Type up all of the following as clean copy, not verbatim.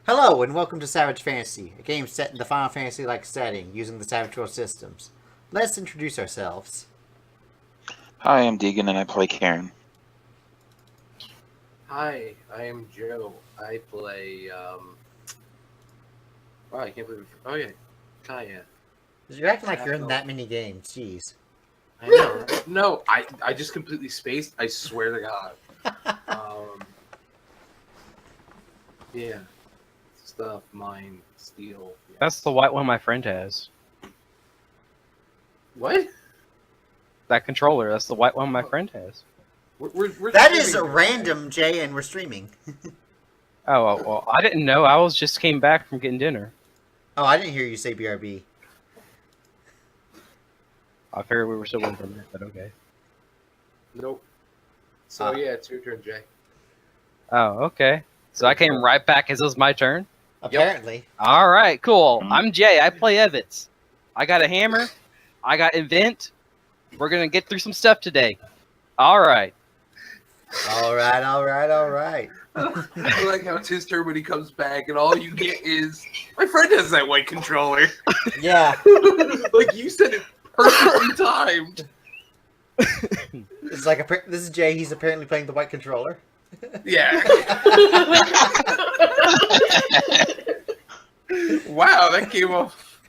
Hello, and welcome to Savage Fantasy, a game set in the Final Fantasy-like setting using the Savage World systems. Let's introduce ourselves. Hi, I'm Deegan and I play Cairn. Hi, I am Joe. I play, wow, I can't believe oh yeah, Kaya. You're acting like you're in that many games, jeez. I know, right? No, I just completely spaced, I swear to God. Yeah. Stuff, mine, steal. Yeah. That's the white one my friend has. What? That controller, that's the white one my friend has. We're That is streaming, random, Jay, and we're streaming. Oh, well, I didn't know. I was just came back from getting dinner. Oh, I didn't hear you say BRB. I figured we were still waiting for a minute, but okay. Nope. So yeah, it's your turn, Jay. Oh, okay. So I came right back as it was my turn? Apparently. All right, cool. I'm Jay. I play Evets. I got a hammer. I got invent. We're going to get through some stuff today. All right. Alright. I like how it's his turn when he comes back, and all you get is, my friend has that white controller. Yeah. Like you said it perfectly timed. It's like this is Jay, he's apparently playing the white controller. Yeah. Wow, that came off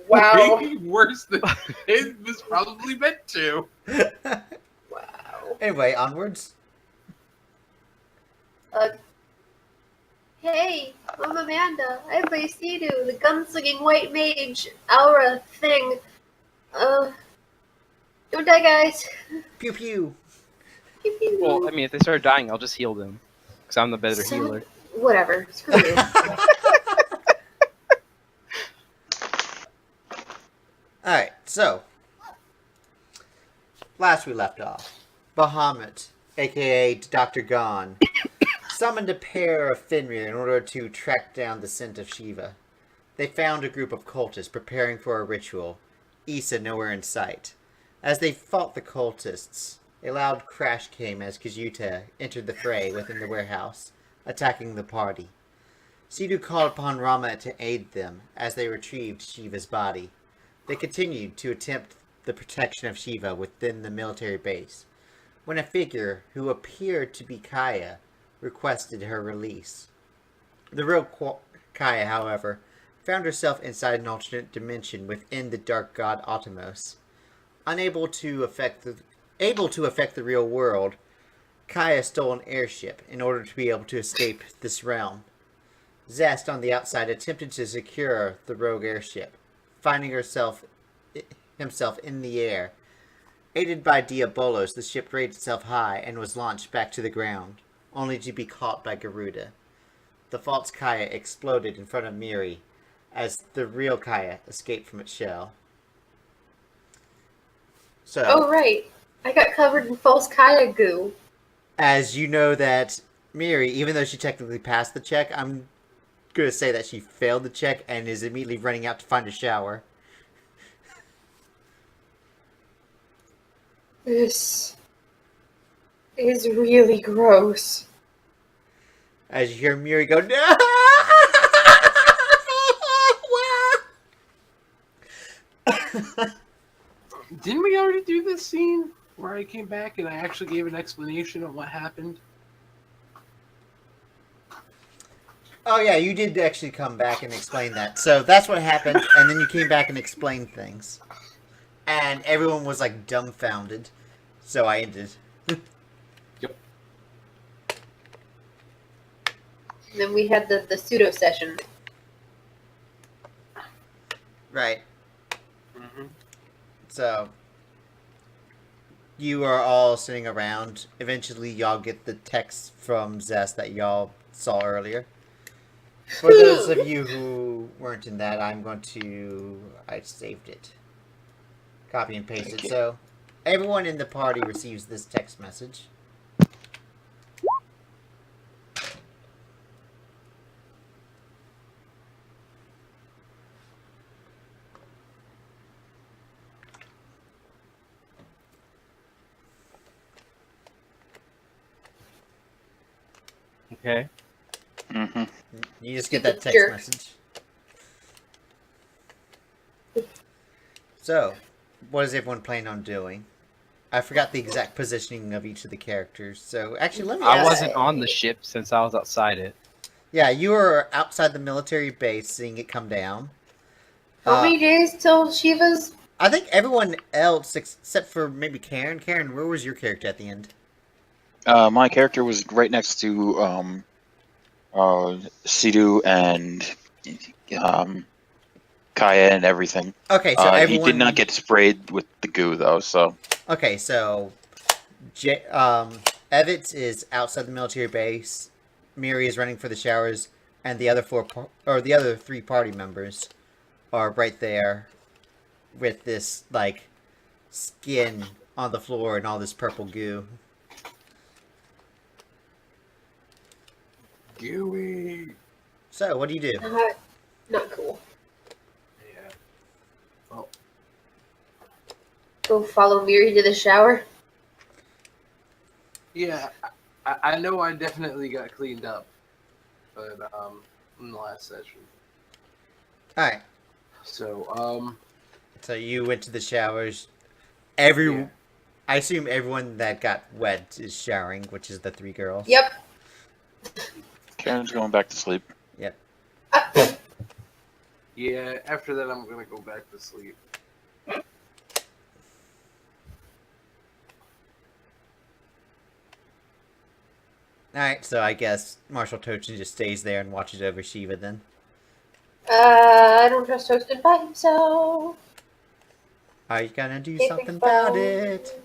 way worse than it was probably meant to. Wow. Anyway, onwards. Hey, I'm Amanda. I play Sidu, the gunslinging white mage aura thing. Don't die, guys. Pew pew. Pew, pew. Well, I mean, if they start dying, I'll just heal them. Because I'm the better So- healer. Whatever. Screw you. Alright, so last we left off, Bahamut, aka Dr. Gon, summoned a pair of Fenrir in order to track down the scent of Shiva. They found a group of cultists preparing for a ritual, Issa nowhere in sight. As they fought the cultists, a loud crash came as Kajuta entered the fray within the warehouse, attacking the party. Sidu called upon Rama to aid them as they retrieved Shiva's body. They continued to attempt the protection of Shiva within the military base, when a figure who appeared to be Kaya requested her release. The real Kaya, however, found herself inside an alternate dimension within the dark god Automos. Able to affect the real world, Kaya stole an airship in order to be able to escape this realm. Zest, on the outside, attempted to secure the rogue airship, finding himself in the air. Aided by Diabolos, the ship raised itself high and was launched back to the ground, only to be caught by Garuda. The false Kaya exploded in front of Miri, as the real Kaya escaped from its shell. So, Oh, right. I got covered in false Kaya goo. as you know that Miri, even though she technically passed the check, I'm going to say that she failed the check and is immediately running out to find a shower. This is really gross. As you hear Miri go, no! Didn't we already do this scene where I came back and I actually gave an explanation of what happened? Oh yeah, you did actually come back and explain that. So that's what happened, and then you came back and explained things. And everyone was like dumbfounded. So I ended. Yep. Then we had the pseudo session. Right. Mm-hmm. So you are all sitting around. Eventually y'all get the text from Zest that y'all saw earlier. For those of you who weren't in that, I saved it. Copy and paste it. So everyone in the party receives this text message. Okay. Mm-hmm. You just get that Stupid text jerk. message. So, what is everyone planning on doing? I forgot the exact positioning of each of the characters. So, actually, let me I ask. wasn't on the ship since I was outside it. Yeah, you were outside the military base, seeing it come down. How many days till Shiva's? I think everyone else, except for maybe Cairn. Cairn, where was your character at the end? My character was right next to Sidu and Kaya and everything. Okay, so He everyone. did not get sprayed with the goo though, so Okay, so Evets is outside the military base. Miri is running for the showers, and the other the other 3 party members are right there with this like skin on the floor and all this purple goo. Gooey. So, what do you do? Not cool. Yeah. Go follow Miri to the shower. Yeah, I know I definitely got cleaned up, but in the last session. All right. So So you went to the showers. yeah. I assume everyone that got wet is showering, which is the 3 girls. Yep. Karen's going back to sleep. Yep. Yeah, after that I'm gonna go back to sleep. Alright, so I guess Marshal Tochin just stays there and watches over Shiva then. I don't trust Toasted by himself. Are you gonna do Take something the about phone. it?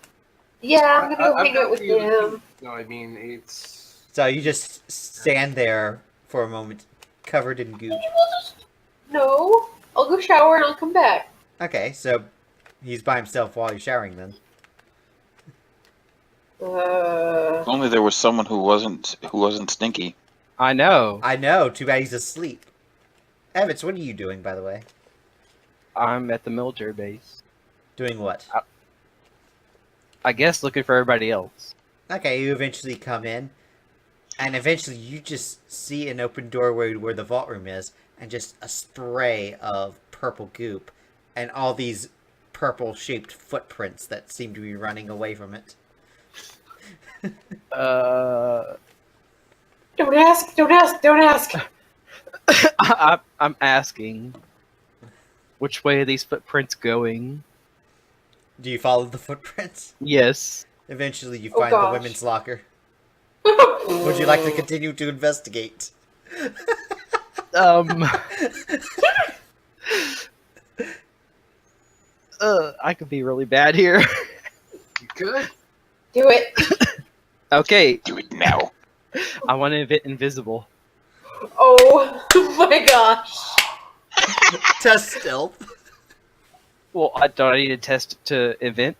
Yeah, I'm gonna go I've hang got out with the other him. two. No, I mean it's So you just stand there for a moment, covered in goop. No, I'll go shower and I'll come back. Okay, so he's by himself while you're showering then. If only there was someone who wasn't stinky. I know. I know, too bad he's asleep. Evets, what are you doing, by the way? I'm at the military base. Doing what? I guess looking for everybody else. Okay, you eventually come in, and eventually you just see an open doorway where the vault room is, and just a spray of purple goop, and all these purple-shaped footprints that seem to be running away from it. Don't ask, don't ask, don't ask. I'm asking, which way are these footprints going? Do you follow the footprints? Yes. Eventually you Oh, find the gosh. women's locker. Would you like to continue to investigate? I could be really bad here. you could. Do it. Okay, Do it now. I want to invent invisible. Oh my gosh. Test stealth. Well, I need to test it to invent.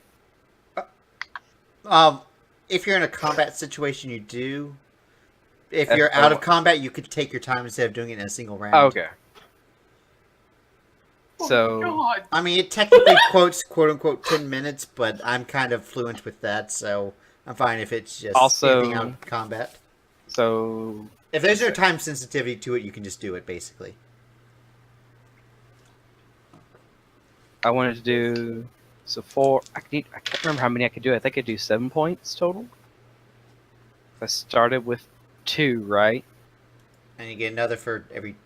If you're in a combat situation, you do. If That's you're out of what- combat, you could take your time instead of doing it in a single round. Oh, okay. Oh So- my God. I mean, it technically quotes "quote unquote" 10 minutes, but I'm kind of fluent with that, so I'm fine if it's just Also- anything out of combat. So If there's no time sensitivity to it, you can just do it, basically. I wanted to do 4. I can't remember how many I could do. I think I could do 7 points total. I started with 2, right? And you get another for every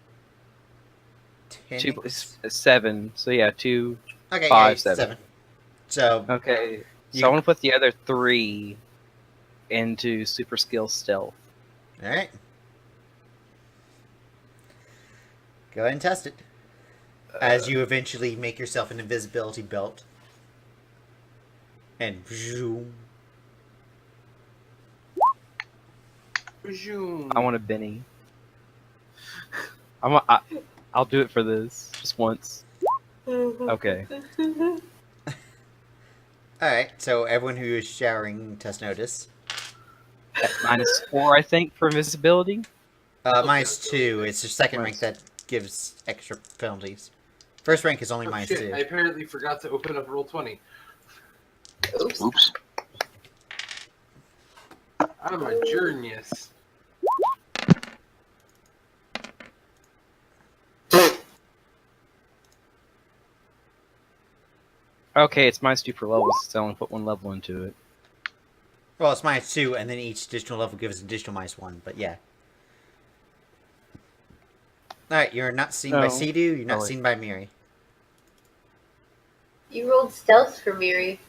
10. 2 plus 7. So yeah, 2. Okay, 5, yeah, 7. 7. So, Okay. So You- I want to put the other 3 into super skill stealth. alright. Go ahead and test it. As you eventually make yourself an invisibility belt. And zoom. Zoom. I want a Benny. I'll do it for this just once. Okay. Alright, so everyone who is showering test notice. At -4, I think, for invisibility. -2. It's your second rank that gives extra penalties. First rank is only Oh, -2. shit, I apparently forgot to open up Roll20. Oops. Oops. I'm a genius. Okay, it's -2 per level, so I only put 1 level into it. Well, it's -2, and then each additional level gives an additional -1, but yeah. Alright, you're not seen by No. Sidu, you're not Oh, wait. seen by Miri. You rolled stealth for Miri.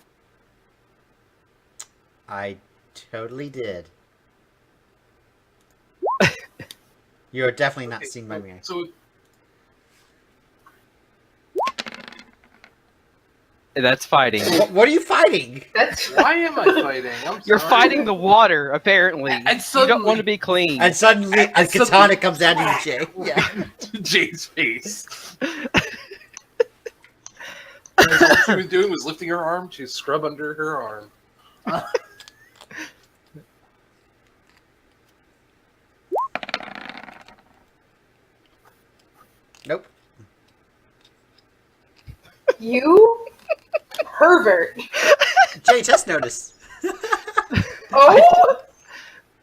I totally did. You're definitely not seen by Miri. So That's fighting. What are you fighting? That's why am I fighting? I'm You're sorry. fighting the water, apparently. And You don't suddenly- want to be clean. And suddenly a And katana suddenly- comes out of you, Jay. Yeah. Jay's face. All she was doing was lifting her arm to scrub under her arm. Nope. you, pervert. Jay, just notice. Oh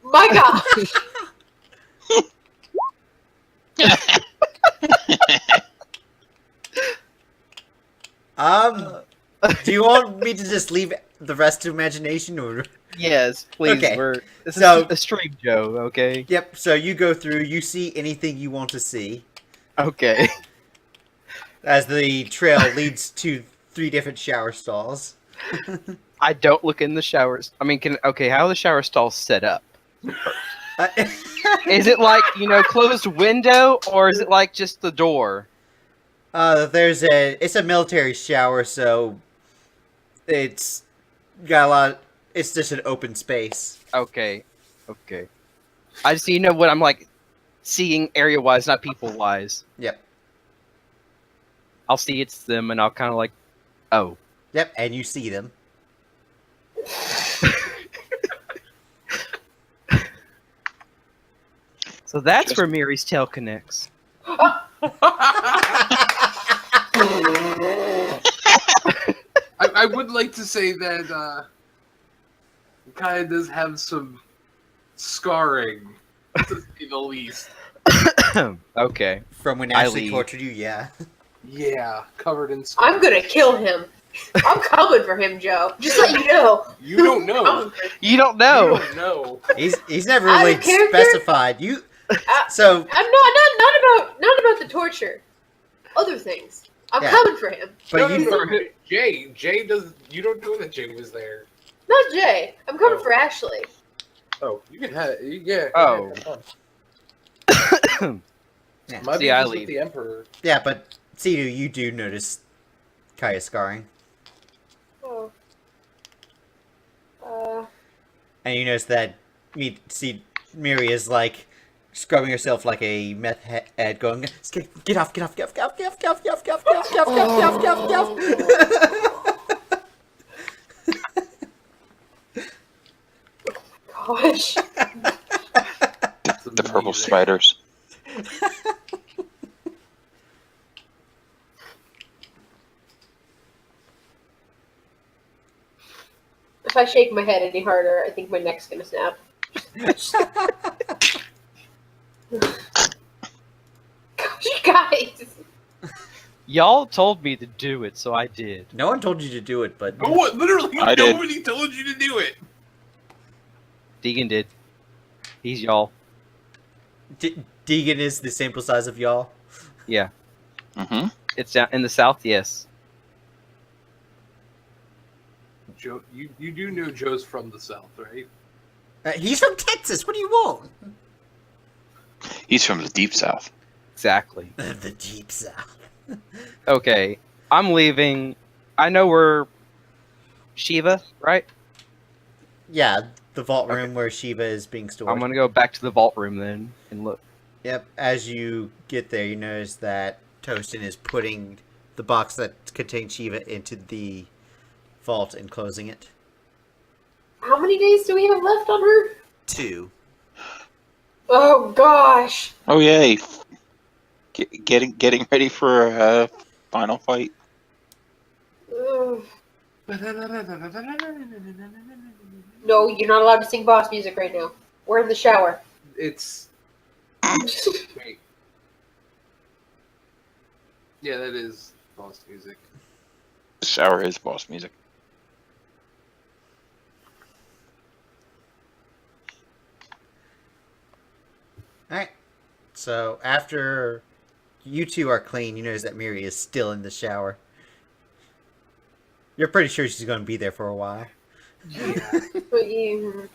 my gosh! Do you want me to just leave the rest to imagination, or? Yes, please. Okay, This so- is a stream, Joe, okay? Yep. So you go through. You see anything you want to see, Okay. as the trail leads to 3 different shower stalls. I don't look in the showers. I mean, how are the shower stalls set up? Is it like, closed window, or is it like just the door? It's a military shower, so it's got a lot. It's just an open space. Okay. I just need to know what I'm like seeing area-wise, not people-wise. Yep. I'll see it's them, and I'll kind of like, oh. Yep, and you see them. So that's where Miri's tail connects. I would like to say that it kind of does have some scarring, to say the least. Okay. From when I Ashley leave. tortured you, yeah. Yeah, covered in scars. I'm gonna kill him. I'm coming for him, Joe. Just let you know. You don't know. Coming for him. You don't know. You don't know. He's never Out of really character? specified. So I'm not about the torture. Other things. I'm Yeah. coming for him. But No, you- no, no, Jay does. You don't know that Jay was there. Not Jay. I'm coming Oh. for Ashley. Oh, you can have. Yeah. Oh. Yeah. My See, I beef is with leave. the Emperor. yeah, but Sidu, you do notice Kaya scarring, Oh. and you notice that Miri is like scrubbing herself like a meth head, going, "Get off, get off, get off, get off, get off, get off, get off, get off, get off, get off, get off, get off, get off, Gosh. The purple spiders. If I shake my head any harder, I think my neck's gonna snap. Gosh, you guys. Y'all told me to do it, so I did. No one told you to do it, but No one, literally, I did. nobody told you to do it. Deegan did. He's y'all. Deegan is the sample size of y'all. Yeah. Mm-hmm. It's down in the south, yes. Joe, you do know Joe's from the South, right? He's from Texas. What do you want? He's from the deep south. Exactly. The deep south. Okay. I'm leaving. I know we're Shiva, right? Yeah, the vault room where Shiva is being stored. I'm gonna go back to the vault room then and look. Yep, as you get there, you notice that Toastin is putting the box that contains Shiva into the vault and closing it. How many days do we have left on her? 2. Oh gosh. Oh yay! Getting ready for a final fight. Ugh. No, you're not allowed to sing boss music right now. We're in the shower. It's wait. Yeah, that is boss music. shower is boss music. Alright. So after you two are clean, you notice that Miri is still in the shower. You're pretty sure she's going to be there for a while. Yeah. But you.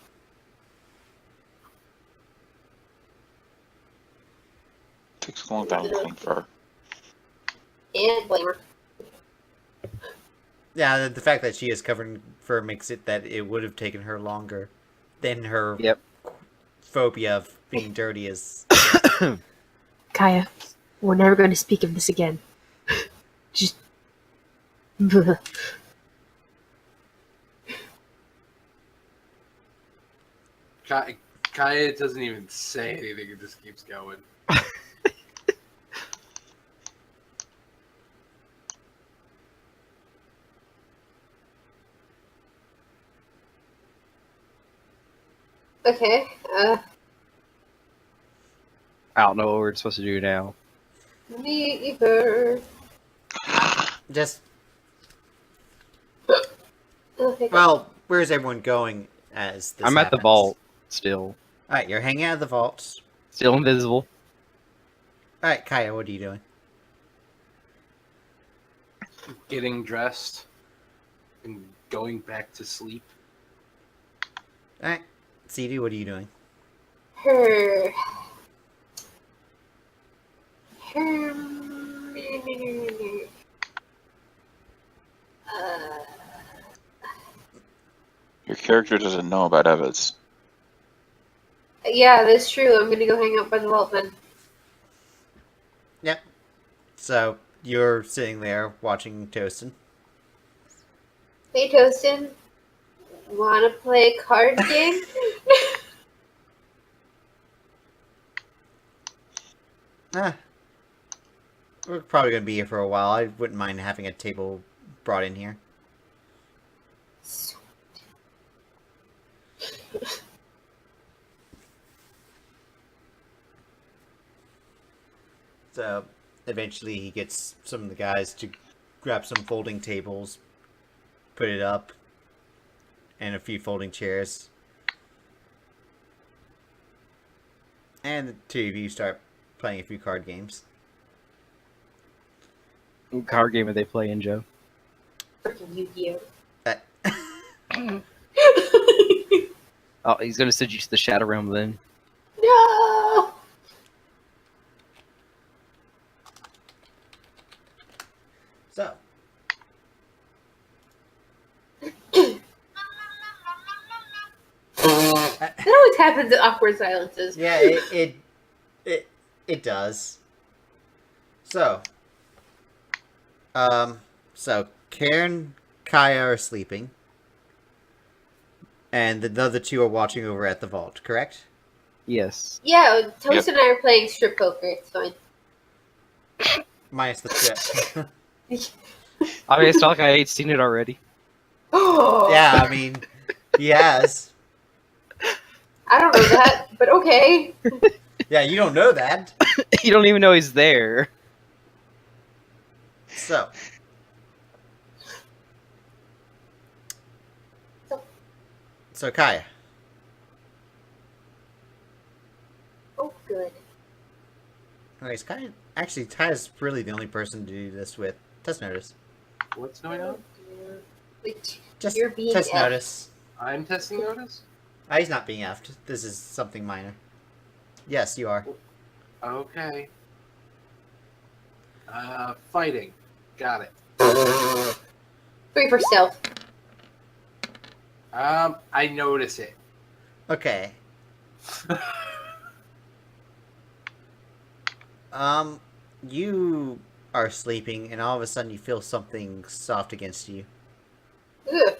Takes a long time to clean fur. And blame her. Yeah, the fact that she is covered in fur makes it that it would have taken her longer than her Yep. phobia of being dirty is. Kaya, we're never going to speak of this again. Just. Kaya doesn't even say anything, it just keeps going. Okay, I don't know what we're supposed to do now. me either. Just, Okay, well, where's everyone going as this I'm at the happens? vault still. Alright, you're hanging out of the vault. Still invisible. Alright, Kaya, what are you doing? Getting dressed and going back to sleep. Alright, Sidu, what are you doing? her. Your character doesn't know about Evets. Yeah, that's true. I'm gonna go hang out by the vault then. Yep. So, you're sitting there watching Toastin. Hey, Toastin. Wanna play a card game? We're probably going to be here for a while. I wouldn't mind having a table brought in here. So, eventually he gets some of the guys to grab some folding tables, put it up, and a few folding chairs. And the two of you start playing a few card games. What card game are they playing, Joe? Freaking Yu-Gi-Oh! That Oh, he's gonna send you to the Shadow Realm then. No! So, That always happens in awkward silences. yeah, it does. So, so Cairn, Kaya are sleeping, and the other two are watching over at the vault. Correct? Yes. Yeah, Toast Yep. and I are playing strip poker. It's fine. Minus the trip. I mean, it's not like I ain't seen it already. Oh, Yeah, I mean, he has. I don't know that, but okay. Yeah, you don't know that. You don't even know he's there. So, Kaya. Oh, good. Anyways, Kaya. Actually, Kaya's really the only person to do this with. Test notice. What's going on? Wait, Just you're being test effed. notice. I'm testing notice? He's not being effed. This is something minor. Yes, you are. Okay. Fighting. Got it. 3 for stealth. I notice it. Okay. You are sleeping, and all of a sudden you feel something soft against you. Ugh.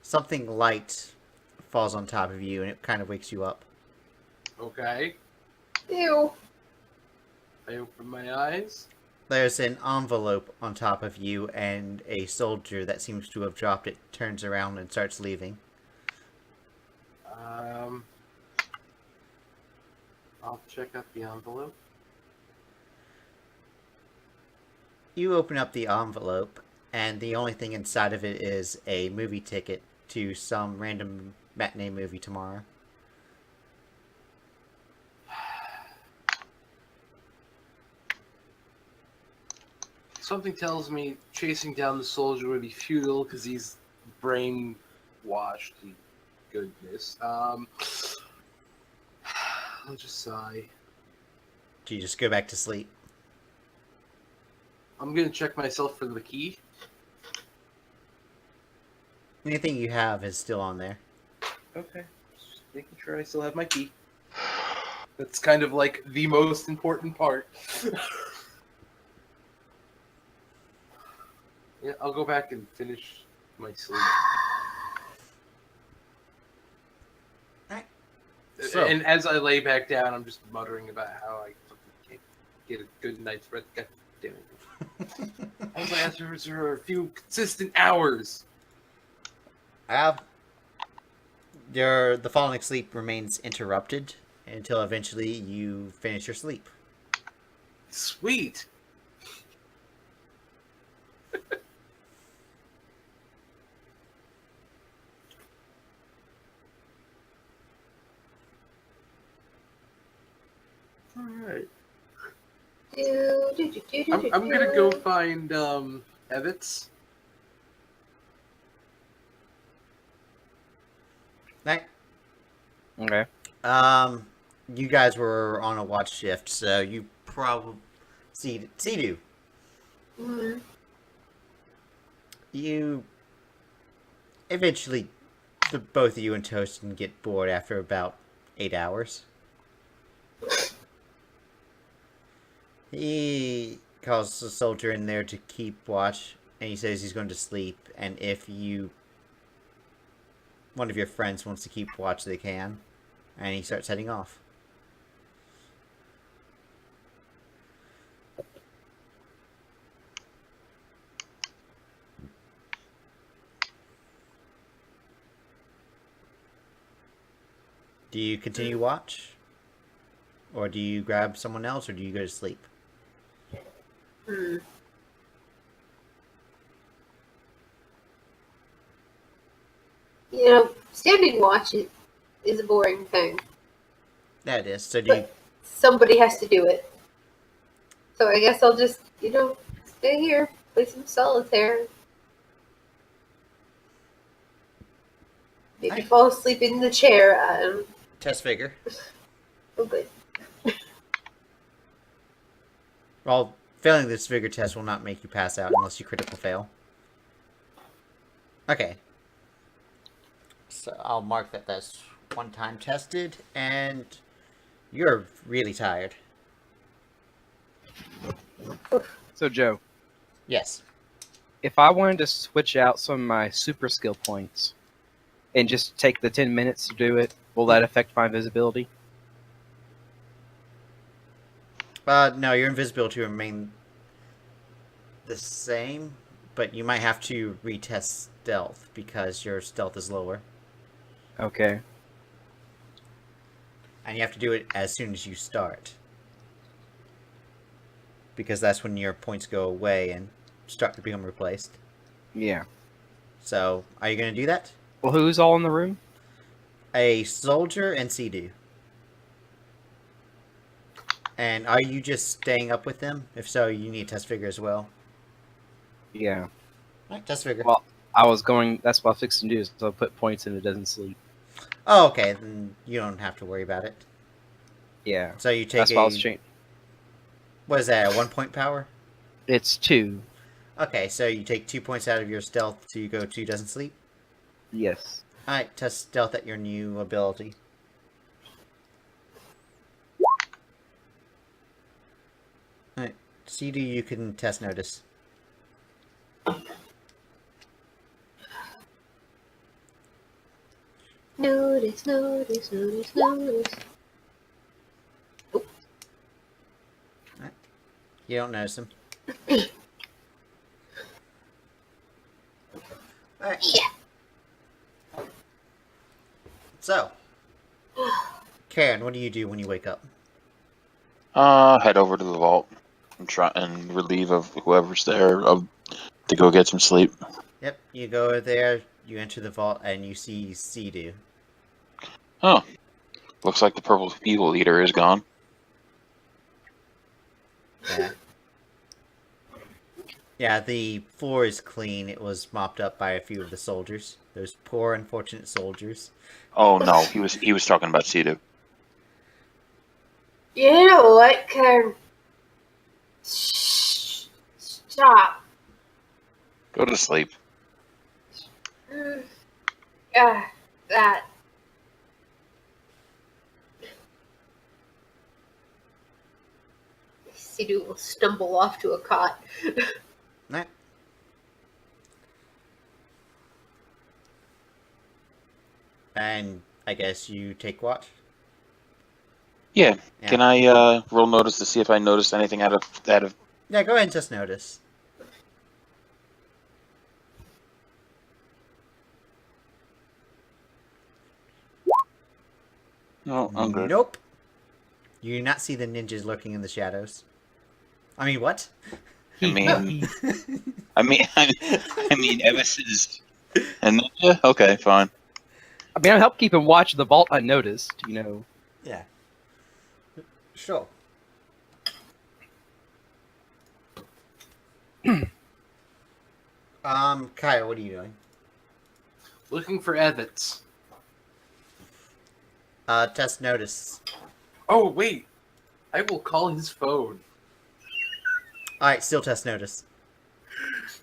Something light falls on top of you, and it kind of wakes you up. Okay. Ew. I open my eyes. There's an envelope on top of you, and a soldier that seems to have dropped it turns around and starts leaving. I'll check out the envelope. You open up the envelope, and the only thing inside of it is a movie ticket to some random matinee movie tomorrow. Something tells me chasing down the soldier would be futile because he's brainwashed. Goodness. I'll just sigh. Do you just go back to sleep? I'm gonna check myself for the key. Anything you have is still on there. Okay. Just making sure I still have my key. That's kind of like the most important part. Yeah, I'll go back and finish my sleep. Alright. So- And as I lay back down, I'm just muttering about how I fucking can't get a good night's rest. God damn it. All I asked for a few consistent hours. The falling asleep remains interrupted until eventually you finish your sleep. Sweet. Alright. I'm gonna go find Evets. Right? Okay. You guys were on a watch shift, so you probably Sidu. Mhm. You eventually, both of you and Toaston get bored after about 8 hours. He calls the soldier in there to keep watch, and he says he's going to sleep, and if one of your friends wants to keep watch, they can, and he starts heading off. Do you continue watch? Or do you grab someone else, or do you go to sleep? Hmm. You know, standing watch is a boring thing. That is. So do you... Somebody has to do it. So I guess I'll just, stay here, play some solitaire. Maybe fall asleep in the chair. Test figure. Oh, good. Well, failing this vigor test will not make you pass out unless you critical fail. Okay. So I'll mark that that's one time tested, and you're really tired. So, Joe, Yes. if I wanted to switch out some of my super skill points and just take the 10 minutes to do it, will that affect my visibility? No, your invisibility will remain the same, but you might have to retest stealth because your stealth is lower. Okay. And you have to do it as soon as you start. Because that's when your points go away and start to become replaced. Yeah. So, are you going to do that? Well, who's all in the room? A soldier and Sidu. And are you just staying up with them? If so, you need a test figure as well. Yeah. Alright, test figure. Well, that's what I was fixing to do, is I'll put points in it doesn't sleep. Oh, okay, then you don't have to worry about it. Yeah. So you take That's why I was changing. what is that, a 1 point power? It's 2. Okay, so you take 2 points out of your stealth so you go to doesn't sleep? Yes. Alright, test stealth at your new ability. Alright, CD, you can test notice. Notice. You don't notice him. Alright. Yeah. So, Cairn, what do you do when you wake up? Head over to the vault. and relieve of whoever's there to go get some sleep. Yep, you go there, you enter the vault, and you see Sidu. Oh, looks like the purple evil eater is gone. Yeah. Yeah, the floor is clean. It was mopped up by a few of the soldiers. Those poor, unfortunate soldiers. Oh no, he was talking about Sidu. You know what, Cairn? Stop. Go to sleep. That. Sidu will stumble off to a cot. Nah. And I guess you take watch? Yeah. Yeah. Can I roll notice to see if I noticed anything out of? Yeah, go ahead and just notice. No, I'm good. Nope. You do not see the ninjas lurking in the shadows. I mean, what? I mean, Evets is a ninja. Okay, fine. I mean, I help keep him watch the vault unnoticed. You know. Yeah. Sure. Kaya, what are you doing? Looking for Evets. Test notice. Oh, wait. I will call his phone. Alright, still test notice.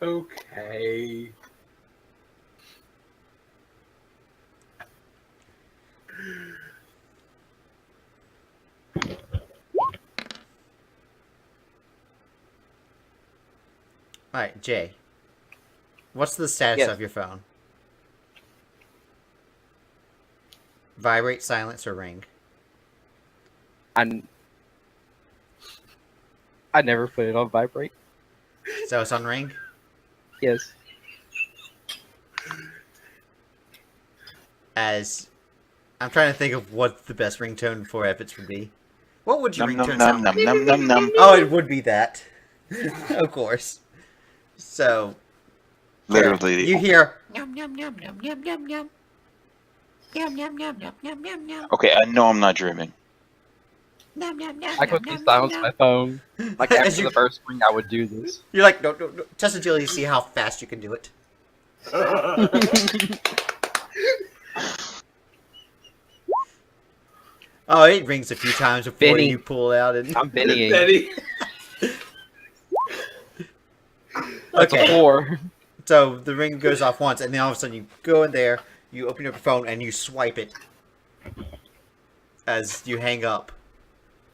Okay. Alright, Jay. What's the status Yes. of your phone? Vibrate, silence, or ring? I never put it on vibrate. So it's on ring? Yes. As I'm trying to think of what the best ringtone for Evets would be. What would your Num num ringtone num sound like? num num num num. Oh, it would be that. Of course. So, Literally. you hear Okay, I know I'm not dreaming. I quickly silenced my phone. Like As after you- the first ring, I would do this. You're like, no. Test agility to see how fast you can do it. Oh, it rings a few times before Benny. you pull out and. I'm Benny. Betty. That's Okay. a 4. So the ring goes off once, and then all of a sudden you go in there, you open up your phone, and you swipe it as you hang up.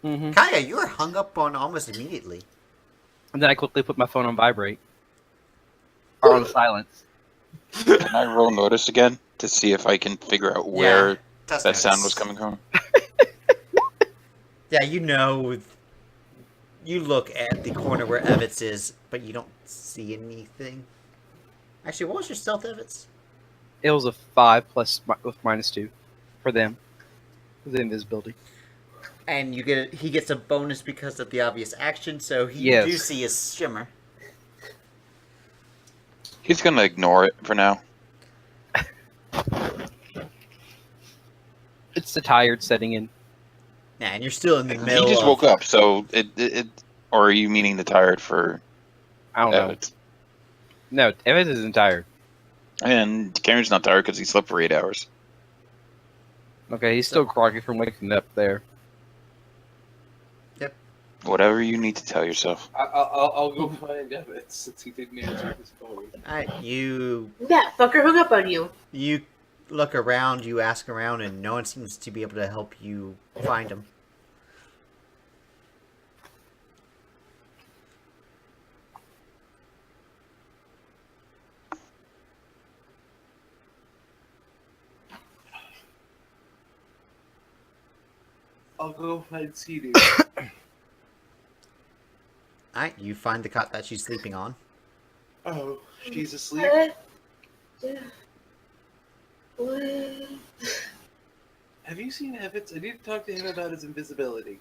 Mm-hmm. Kaya, you were hung up on almost immediately. And then I quickly put my phone on vibrate. Or on silence. Can I roll notice again to see if I can figure out where Test that sound notice. was coming from? Yeah, you know. You look at the corner where Evets is, but you don't see anything. Actually, what was your stealth, Evets? It was a 5 plus with -2 for them. For the invisibility. And he gets a bonus because of the obvious action, so you Yes. do see his shimmer. He's gonna ignore it for now. It's the tired setting in. Yeah, and you're still in the He middle. just of, woke up, so it. Or are you meaning the tired for? I don't know. Evets? No, Evans isn't tired. And Cairn's not tired because he slept for 8 hours. Okay, he's still groggy from waking up there. Whatever you need to tell yourself. I'll go find Evets since he didn't answer his phone. Alright, you That fucker hung up on you. look around, you ask around, and no one seems to be able to help you find him. I'll go find Sidu. Alright, you find the cot that she's sleeping on. Oh, she's asleep. What? Have you seen Evets? I need to talk to him about his invisibility.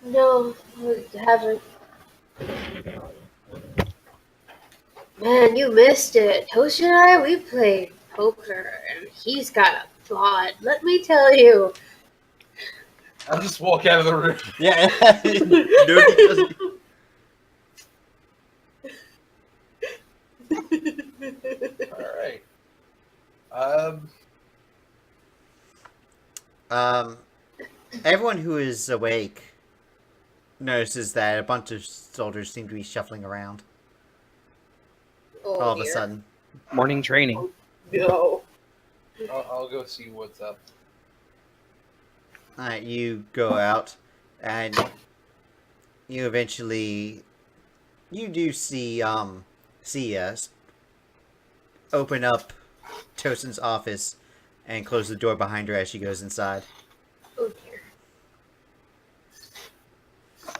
No, I haven't. Man, you missed it. Toast and I, we played poker, and he's got a plot. Let me tell you. I'll just walk out of the room. Yeah. Nobody doesn't. Alright. Everyone who is awake notices that a bunch of soldiers seem to be shuffling around Oh, all of a dear. sudden. Morning training. No. I'll go see what's up. Alright, you go out, and you eventually... You do see, us open up Tosin's office and close the door behind her as she goes inside. Oh, dear.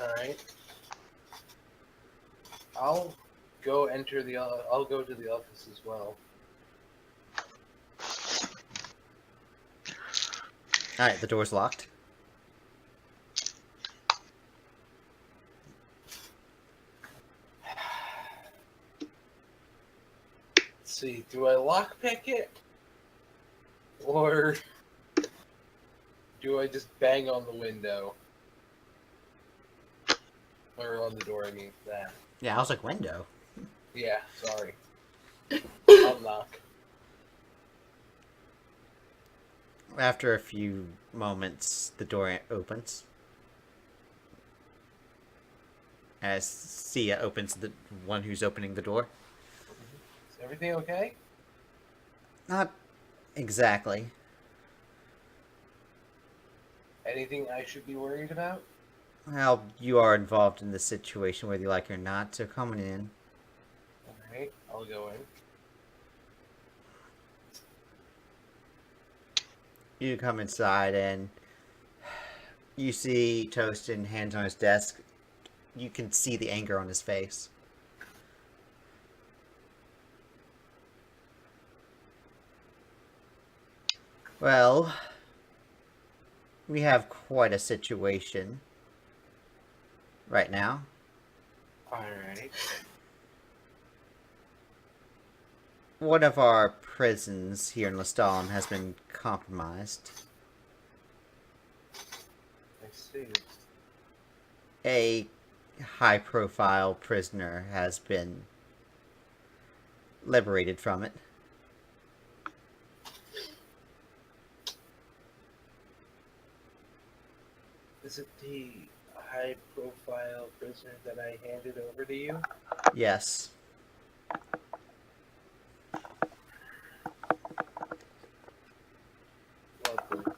Alright. I'll go I'll go to the office as well. Alright, the door's locked. Let's see, do I lockpick it? Or do I just bang on the window? Or on the door, I mean, that. Yeah, I was like, window. Yeah, sorry. I'll knock. After a few moments, the door opens. As Sia opens the one who's opening the door. Is everything okay? Not exactly. Anything I should be worried about? Well, you are involved in this situation whether you like it or not, so come on in. Alright, I'll go in. You come inside and you see Toastin hands on his desk. You can see the anger on his face. Well, we have quite a situation right now. Alright. One of our prisons here in Lestalem has been compromised. I see. A high-profile prisoner has been liberated from it. Is it the high-profile prisoner that I handed over to you? Yes. Lovely.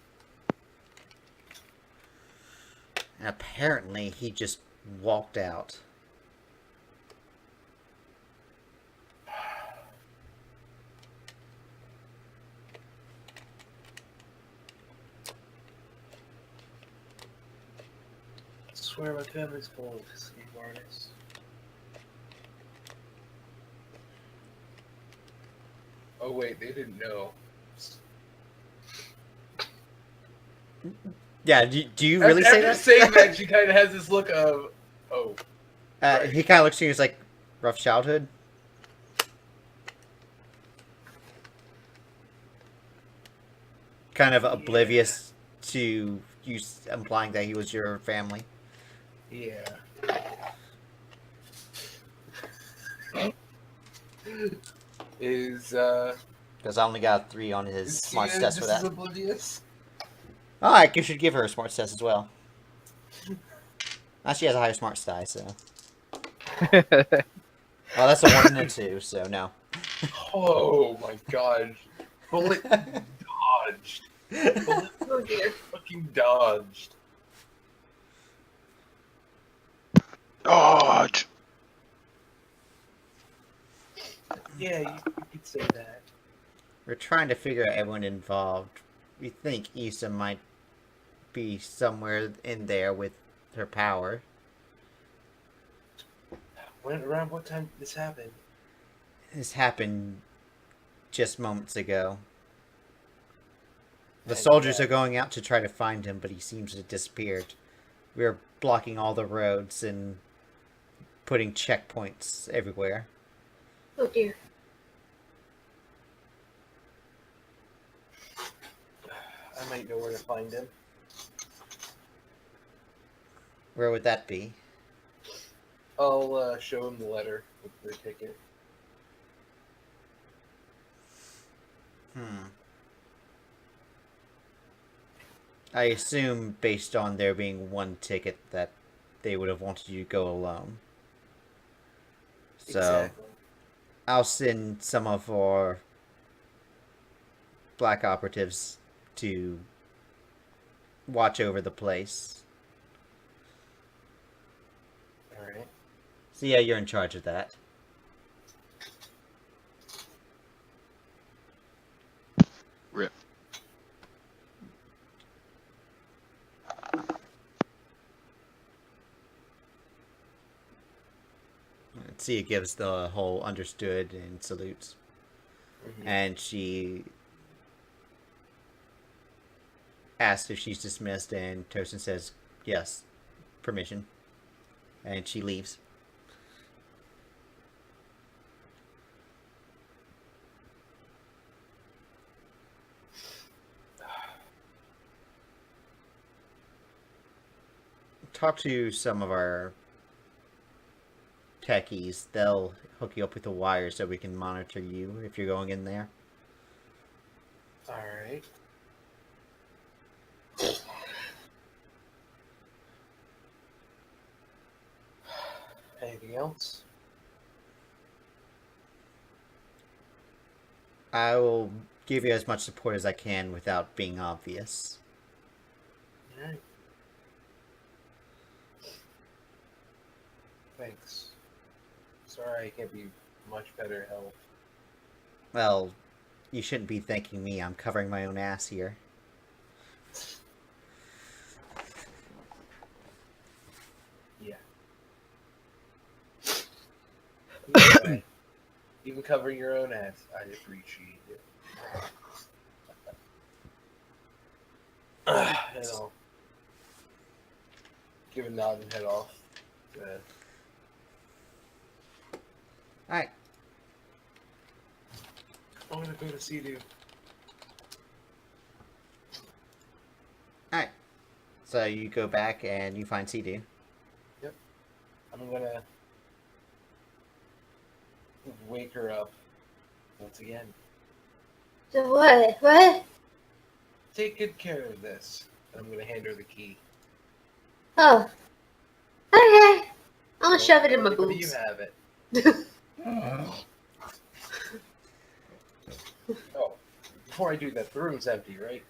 And apparently he just walked out. I swear my family's full of escape artists. Oh wait, they didn't know. Yeah, do you really say After that? saying that, she kind of has this look of, oh. He kind of looks at you and is like, rough childhood? Kind of oblivious to you implying that he was your family. Yeah. Is Because I only got 3 on his is smarts Tia test for just as that. oblivious? Oh, I should give her a smarts test as well. Now she has a higher smarts die, so. Well, that's a 1 and a 2, so no. Oh my god. Bullet dodged. Bullet Oh, dear. fucking dodged. Dodge. Yeah, you could say that. We're trying to figure out everyone involved. We think Issa might be somewhere in there with her power. Around what time did this happen? This happened just moments ago. The And, soldiers are going out to try to find him, but he seems to have disappeared. We're blocking all the roads and putting checkpoints everywhere. Oh dear. I might know where to find him. Where would that be? I'll show him the letter with the ticket. I assume, based on there being one ticket, that they would have wanted you to go alone. So, Exactly. I'll send some of our black operatives to watch over the place. Alright. So yeah, you're in charge of that. Rip. Sia gives the whole understood and salutes. Mhm. And she asks if she's dismissed, and Tosin says, yes, permission. And she leaves. Talk to some of our techies. They'll hook you up with the wire so we can monitor you if you're going in there. Alright. Anything else? I will give you as much support as I can without being obvious. Alright. Thanks. Sorry I can't be much better help. Well, you shouldn't be thanking me. I'm covering my own ass here. Yeah. Anyway, even covering your own ass, I appreciate it. And I'll give a nod and head off. Alright. I'm gonna go to Sidu. Alright. So you go back and you find Sidu. I'm gonna wake her up once again. So what? What? Take good care of this. I'm gonna hand her the key. Oh. Okay. I'll Don't shove it in my tell anybody boobs. You have it. Oh, before I do that, the room's empty, right?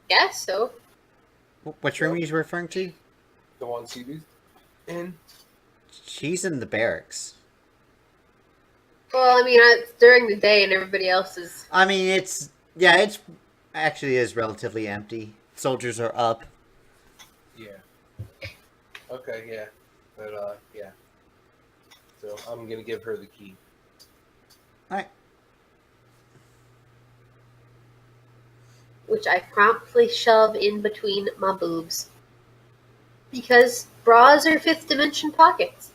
Guess so. Which room are you referring to? The one Sidu's in. She's in the barracks. Well, I mean, it's during the day and everybody else is. I mean, it's actually is relatively empty. Soldiers are up. Yeah. Okay, yeah. But, yeah. So, I'm gonna give her the key. Alright. Which I promptly shove in between my boobs. Because bras are fifth dimension pockets.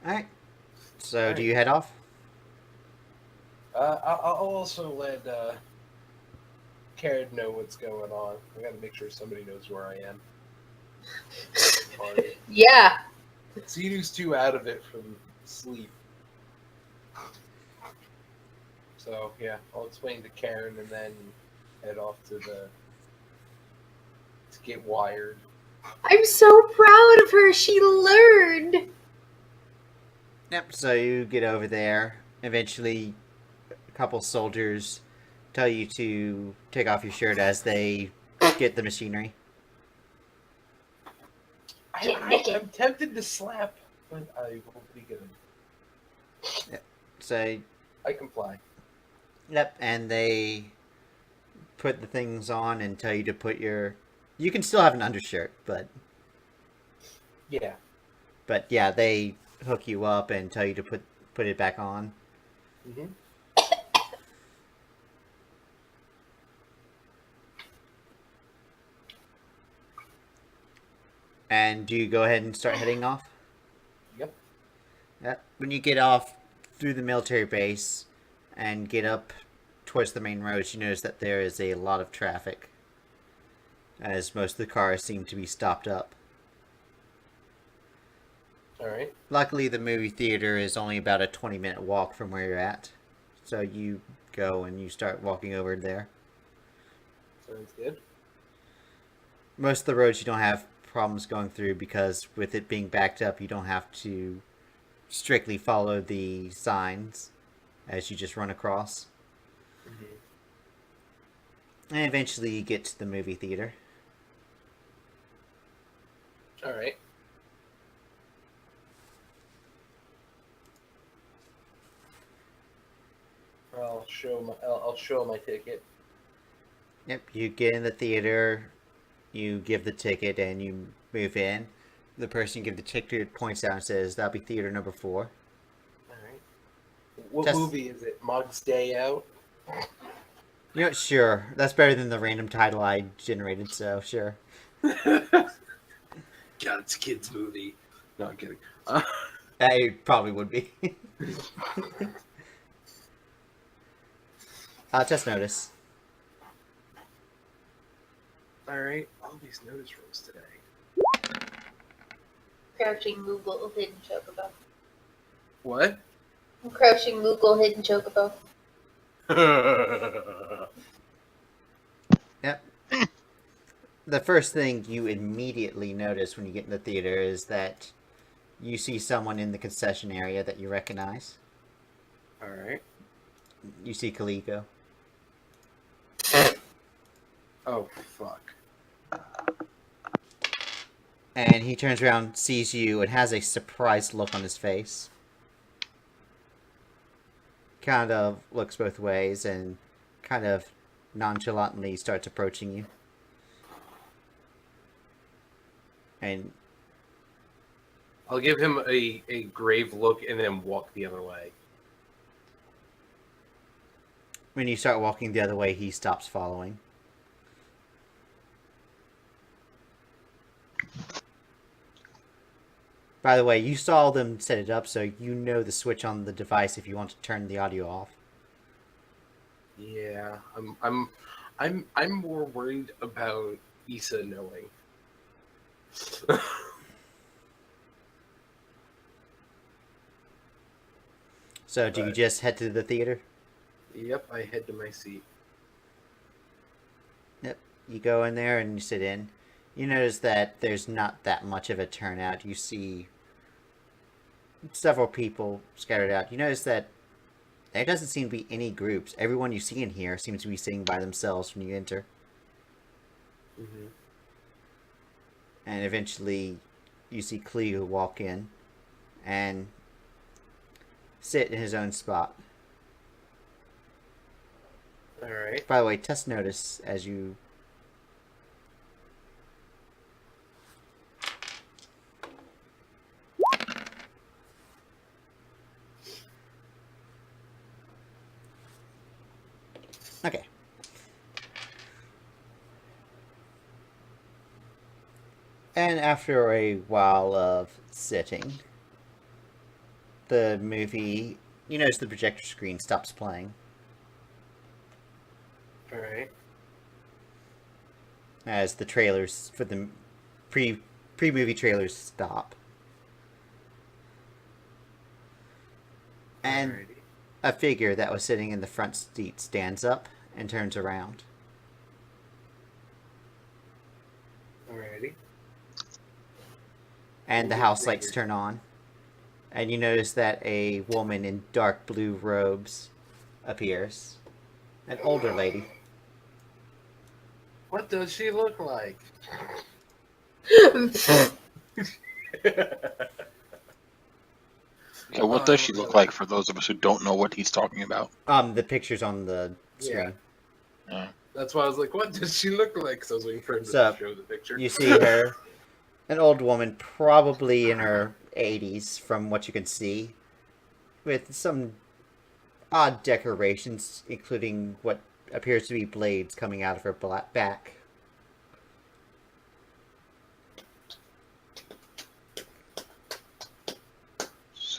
Alright. So, do you head off? I'll also let, Cairn know what's going on. I gotta make sure somebody knows where I am. Party. Yeah. Sidu's too out of it from sleep. So, yeah, I'll explain to Cairn and then head off to get wired. I'm so proud of her. She learned. Yep, so you get over there. Eventually, a couple soldiers tell you to take off your shirt as they get the machinery. I'm tempted to slap, but I won't be good. So, I comply. yep, and they put the things on and tell you to put your... You can still have an undershirt, but Yeah. yeah, they hook you up and tell you to put it back on. Mm-hmm. And do you go ahead and start heading off? Yep. When you get off through the military base and get up towards the main roads, you notice that there is a lot of traffic, as most of the cars seem to be stopped up. Alright. Luckily, the movie theater is only about a 20-minute walk from where you're at, so you go and you start walking over there. Sounds good. Most of the roads you don't have problems going through because with it being backed up, you don't have to strictly follow the signs as you just run across. Mm-hmm. And eventually you get to the movie theater. Alright. I'll show my ticket. Yep, you get in the theater, you give the ticket, and you move in. The person you give the ticket points out and says, that'll be theater number 4. Alright. What Just- movie is it? Mog's Day Out? You know, sure. That's better than the random title I generated, so sure. God, it's a kid's movie. No, I'm kidding. It probably would be. Just notice. Alright. All these notice rolls today. Crouching Moogle, hidden chocobo. What? Crouching Moogle, hidden chocobo. Yep. The first thing you immediately notice when you get in the theater is that you see someone in the concession area that you recognize. Alright. You see Kaliko. Oh, fuck. And he turns around, sees you, and has a surprised look on his face. Kind of looks both ways and kind of nonchalantly starts approaching you. And I'll give him a grave look and then walk the other way. when you start walking the other way, he stops following. By the way, you saw them set it up, so you know the switch on the device if you want to turn the audio off. Yeah, I'm more worried about Issa knowing. So do you Right. just head to the theater? Yep, I head to my seat. Yep. You go in there and you sit in. You notice that there's not that much of a turnout. You see several people scattered out. You notice that there doesn't seem to be any groups. Everyone you see in here seems to be sitting by themselves when you enter. Mm-hmm. And eventually you see Cleo walk in and sit in his own spot. All right. By the way, test notice as you... Okay. And after a while of sitting, the movie, you notice the projector screen stops playing. All right. As the trailers for the pre-movie trailers stop. And Alrighty. a figure that was sitting in the front seat stands up and turns around. Alrighty. And the house lights turn on. And you notice that a woman in dark blue robes appears. An older lady. What does she look like? Okay, what does she look like for those of us who don't know what he's talking about? The picture's on the screen. Yeah. That's why I was like, what does she look like? Because I was waiting for him to So, show the picture. You see her, an old woman, probably in her 80s from what you can see, with some odd decorations, including what appears to be blades coming out of her back.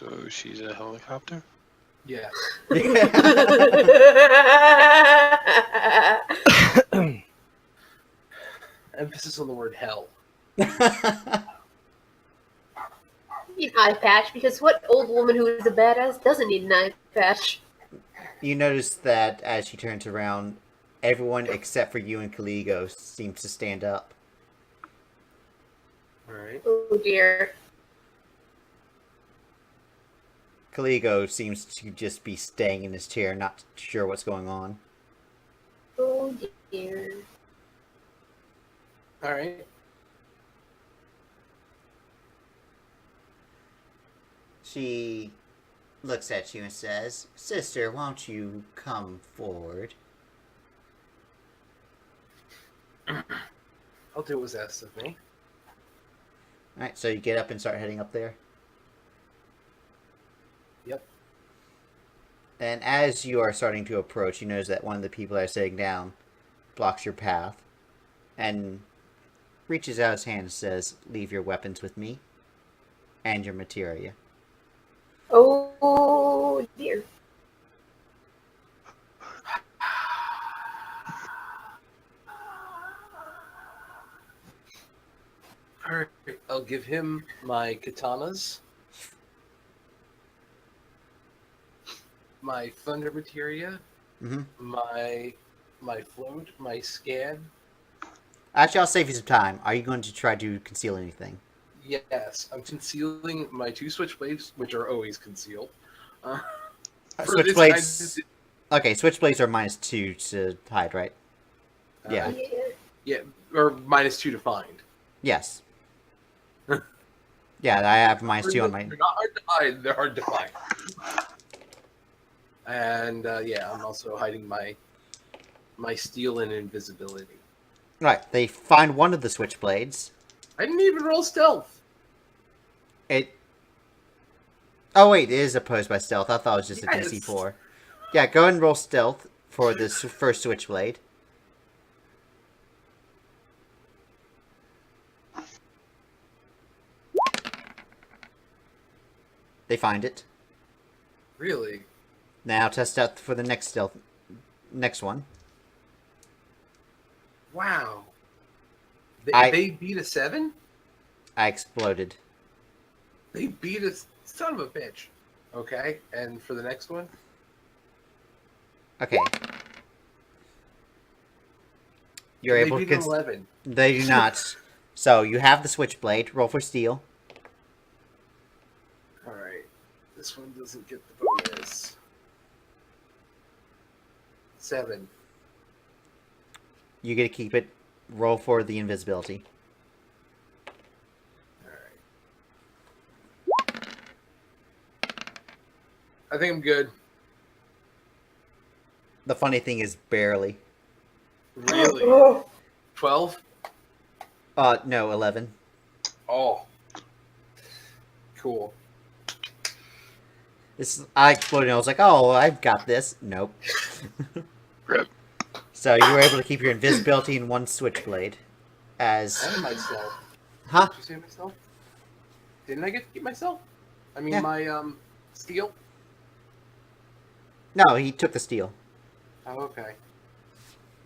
So she's a helicopter? Yeah. Emphasis on the word hell. Need an eye patch, because what old woman who is a badass doesn't need an eye patch? You notice that as she turns around, everyone except for you and Caligo seems to stand up. Alright. Oh dear. Caligo seems to just be staying in his chair, not sure what's going on. Oh dear. Alright. She looks at you and says, "Sister, why don't you come forward?" I'll do what was asked of me. Alright, so you get up and start heading up there. Yep. And as you are starting to approach, you notice that one of the people that are sitting down blocks your path and reaches out his hand and says, "Leave your weapons with me and your materia." Oh dear. Alright. I'll give him my katanas, my thunder materia, Mm-hmm. my float, my scan. Actually, I'll save you some time. Are you going to try to conceal anything? Yes, I'm concealing my 2 switchblades, which are always concealed. For this Switchblades. kind Okay, switchblades are -2 to hide, right? of- Yeah. Yeah, or -2 to find. Yes. Yeah, I have -2 on my. They're not hard to hide, they're hard to find. And yeah, I'm also hiding my steel and invisibility. Right, they find one of the switchblades. I didn't even roll stealth. It. Oh wait, it is opposed by stealth. I thought it was just a Yes. DC4. Yeah, go ahead and roll stealth for this first switchblade. They find it. Really? Now test out for the next one. Wow. I- They beat a 7? I exploded. They beat a son of a bitch. Okay, and for the next one? Okay. You're They able to beat an cons- 11. They do not. So you have the switchblade. Roll for steel. Alright. This one doesn't get the bonus. 7. You get to keep it. Roll for the invisibility. Alright. I think I'm good. The funny thing is barely. Really? 12? No, 11. Oh. Cool. I exploded and I was like, oh, I've got this. Nope. Rip. So you were able to keep your invisibility in one switchblade. As... And myself. Huh? Did you say myself? Didn't I get to keep myself? I mean, Yeah. my, steel? No, he took the steel. Oh, okay.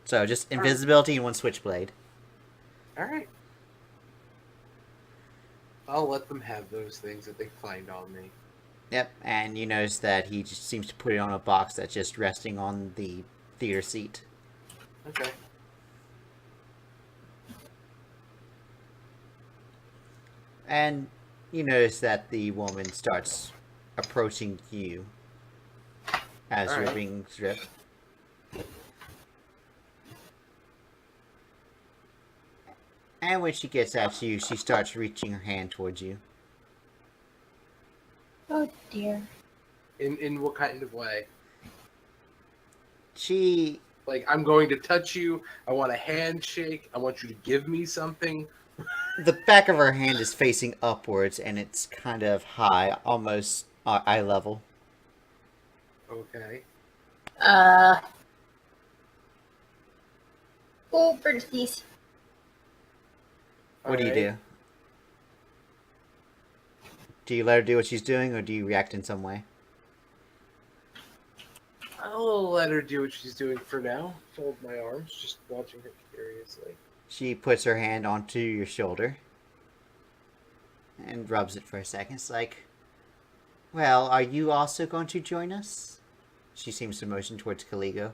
So just invisibility in one switchblade. Alright. I'll let them have those things that they find on me. Yep, and you notice that he just seems to put it on a box that's just resting on the theater seat. Okay. And you notice that the woman starts approaching you as you're Alright. being stripped. And when she gets at you, she starts reaching her hand towards you. Oh dear. In what kind of way? She... Like, I'm going to touch you, I want a handshake, I want you to give me something. The back of her hand is facing upwards, and it's kind of high, almost eye level. Okay. Oh, birdie's. What do you do? Do you let her do what she's doing, or do you react in some way? I'll let her do what she's doing for now. Fold my arms, just watching her curiously. She puts her hand onto your shoulder and rubs it for a second. It's like, well, are you also going to join us? She seems to motion towards Caligo.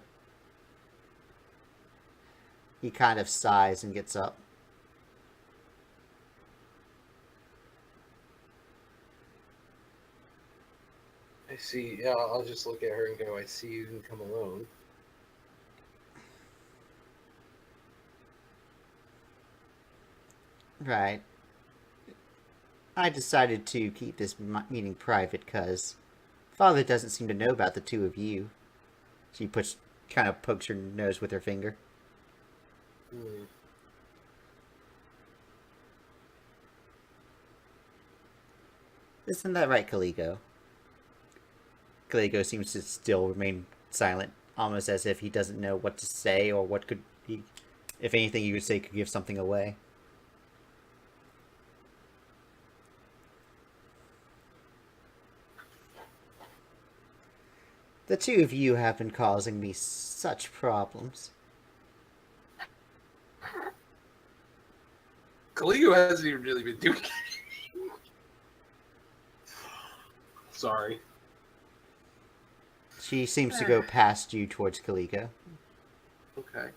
He kind of sighs and gets up. I see. Yeah, I'll just look at her and go, I see you can come alone. Right. I decided to keep this meeting private because Father doesn't seem to know about the two of you. She kind of pokes her nose with her finger. Isn't that right, Caligo? Caligo seems to still remain silent, almost as if he doesn't know what to say or what could be, if anything he would say could give something away. The two of you have been causing me such problems. Caligo hasn't even really been doing it. Sorry. She seems to go past you towards Caligo. Okay.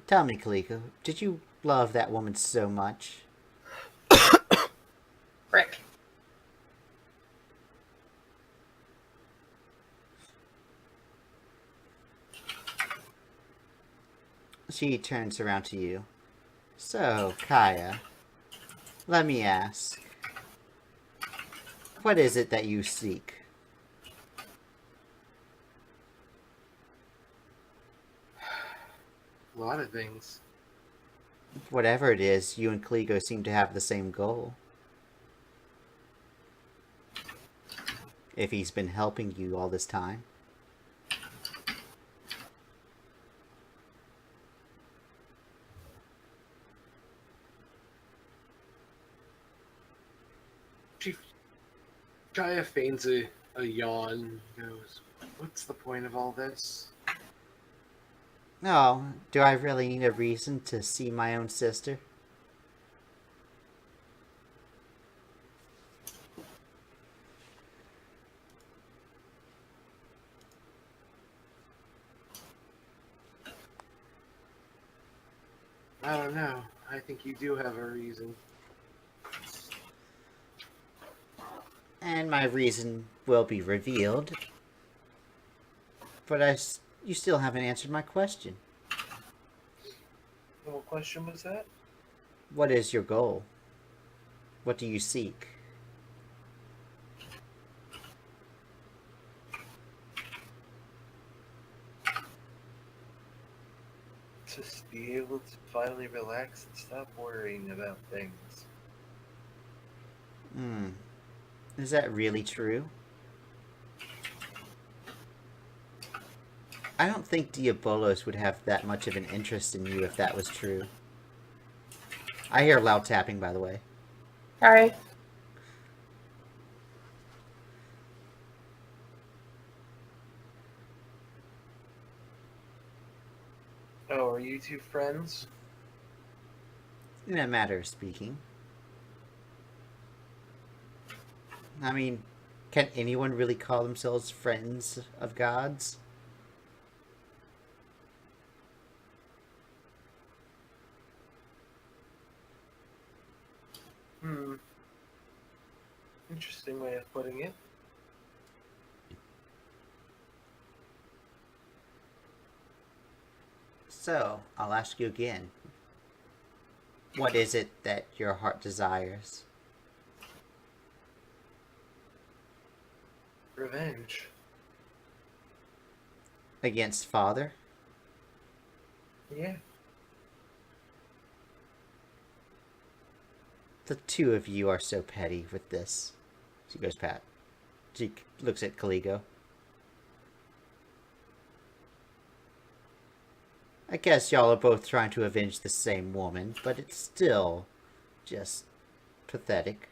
Tell me, Caligo, did you love that woman so much? Rick. She turns around to you. So, Kaya, let me ask, what is it that you seek? A lot of things. Whatever it is, you and Caligo seem to have the same goal. If he's been helping you all this time. Kaya feigns a yawn and goes, what's the point of all this? Oh, do I really need a reason to see my own sister? I don't know. I think you do have a reason. And my reason will be revealed. But you still haven't answered my question. What question was that? What is your goal? What do you seek? Just be able to finally relax and stop worrying about things. Is that really true? I don't think Diabolos would have that much of an interest in you if that was true. I hear loud tapping, by the way. Sorry. Oh, are you two friends? In a matter of speaking. I mean, can anyone really call themselves friends of gods? Interesting way of putting it. So, I'll ask you again. What is it that your heart desires? Revenge. Against Father? Yeah. The two of you are so petty with this. She goes pat. She looks at Caligo. I guess y'all are both trying to avenge the same woman, but it's still just pathetic.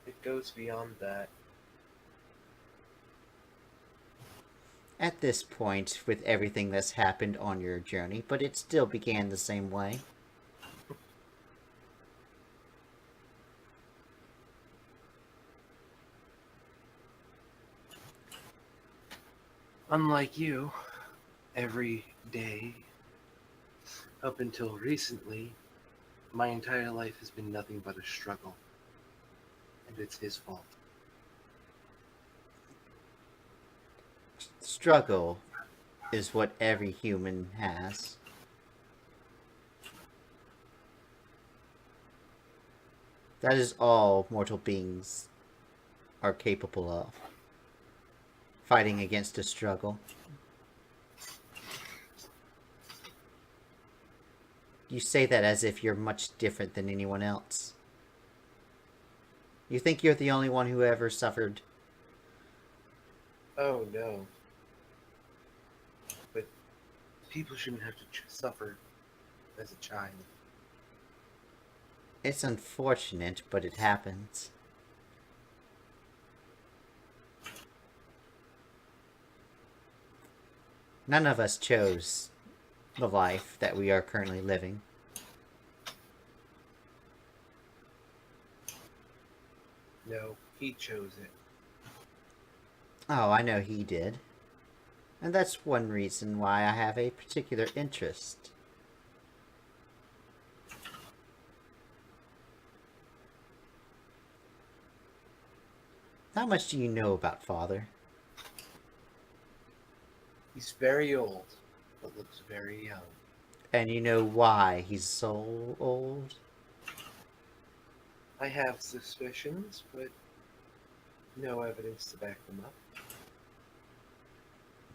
It goes beyond that. At this point, with everything that's happened on your journey, but it still began the same way. Unlike you, every day, up until recently, my entire life has been nothing but a struggle. And it's his fault. Struggle is what every human has. That is all mortal beings are capable of. Fighting against a struggle. You say that as if you're much different than anyone else. You think you're the only one who ever suffered? Oh no. But people shouldn't have to suffer as a child. It's unfortunate, but it happens. None of us chose the life that we are currently living. No, he chose it. Oh, I know he did. And that's one reason why I have a particular interest. How much do you know about Father? He's very old, but looks very young. And you know why he's so old? I have suspicions, but no evidence to back them up.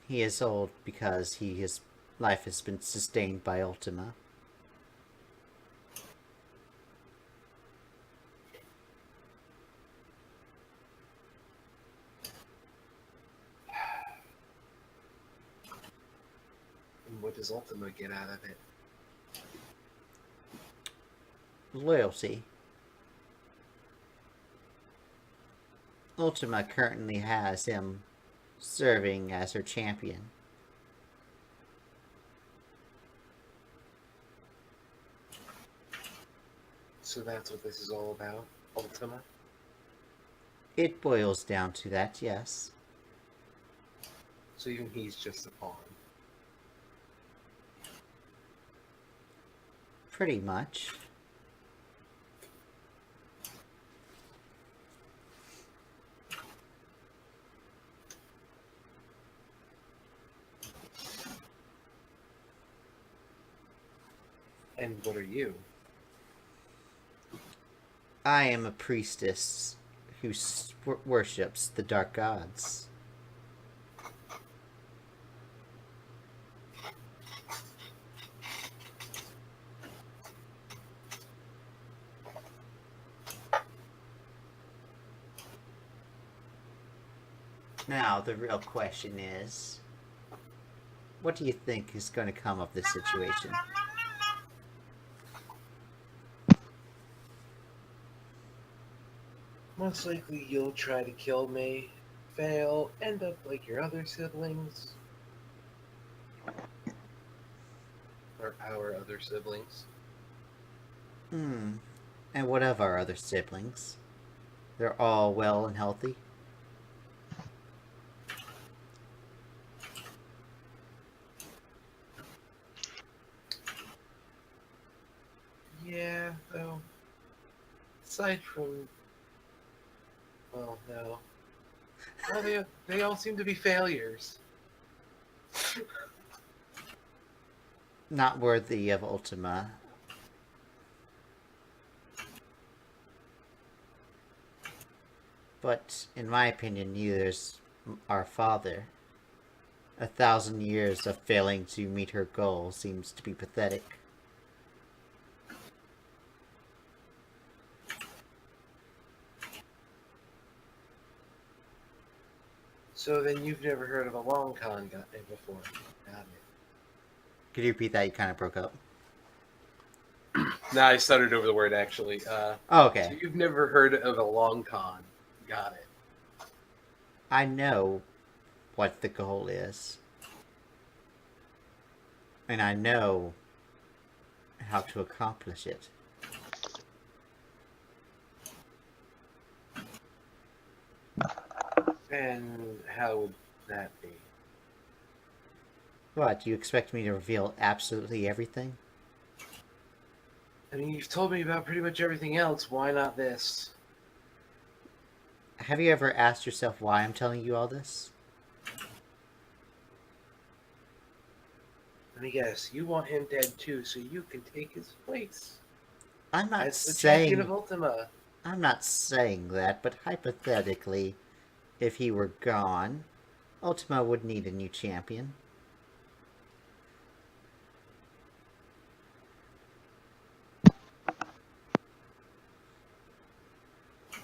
He is old because his life has been sustained by Ultima. And what does Ultima get out of it? Loyalty. Ultima currently has him serving as her champion. So that's what this is all about, Ultima? It boils down to that, yes. So even he's just a pawn. Pretty much. And what are you? I am a priestess who worships the dark gods. Now, the real question is, what do you think is going to come of this situation? Most likely you'll try to kill me, fail, end up like your other siblings. Or our other siblings. And what of our other siblings? They're all well and healthy? Yeah, though. Aside from... Well, no. Well, they all seem to be failures. Not worthy of Ultima. But, in my opinion, neither's our father. 1,000 years of failing to meet her goal seems to be pathetic. So then you've never heard of a long con before, got it? Could you repeat that? You kind of broke up. Nah, I stuttered over the word actually. Oh, So okay. you've never heard of a long con. Got it. I know what the goal is. And I know how to accomplish it. And how would that be? What, do you expect me to reveal absolutely everything? I mean, you've told me about pretty much everything else. Why not this? Have you ever asked yourself why I'm telling you all this? Let me guess. You want him dead too, so you can take his place I'm not as the champion of saying Ultima. I'm not saying that, but hypothetically, if he were gone, Ultima would need a new champion.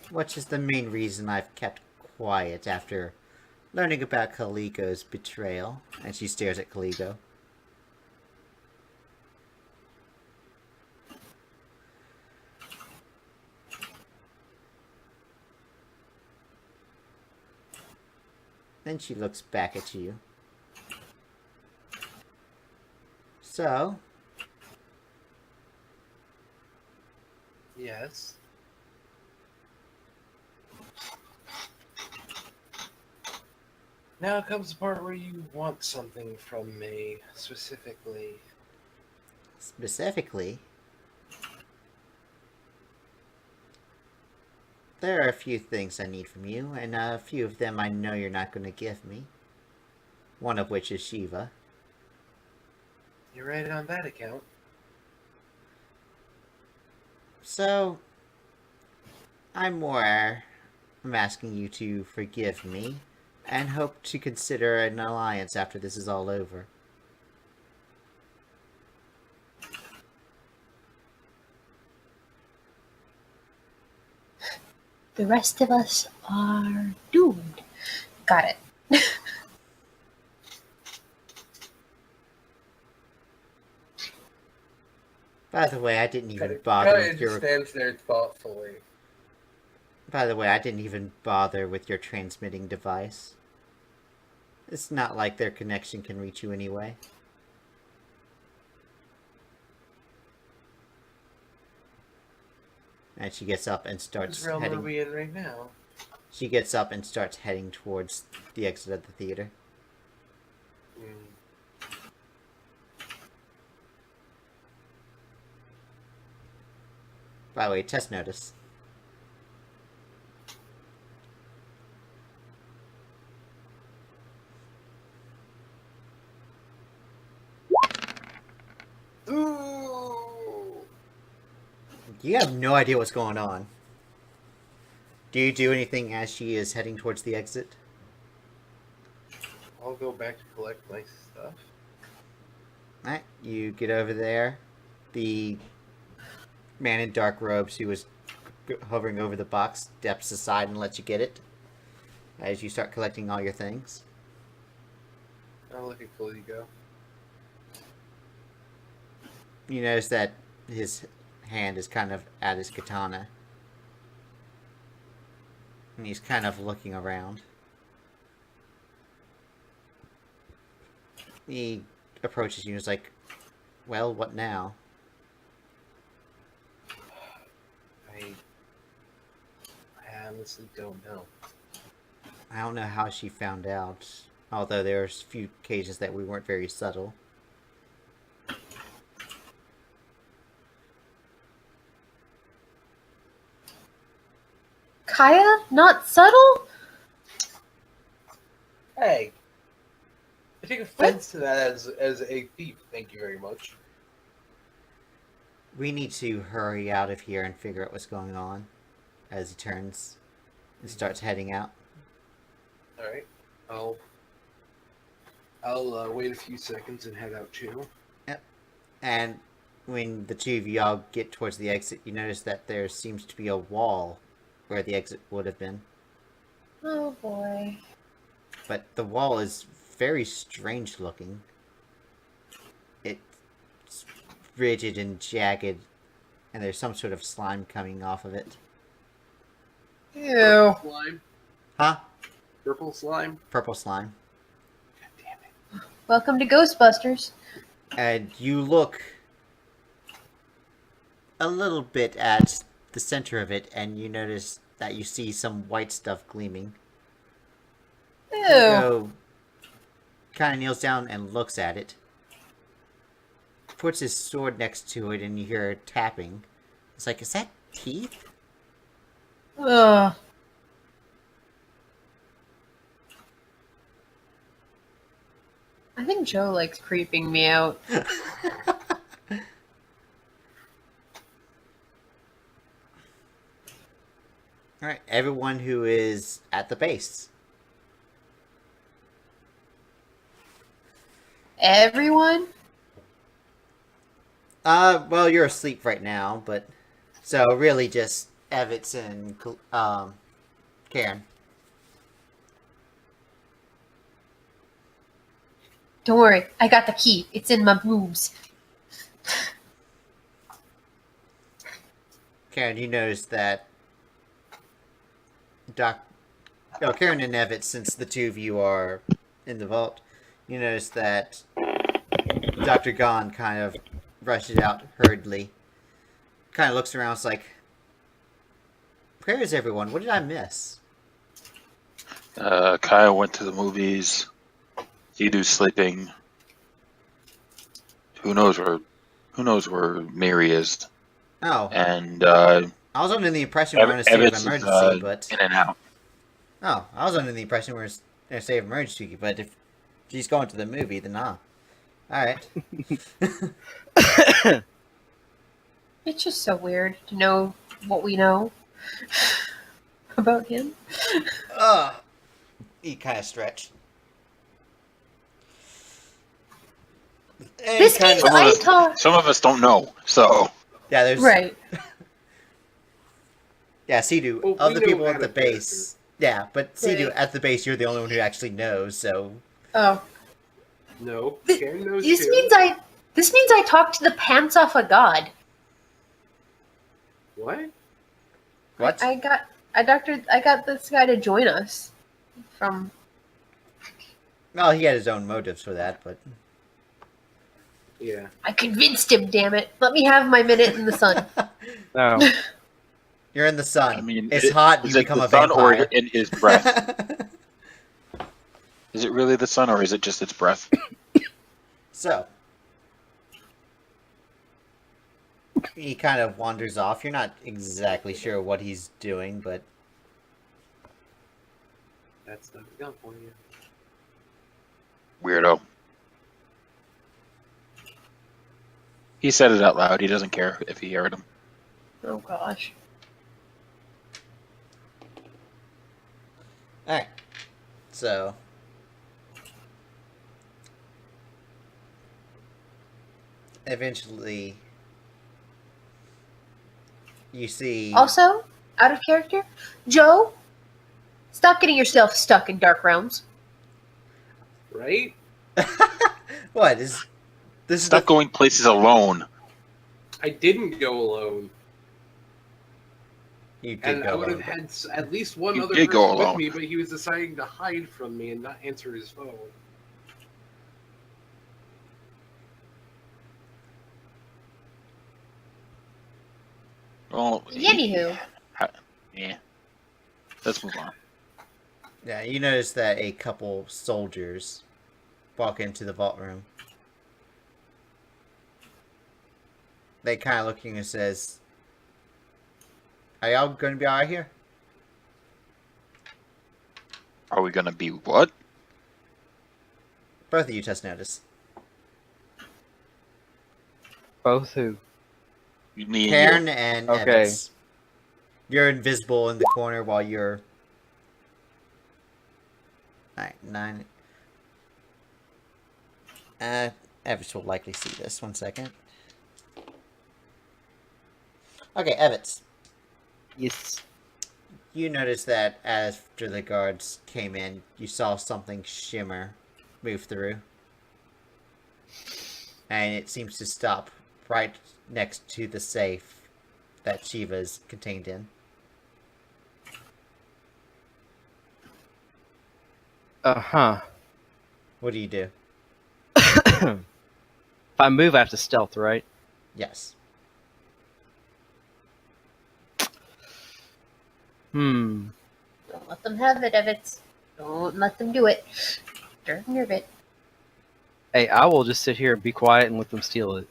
Which is the main reason I've kept quiet after learning about Caligo's betrayal. And she stares at Caligo. Then she looks back at you. So, Yes. Now comes the part where you want something from me, specifically. specifically, there are a few things I need from you, and a few of them I know you're not going to give me. One of which is Shiva. You're right on that account. So, I'm asking you to forgive me, and hope to consider an alliance after this is all over. The rest of us are doomed. Got it. By the way, I didn't even bother Kaya with just your... stands there thoughtfully. By the way, I didn't even bother with your transmitting device. It's not like their connection can reach you anyway. And she gets up and starts Whose realm are heading... we in right now? She gets up and starts heading towards the exit of the theater. Hmm. By the way, test notice. Ooh. You have no idea what's going on. Do you do anything as she is heading towards the exit? I'll go back to collect my stuff. Alright, you get over there. The man in dark robes who was hovering over the box steps aside and lets you get it. As you start collecting all your things. I'll look at Caligo. You notice that his hand is kind of at his katana. And he's kind of looking around. He approaches you and is like, well, what now? I honestly don't know. I don't know how she found out. Although there's a few occasions that we weren't very subtle. Kaya? Not subtle? Hey! I take offense to that as a thief, thank you very much. We need to hurry out of here and figure out what's going on. As he turns and starts heading out. Alright. I'll wait a few seconds and head out too. And when the two of you all get towards the exit, you notice that there seems to be a wall where the exit would have been. Oh boy. But the wall is very strange looking. It's rigid and jagged and there's some sort of slime coming off of it. Ew. Slime. Huh? Purple slime. Purple slime. God damn it. Welcome to Ghostbusters. And you look a little bit at the center of it, and you notice that you see some white stuff gleaming. Ew. Hugo kind of kneels down and looks at it. Puts his sword next to it, and you hear tapping. It's like, is that teeth? Ugh. I think Joe likes creeping me out. Alright, everyone who is at the base. Everyone? Well, you're asleep right now, but... So, really just Evets and, Cairn. Don't worry, I got the key. It's in my boobs. Cairn, you notice that... Cairn and Evets, since the two of you are in the vault, you notice that Dr. Gon kind of rushes out hurriedly. Kind of looks around, it's like, where is everyone? What did I miss? Kyle went to the movies. Sidu's sleeping. Who knows where Mary is? Oh, And I was under the impression we were in a state of Evets emergency, is but... in and out. Oh, I was under the impression we were in a state of emergency, but if she's going to the movie, then Alright. It's just so weird to know what we know about him. He kind of stretched. This means I talk. Some of us don't know, so Yeah, there's... Right. Yeah, Sidu, Well, of we the know people at about the it, base... Yeah, but Sidu, Right. at the base, you're the only one who actually knows, so... Oh. No. Th- Karen knows This too. means I talked to the pants off a god. What? What? I got this guy to join us. From Well, he had his own motives for that, but... Yeah. I convinced him, damn it. Let me have my minute in the sun. No. You're in the sun. I mean, it's hot, is you it become the a sun or vampire. in his breath? Is it really the sun or is it just its breath? So... He kind of wanders off. You're not exactly sure what he's doing, but... That's not gun for you. Weirdo. He said it out loud. He doesn't care if he heard him. Oh gosh. Alright. So... Eventually... You see... Also, out of character, Joe, stop getting yourself stuck in dark realms. Right? What is... This is Stop going places alone. I didn't go alone. You did And I go would have over. had at least one You other did go person with alone. me, but he was deciding to hide from me and not answer his phone. Well, Anywho. yeah. Let's move on. Yeah, you notice that a couple soldiers walk into the vault room. They kind of look at you and says, "Are y'all going to be alright here?" Are we gonna be what? Both of you test notice. Both who? Me and Cairn you. and Okay. Evets. You're invisible in the corner while you're... Alright, 9... Evets will likely see this. 1 second. Okay, Evets. Yes. You noticed that after the guards came in, you saw something shimmer move through. And it seems to stop right next to the safe that Shiva is contained in. Uh-huh. What do you do? If I move, I have to stealth, right? Yes. Don't let them have it, Evets. Don't let them do it. Don't nerve it. Hey, I will just sit here and be quiet and let them steal it.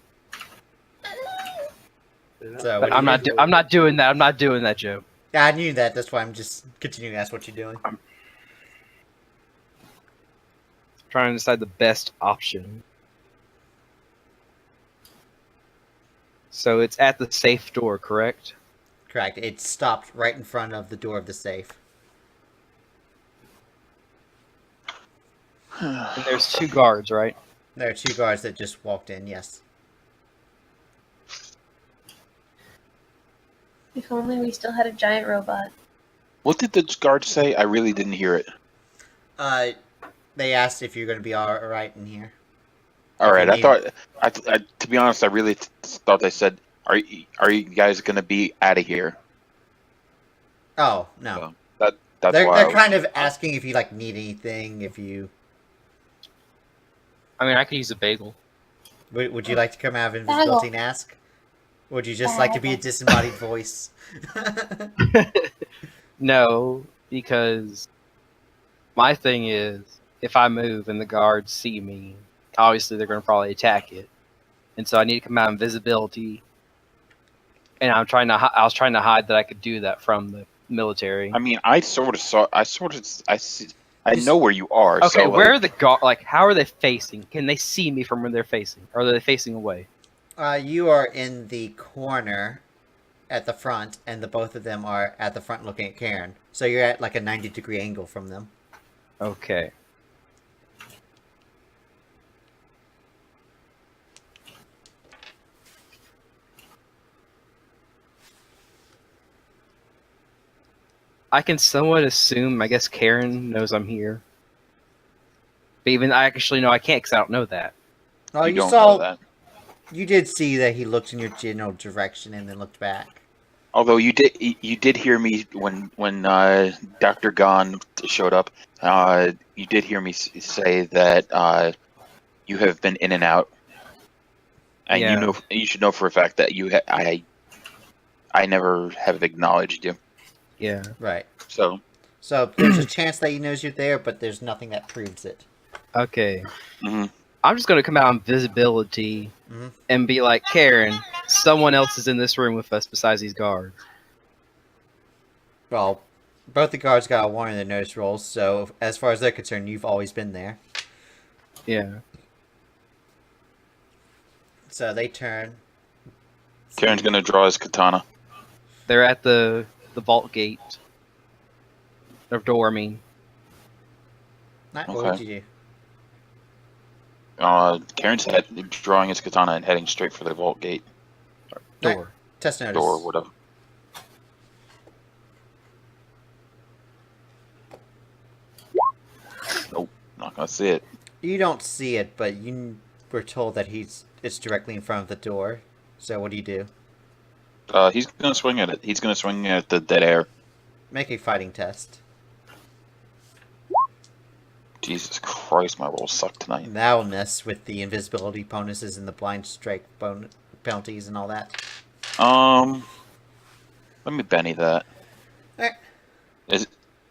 So But what do you do? I'm not doing that. I'm not doing that, Joe. Yeah, I knew that. That's why I'm just continuing to ask what you're doing. Trying to decide the best option. So it's at the safe door, correct? Correct. It stopped right in front of the door of the safe. And there's 2 guards, right? There are 2 guards that just walked in, yes. If only we still had a giant robot. What did the guard say? I really didn't hear it. They asked if you're going to be alright in here. All right, I need- thought. To be honest, I really thought they said, "Are you guys gonna be out of here?" Oh, no. That's They're why. kind of asking if you, like, need anything, if you... I mean, I could use a bagel. Would you like to come out of invisibility and ask? Or would you just like to be a disembodied voice? No, because my thing is, if I move and the guards see me, obviously they're going to probably attack it, and so I need to come out invisibility. And I was trying to hide that I could do that from the military. I mean, I sort of saw. I see. I know where you are. Okay, so, where are the guards? Like, how are they facing? Can they see me from where they're facing? Or are they facing away? You are in the corner at the front, and the both of them are at the front looking at Cairn. So you're at, like, a 90-degree angle from them. Okay. I can somewhat assume, I guess Cairn knows I'm here. But even I actually know I can't because I don't know that. Oh, you you don't saw... know that. You did see that he looked in your general direction and then looked back. Although you did hear me when Dr. Gon showed up. You did hear me say that you have been in and out, and Yeah. you should know for a fact that I never have acknowledged you. Yeah. Right. So So there's a chance that he knows you're there, but there's nothing that proves it. Okay. mhm. I'm just going to come out in visibility Mhm. and be like, Cairn, someone else is in this room with us besides these guards. Well, both the guards got a warning in their notice rolls, so as far as they're concerned, you've always been there. Yeah. So they turn. Karen's gonna draw his katana. They're at the vault gate. Or door, I mean. What Okay. would you do? Karen's drawing his katana and heading straight for the vault gate Door. Test notice. door, whatever. Nope, not gonna see it. You don't see it, but you were told that it's directly in front of the door. So what do you do? He's gonna swing at it. He's gonna swing at the dead air. Make a fighting test. Jesus Christ, my rolls suck tonight. And that'll miss with the invisibility bonuses and the blind strike penalties and all that. Let me Benny that. Eh.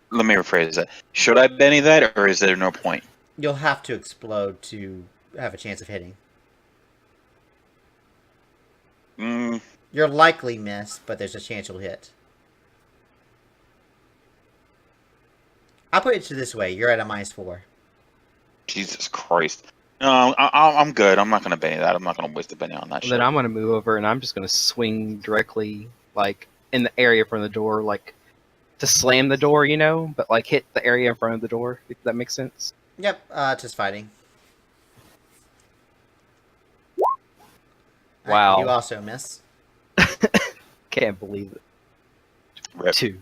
Let me rephrase that. Should I Benny that, or is there no point? You'll have to explode to have a chance of hitting. You'll likely miss, but there's a chance you'll hit. I'll put it to this way: you're at a -4. Jesus Christ. No, I'm good. I'm not gonna Benny that. I'm not gonna waste a Benny on that shit. Then I'm going to move over and I'm just going to swing directly, like, in the area in front of the door, like, to slam the door, you know? But, like, hit the area in front of the door, if that makes sense. Yep, just fighting. Wow. Alright, you also miss. Can't believe it. Rip. 2.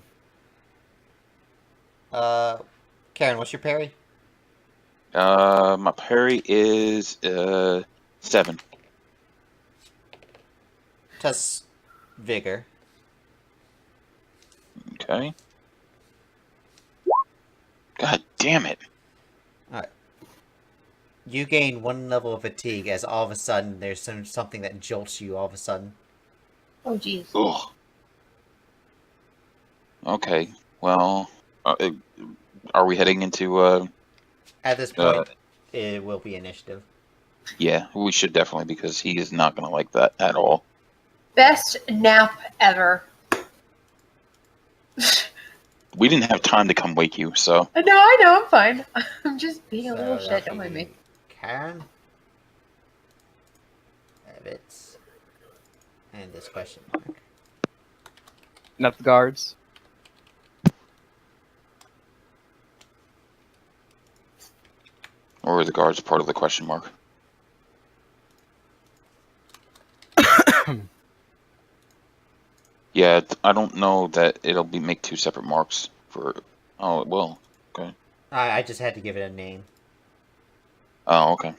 Karen, what's your parry? My parry is 7. Test vigor. Okay. God damn it. You gain 1 level of fatigue as all of a sudden there's something that jolts you all of a sudden. Oh, jeez. Ugh. Okay. Well, are we heading into At this point, it will be initiative. Yeah, we should definitely, because he is not going to like that at all. Best nap ever. We didn't have time to come wake you, so. No, I know, I'm fine. I'm just being a So little shit, that'll don't mind be me. Cairn, Evets, and this question mark. Not the guards. Or are the guards part of the question mark? Yeah, I don't know that it'll make 2 separate marks for. Oh, it will. Okay. I just had to give it a name. Oh, okay.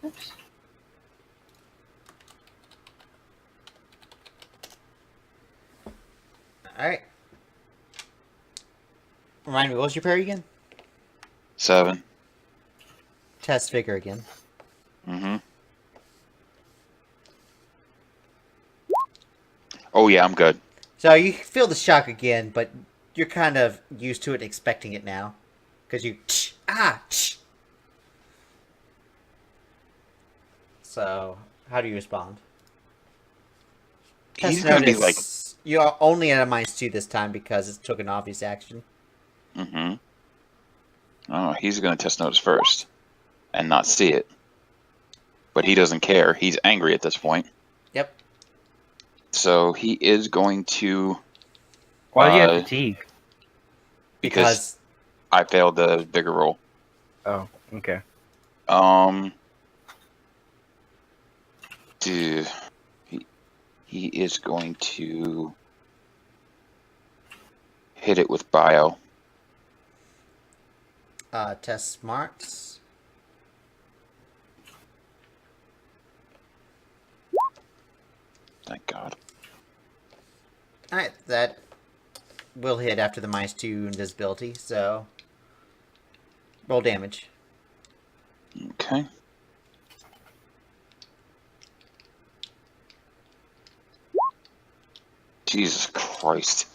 Oops. Alright. Remind me, what was your parry again? 7. Test vigor again. Mm-hmm. Oh yeah, I'm good. So you feel the shock again, but you're kind of used to it, expecting it now. Because you... So, how do you respond? He's gonna be like. You're only at a -2 this time because it took an obvious action. Mm-hmm. Oh, he's gonna test notice first. And not see it. But he doesn't care. He's angry at this point. Yep. So he is going to. Why do you have fatigue? Because I failed the bigger roll. Oh, okay. Dude, he is going to hit it with bio. Test smarts. Thank God. Alright, that will hit after the -2 invisibility, so... Roll damage. Okay. Jesus Christ.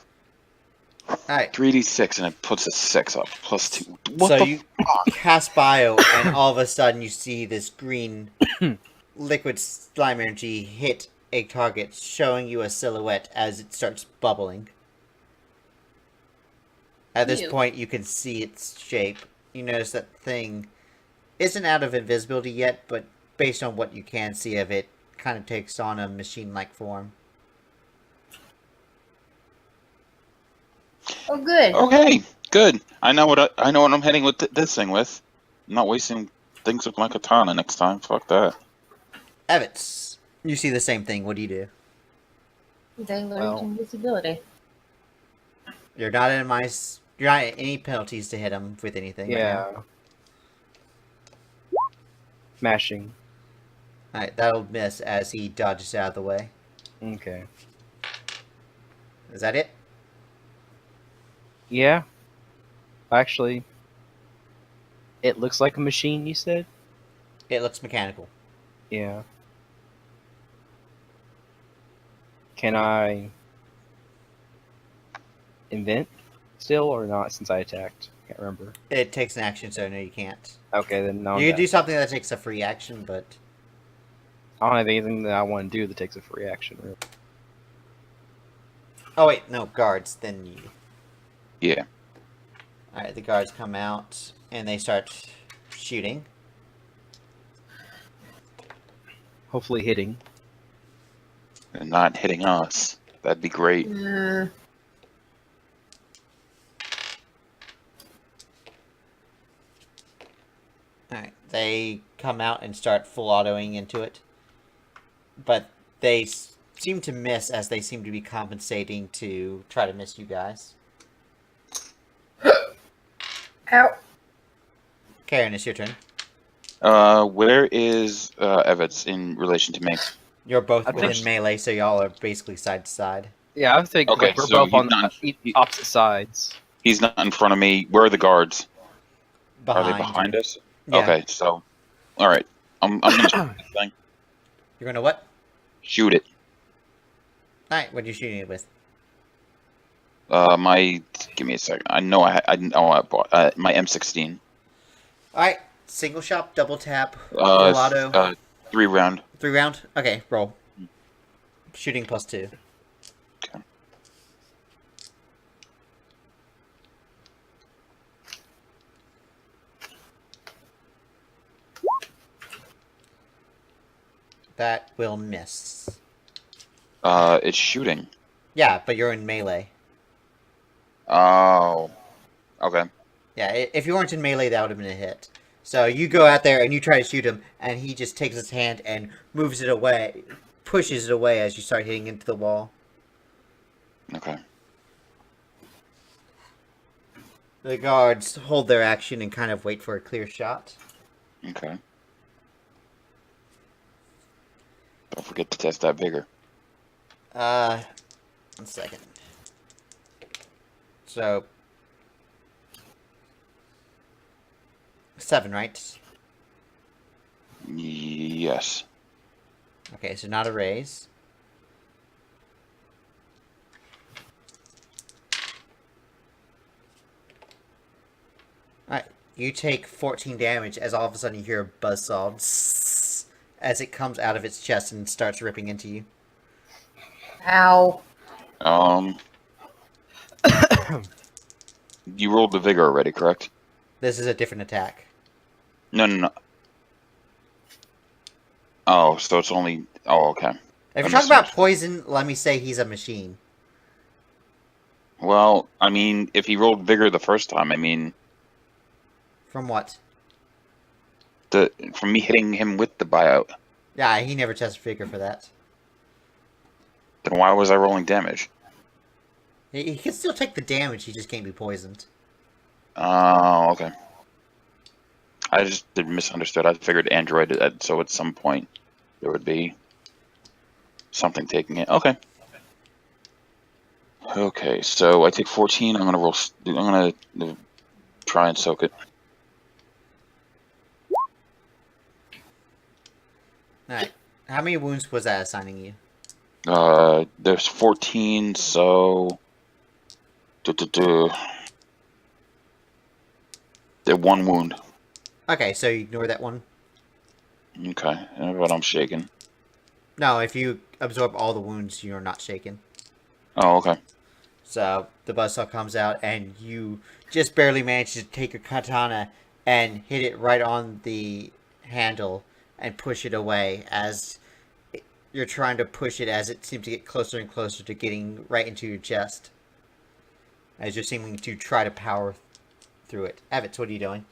Alright. 3d6 and it puts a 6 up. +2. What So the you fuck? cast bio, and all of a sudden you see this green liquid slime energy hit a target, showing you a silhouette as it starts bubbling. At this Ew. point, you can see its shape. You notice that thing isn't out of invisibility yet, but based on what you can see of it, kind of takes on a machine-like form. Oh, good. Okay, good. I know what I'm heading with this thing with. I'm not wasting things with my katana next time. Fuck that. Evets, you see the same thing. What do you do? They learned Well. invisibility. You're not in You're not at any penalties to hit him with anything. Right now. Yeah. Mashing. Alright, that'll miss as he dodges out of the way. Okay. Is that it? Yeah. Actually, it looks like a machine, you said? It looks mechanical. Yeah. Can I invent still or not since I attacked? Can't remember. It takes an action, so no, you can't. Okay, then no. You can do something that takes a free action, but... I don't have anything that I want to do that takes a free action, really. Oh wait, no, guards, then you... Yeah. Alright, the guards come out, and they start shooting. Hopefully hitting. And not hitting us. That'd be great. Alright, they come out and start full autoing into it. But they seem to miss as they seem to be compensating to try to miss you guys. Ow. Cairn, it's your turn. Where is Evets in relation to me? You're both I within think- melee, so y'all are basically side to side. Yeah, I would think Okay, like, we're so both on he's opposite sides. He's not in front of me. Where are the guards? Are they behind you. us? Yeah. Okay, so all right. I'm gonna shoot this thing. You're gonna what? Shoot it. Alright, what are you shooting it with? Give me a second. I know I bought my M16. Alright, single shot, double tap, full auto, 3 round. 3 round? Okay, roll. Shooting +2. Okay. That will miss. It's shooting. Yeah, but you're in melee. Oh. Okay. Yeah, if you weren't in melee, that would have been a hit. So you go out there and you try to shoot him, and he just takes his hand and moves it away, pushes it away as you start hitting into the wall. Okay. The guards hold their action and kind of wait for a clear shot. Okay. Don't forget to test that vigor. 1 second. So 7, right? Yes. Okay, so not a raise. Alright, you take 14 damage as all of a sudden you hear a buzzsaw as it comes out of its chest and starts ripping into you. Ow. You rolled the vigor already, correct? This is a different attack. No. Oh, so it's only... Oh, okay. If you're talking about poison, let me say he's a machine. Well, I mean, if he rolled vigor the first time, I mean... From what? From me hitting him with the buyout. Yeah, he never tested vigor for that. Then why was I rolling damage? He can still take the damage, he just can't be poisoned. Oh, okay. I just misunderstood. I figured Android, so at some point there would be something taking it. Okay. Okay, so I take 14. I'm gonna roll. I'm gonna try and soak it. Alright. How many wounds was that assigning you? There's 14, so... They're 1 wound. Okay, so you ignore that one. Okay, but I'm shaking. No, if you absorb all the wounds, you're not shaken. Oh, okay. So the buzzsaw comes out, and you just barely manage to take your katana and hit it right on the handle and push it away as you're trying to push it as it seems to get closer and closer to getting right into your chest. As you're seeming to try to power through it. Evets, what are you doing?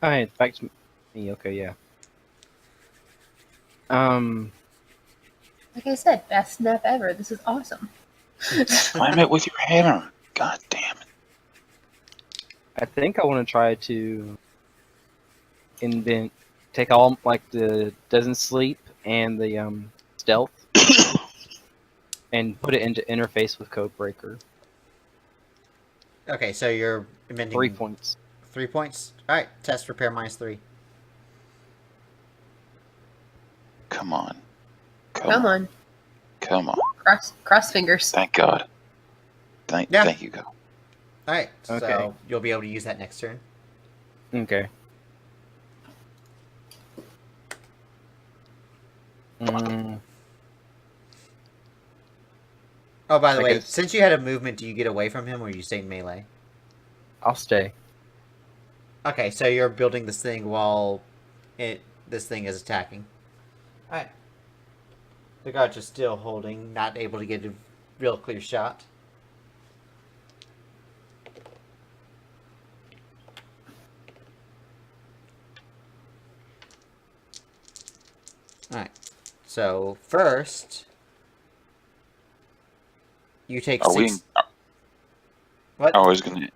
Alright, back to me. Okay, yeah. Like I said, best snap ever. This is awesome. Slam it with your hammer. God damn it. I think I want to try to take all, like, the doesn't sleep and the stealth and put it into interface with Codebreaker. Okay, so you're amending 3 points. 3 points? Alright, test repair -3. Come on. Come on. Come on. Cross fingers. Thank God. Thank you, God. Alright, Okay. so you'll be able to use that next turn. Okay. Oh, by the I way, guess- since you had a movement, do you get away from him or you stay melee? I'll stay. Okay, so you're building this thing while this thing is attacking. Alright. The guards are still holding, not able to get a real clear shot. Alright. So, first, you take Are we? 6... What? I was gonna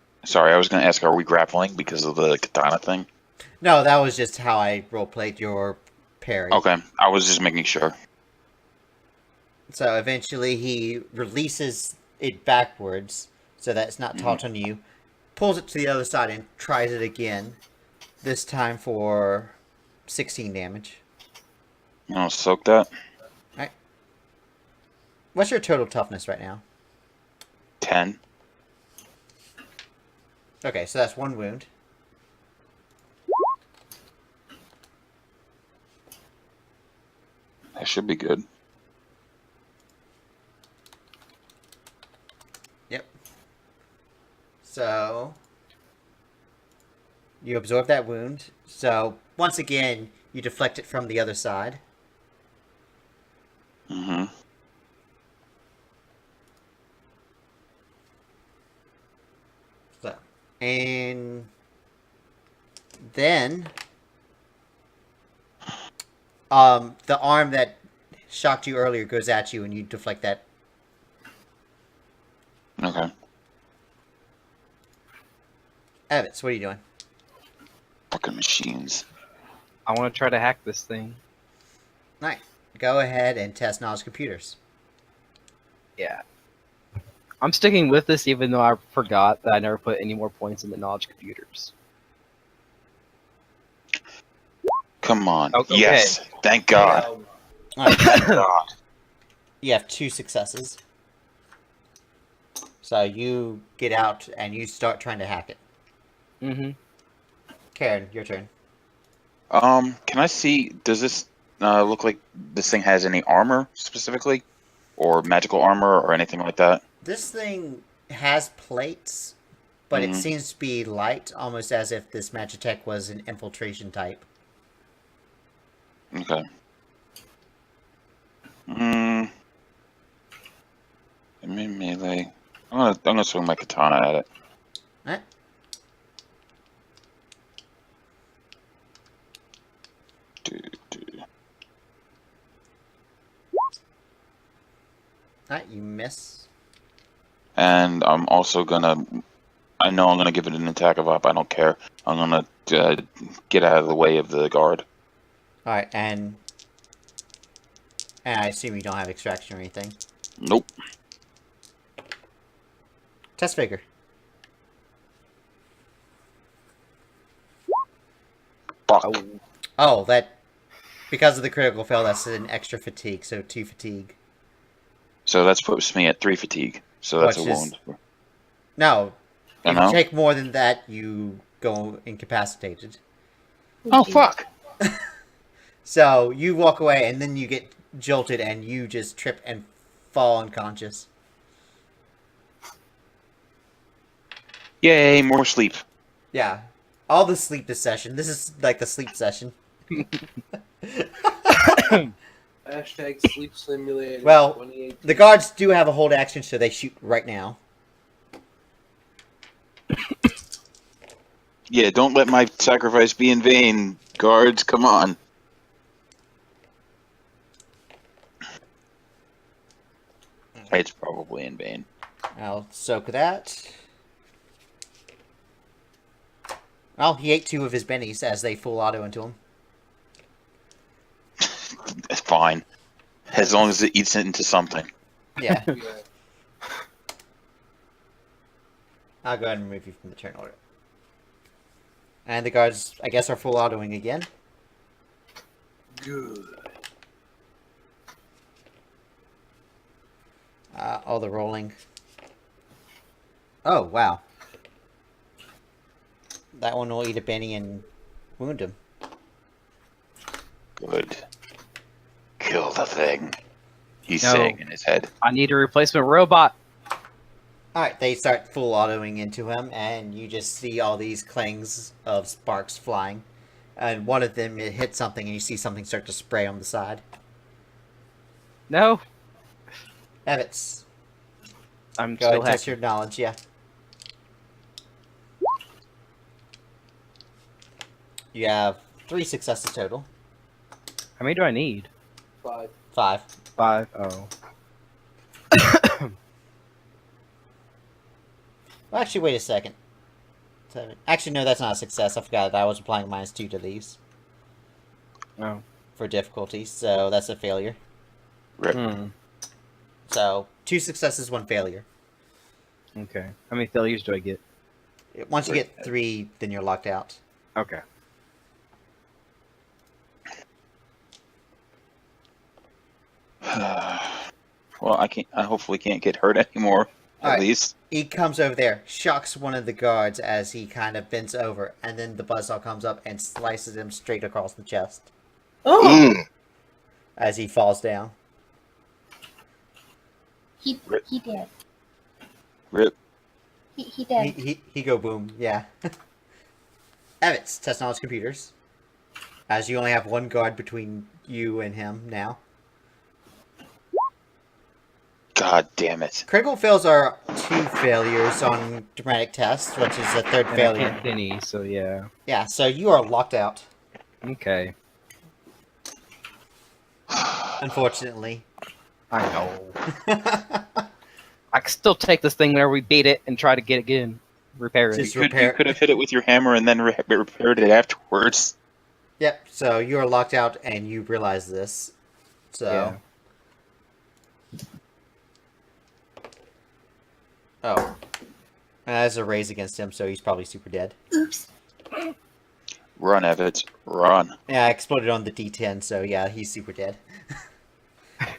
ask, are we grappling because of the katana thing? No, that was just how I roleplayed your parry. Okay, I was just making sure. So eventually he releases it backwards so that it's not taught on you, pulls it to the other side and tries it again, this time for 16 damage. I'll soak that. Alright. What's your total toughness right now? 10. Okay, so that's one wound. That should be good. Yep. So you absorb that wound. So once again, you deflect it from the other side. Mm-hmm. So, and then the arm that shocked you earlier goes at you, and you deflect that. Okay. Evets, what are you doing? Fucking machines. I want to try to hack this thing. Nice. Go ahead and test knowledge computers. Yeah. I'm sticking with this even though I forgot that I never put any more points in the knowledge computers. Come on. Okay. Yes. Thank God. Alright, Thank God. you have 2 successes. So you get out and you start trying to hack it. Mm-hmm. Cairn, your turn. Can I see, does this look like this thing has any armor specifically? Or magical armor or anything like that? This thing has plates, but it Mhm. seems to be light, almost as if this Magitech was an infiltration type. Okay. I mean melee. I'm gonna swing my katana at it. Alright. Alright, you miss. And I'm also gonna. I know I'm gonna give it an attack of up. I don't care. I'm gonna get out of the way of the guard. Alright, and I assume you don't have extraction or anything. Nope. Test figure. Fuck. Oh, that... Because of the critical fail, that's an extra fatigue, so 2 fatigue. So that's puts me at 3 fatigue. So that's Which a is- wound. No, I if know. you take more than that, you go incapacitated. Oh fuck! So you walk away, and then you get jolted, and you just trip and fall unconscious. Yay! More sleep. Yeah. All the sleep this session. This is like the sleep session. Hashtag sleep simulator. Well, 2018. The guards do have a hold action, so they shoot right now. Yeah, don't let my sacrifice be in vain, guards. Come on. It's probably in vain. I'll soak that. Well, he ate 2 of his bennies as they full auto into him. It's fine, as long as it eats it into something. Yeah. Yeah. I'll go ahead and remove you from the turn order. And the guards, I guess, are full autoing again. Good. All the rolling. Oh, wow. That one will eat a Benny and wound him. Good. Kill the thing. He's No. saying in his head. I need a replacement robot. Alright, they start full autoing into him, and you just see all these clangs of sparks flying. And one of them, it hits something, and you see something start to spray on the side. No, Evets, I'm go ahead still and test hacking. your knowledge, yeah. You have 3 successes total. How many do I need? 5. 5. 5. Oh. Well, actually, wait a second. 7. Actually, no, that's not a success. I forgot that I was applying -2 to these Oh. for difficulty, so that's a failure. Rip. Hmm. So 2 successes, 1 failure. Okay. How many failures do I get? Once you get 3, then you're locked out. Okay. Well, I hopefully can't get hurt anymore. At Alright. least. He comes over there, shocks one of the guards as he kind of bends over, and then the buzzsaw comes up and slices him straight across the chest Oh, as he falls down. he dead. Rip. He dead. He go boom, yeah. Evets, test knowledge computers. As you only have 1 guard between you and him now. God damn it. Critical fails are 2 failures on dramatic tests, which is a 3rd And I failure. can't penny, so yeah. Yeah, so you are locked out, Okay. unfortunately. I know. I can still take this thing whenever we beat it and try to get it again. Repair it. Just You repair. could have hit it with your hammer and then repaired it afterwards. Yep, so you are locked out and you realize this. So. Yeah. Oh. There's a raise against him, so he's probably super dead. Oops. Run, Evets. Run. Yeah, I exploded on the D10, so yeah, he's super dead.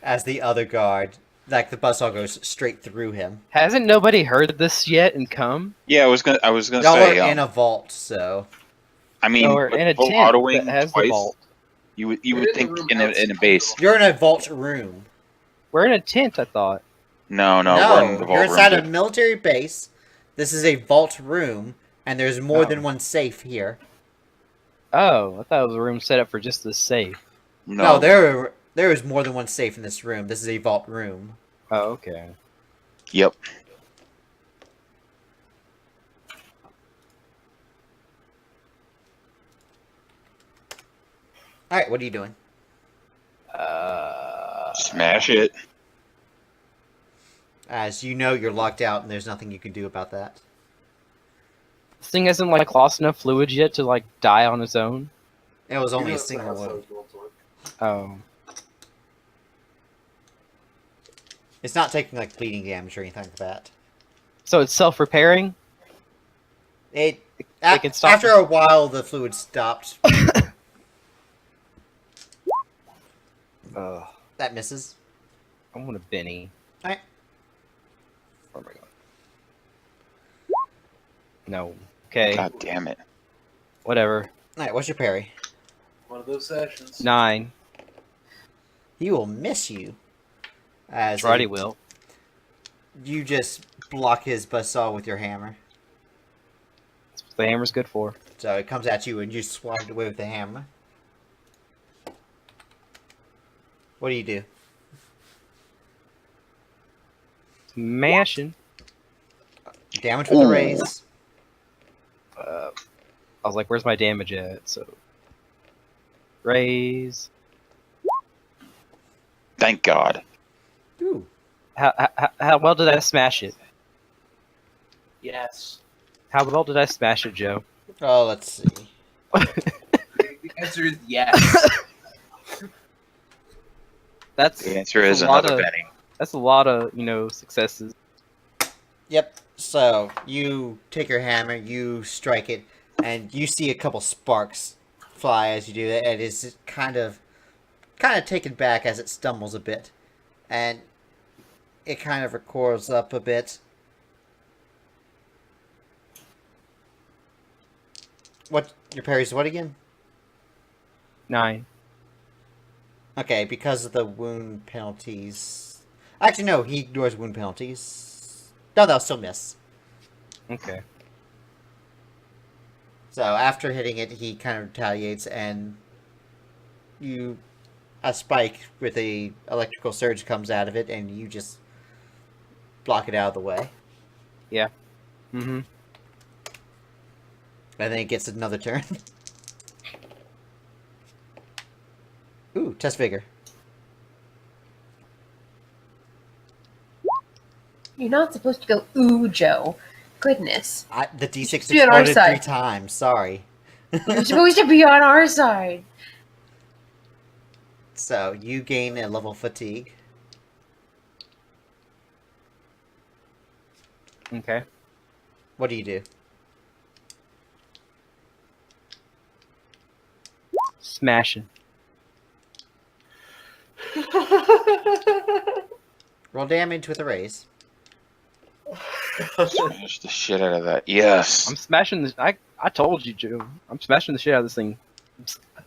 As the other guard, like the buzzsaw goes straight through him. Hasn't nobody heard this yet and come? Yeah, I was gonna Y'all say. are in a vault, so. I mean, Or in a full tent autoing that has twice, the vault. You would We're in think the room in a base. You're in a vault room. We're in a tent, I thought. No, we're in the vault you're inside room. a military base. This is a vault room, and there's more Oh. than 1 safe here. Oh, I thought it was a room set up for just the safe. No, there is more than 1 safe in this room. This is a vault room. Oh, okay. Yep. Alright, what are you doing? Smash it. As you know, you're locked out, and there's nothing you can do about that. This thing hasn't like lost enough fluids yet to like die on its own. It was only You a know, that's single how one. those rolls work. Oh. It's not taking like bleeding damage or anything like that. So it's self-repairing? It They can stop after a while the fluid stopped. Ugh. That misses. I want a Benny. Alright. Where am I going? No. Okay. God damn it. Whatever. Alright, what's your parry? One of those sessions. 9. He will miss you. As That's right, he will. You just block his buzzsaw with your hammer. That's what the hammer's good for. So it comes at you and you swat it away with the hammer. What do you do? Smashing. Damage with the raise. I was like, where's my damage at? So. Raise. Thank God. Ooh. How well did I smash it? Yes. How well did I smash it, Joe? Oh, let's see. The answer is yes. That's The answer is a lot another of- penny. That's a lot of, successes. Yep. So you take your hammer, you strike it, and you see a couple sparks fly as you do that. It is kind of taken back as it stumbles a bit, and it kind of recoils up a bit. What your parry's what again? 9. Okay, because of the wound penalties. Actually, no, he ignores wound penalties. No, they'll still miss. Okay. So after hitting it, he kind of retaliates, and a spike with a electrical surge comes out of it, and you just block it out of the way. Mm-hmm. And then it gets another turn. Ooh, test vigor. You're not supposed to go, ooh, Joe. Goodness. The D6 Be on our exploded side. 3 times. Sorry. You're supposed to be on our side. So you gain a level fatigue. Okay. What do you do? Smashing. Roll damage with a raise. Smash the shit out of that. Yes. I'm smashing this. I told you, Joe. I'm smashing the shit out of this thing.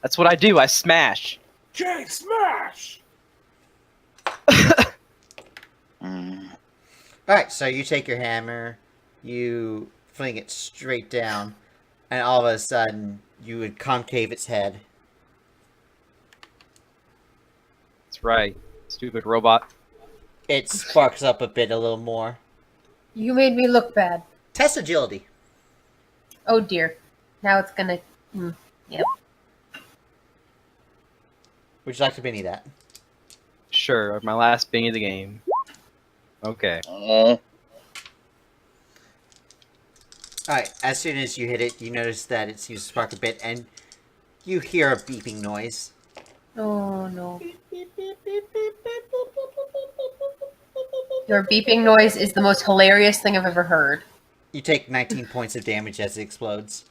That's what I do. I smash. Jay, smash! Mm. Alright, so you take your hammer, you fling it straight down, and all of a sudden, you would concave its head. That's right. Stupid robot. It sparks up a bit, a little more. You made me look bad. Test agility. Oh dear. Now it's gonna. Yep. Would you like to Benny that? Sure. My last bing of the game. Okay. Oh. Alright, as soon as you hit it, you notice that it seems to spark a bit, and you hear a beeping noise. Oh no. Your beeping noise is the most hilarious thing I've ever heard. You take 19 points of damage as it explodes.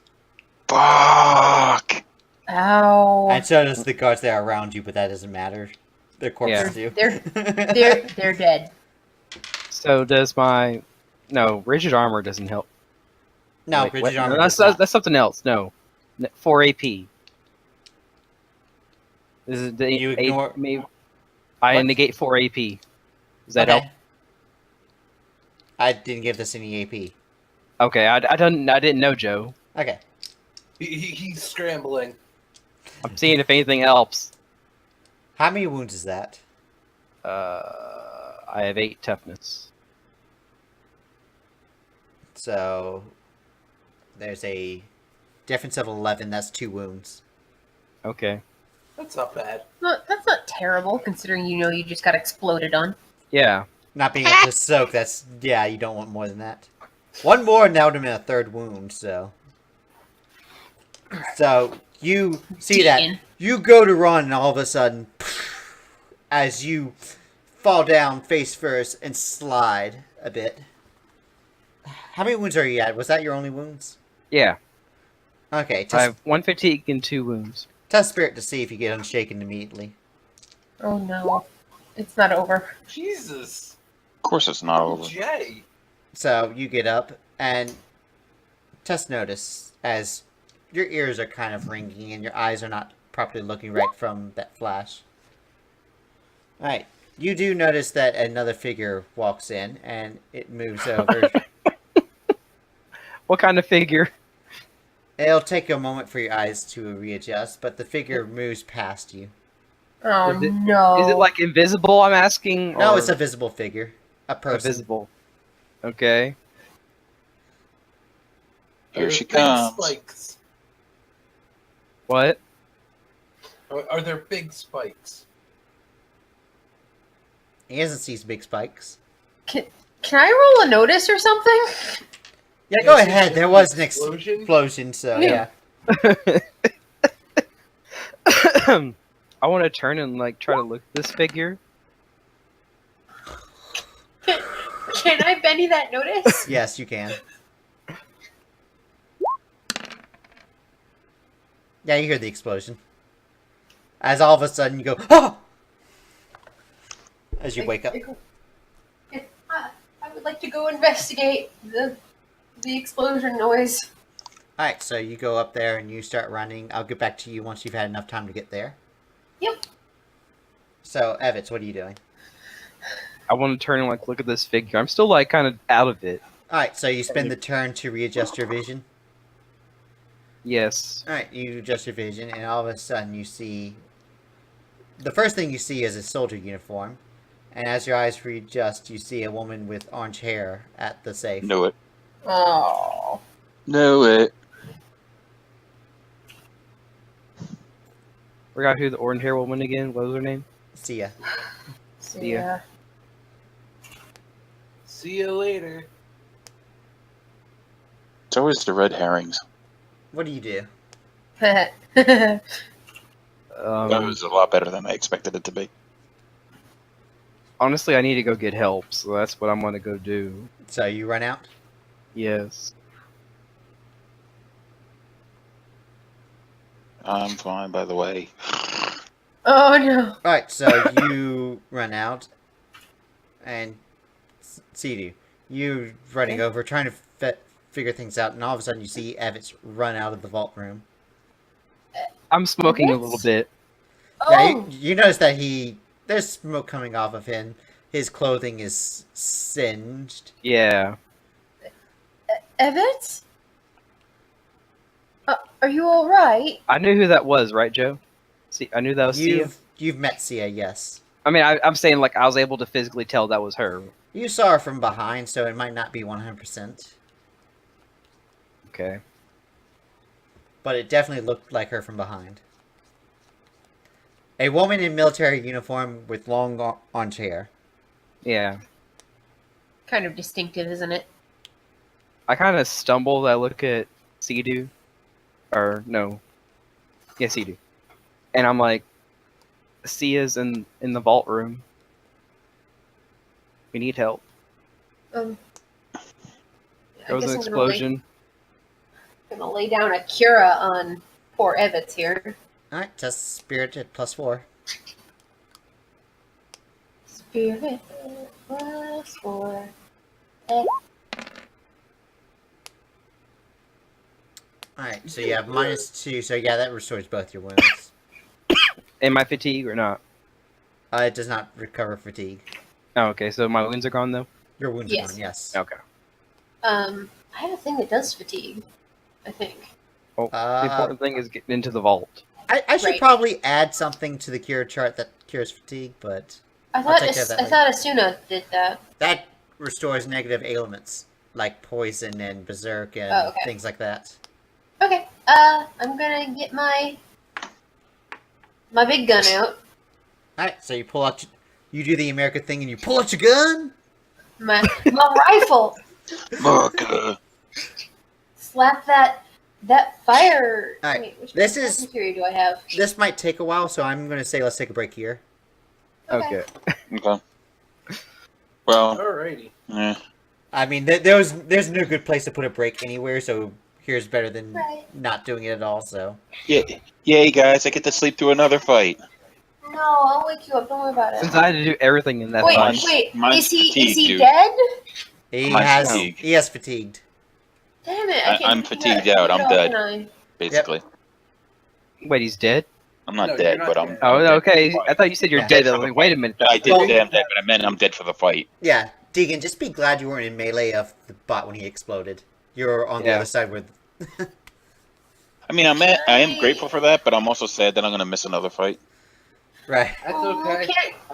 Fuck. Ow. And so does the guards that are around you, but that doesn't matter. Their corpses do. They're dead. So does my... No, rigid armor doesn't help. No, Wait, rigid what? armor No, does not. that's something else. No. 4 AP. This is the You ignore- I What? negate 4 AP. Does that Okay. help? I didn't give this any AP. Okay, I didn't know, Joe. Okay. He's scrambling. I'm seeing if anything helps. How many wounds is that? I have 8 toughness. So, there's a difference of 11. That's 2 wounds. Okay. That's not bad. No, that's not terrible, considering you just got exploded on. Yeah. Not being able to soak, that's... Yeah, you don't want more than that. One more, and that would have been a 3rd wound, so... So, you see that. Deegan. You go to run, and all of a sudden... As you fall down face first and slide a bit. How many wounds are you at? Was that your only wounds? Yeah. Okay, I test, have 1 fatigue and 2 wounds. test spirit to see if you get unshaken immediately. Oh no. It's not over. Jesus. Of course it's not over. Jay. So you get up and test notice as your ears are kind of ringing and your eyes are not properly looking right from that flash. Alright, you do notice that another figure walks in and it moves over. What kind of figure? It'll take a moment for your eyes to readjust, but the figure moves past you. Oh Is it- no. Is it like invisible, I'm asking? No, or it's a visible figure. A person. invisible. Okay. Here Are she there big comes. Spikes? What? Are there big spikes? He doesn't see big spikes. Can I roll a notice or something? Yeah, go Yes, ahead. it's There an was an explosion? explosion, so yeah. I want to turn and try to look at this figure. Can I Benny that notice? Yes, you can. Yeah, you hear the explosion. As all of a sudden you go, oh! As you wake up. I would like to go investigate the explosion noise. Alright, so you go up there and you start running. I'll get back to you once you've had enough time to get there. Yep. So, Evets, what are you doing? I want to turn and look at this figure. I'm still kind of out of it. Alright, so you spend the turn to readjust your vision. Yes. Alright, you adjust your vision, and all of a sudden you see... The first thing you see is a soldier uniform. And as your eyes readjust, you see a woman with orange hair at the safe. Knew it. Oh. Knew it. Forgot who the orange hair woman again. What was her name? See ya. Yeah. See you later. It's always the red herrings. What do you do? That was a lot better than I expected it to be. Honestly, I need to go get help, so that's what I'm going to go do. So you run out? Yes. I'm fine, by the way. Oh no. Alright, so you run out, and Sidu, you running over, trying to figure things out, and all of a sudden you see Evets run out of the vault room. I'm smoking a What? little bit. Yeah, Oh, you notice that there's smoke coming off of him. His clothing is singed. Yeah. Evets? Are you all right? I knew who that was, right, Joe? See, I knew that was Sia. You've met Sia, yes. I mean, I'm saying like I was able to physically tell that was her. You saw her from behind, so it might not be 100%. Okay. But it definitely looked like her from behind. A woman in military uniform with long orange hair. Yeah. Kind of distinctive, isn't it? I kind of stumbled. I look at Sidu, or no, yeah, Sidu, and I'm like, Sia's in the vault room. We need help. I There was guess an I'm gonna explosion. gonna lay down a cura on poor Evets here. Alright, test spirit at +4. Spirit +4. Alright, so you have -2, so yeah, that restores both your wounds. Am I fatigued or not? It does not recover fatigue. Oh, okay. So my wounds are gone though. Your wounds Yes. are gone, yes. Okay. I have a thing that does fatigue, I think. Well, the important thing is getting into the vault. I should Right. probably add something to the cure chart that cures fatigue, but I I'll thought take care of that I thought Asuna did that. that restores negative ailments, like poison and berserk and Oh, okay. things like that. Okay. I'm gonna get my big gun out. Alright, so you pull out, you do the American thing and you pull out your gun? My rifle. America. Slap that fire. Alright, Wait, which this is- material do I have? This might take a while, so I'm going to say let's take a break here. Okay. Okay. Well, Alrighty. eh. I mean, there's no good place to put a break anywhere, so here's better than Right. not doing it at all, so. Yeah, yay, guys! I get to sleep through another fight. No, I'll wake you up. Don't worry about Since it. I had to do everything in that Wait, fight. Mine's is he fatigue, dude. dead? Mine's He has fatigued. Damn it! I'm fatigued out, I'm dead. dead. Basically, Wait, he's dead? I'm not No, dead, you're but not I'm. dead. Oh, I'm dead okay. for the I fight. thought you said you're Yeah. dead. I was like, wait a minute. I did Well- say I'm dead, but I meant I'm dead for the fight. Yeah, Deegan, just be glad you weren't in melee of the bot when he exploded. You're on the Yeah. other side with. I mean, I am grateful for that, but I'm also sad that I'm gonna miss another fight Right. That's okay.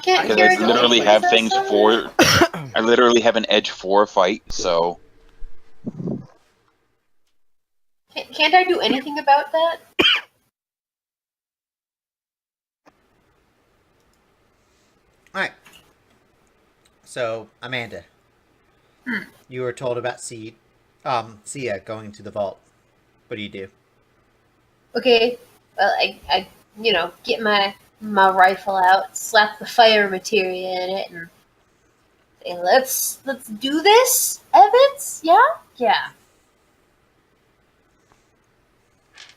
Can't because Kira I literally do have this things or for. I literally have an edge 4 fight, so Can't I do anything about that? Alright. So, Amanda. You were told about Sia going to the vault. What do you do? Okay. Well, I get my rifle out, slap the fire material in it, and say, let's do this, Evets. Yeah. Yeah.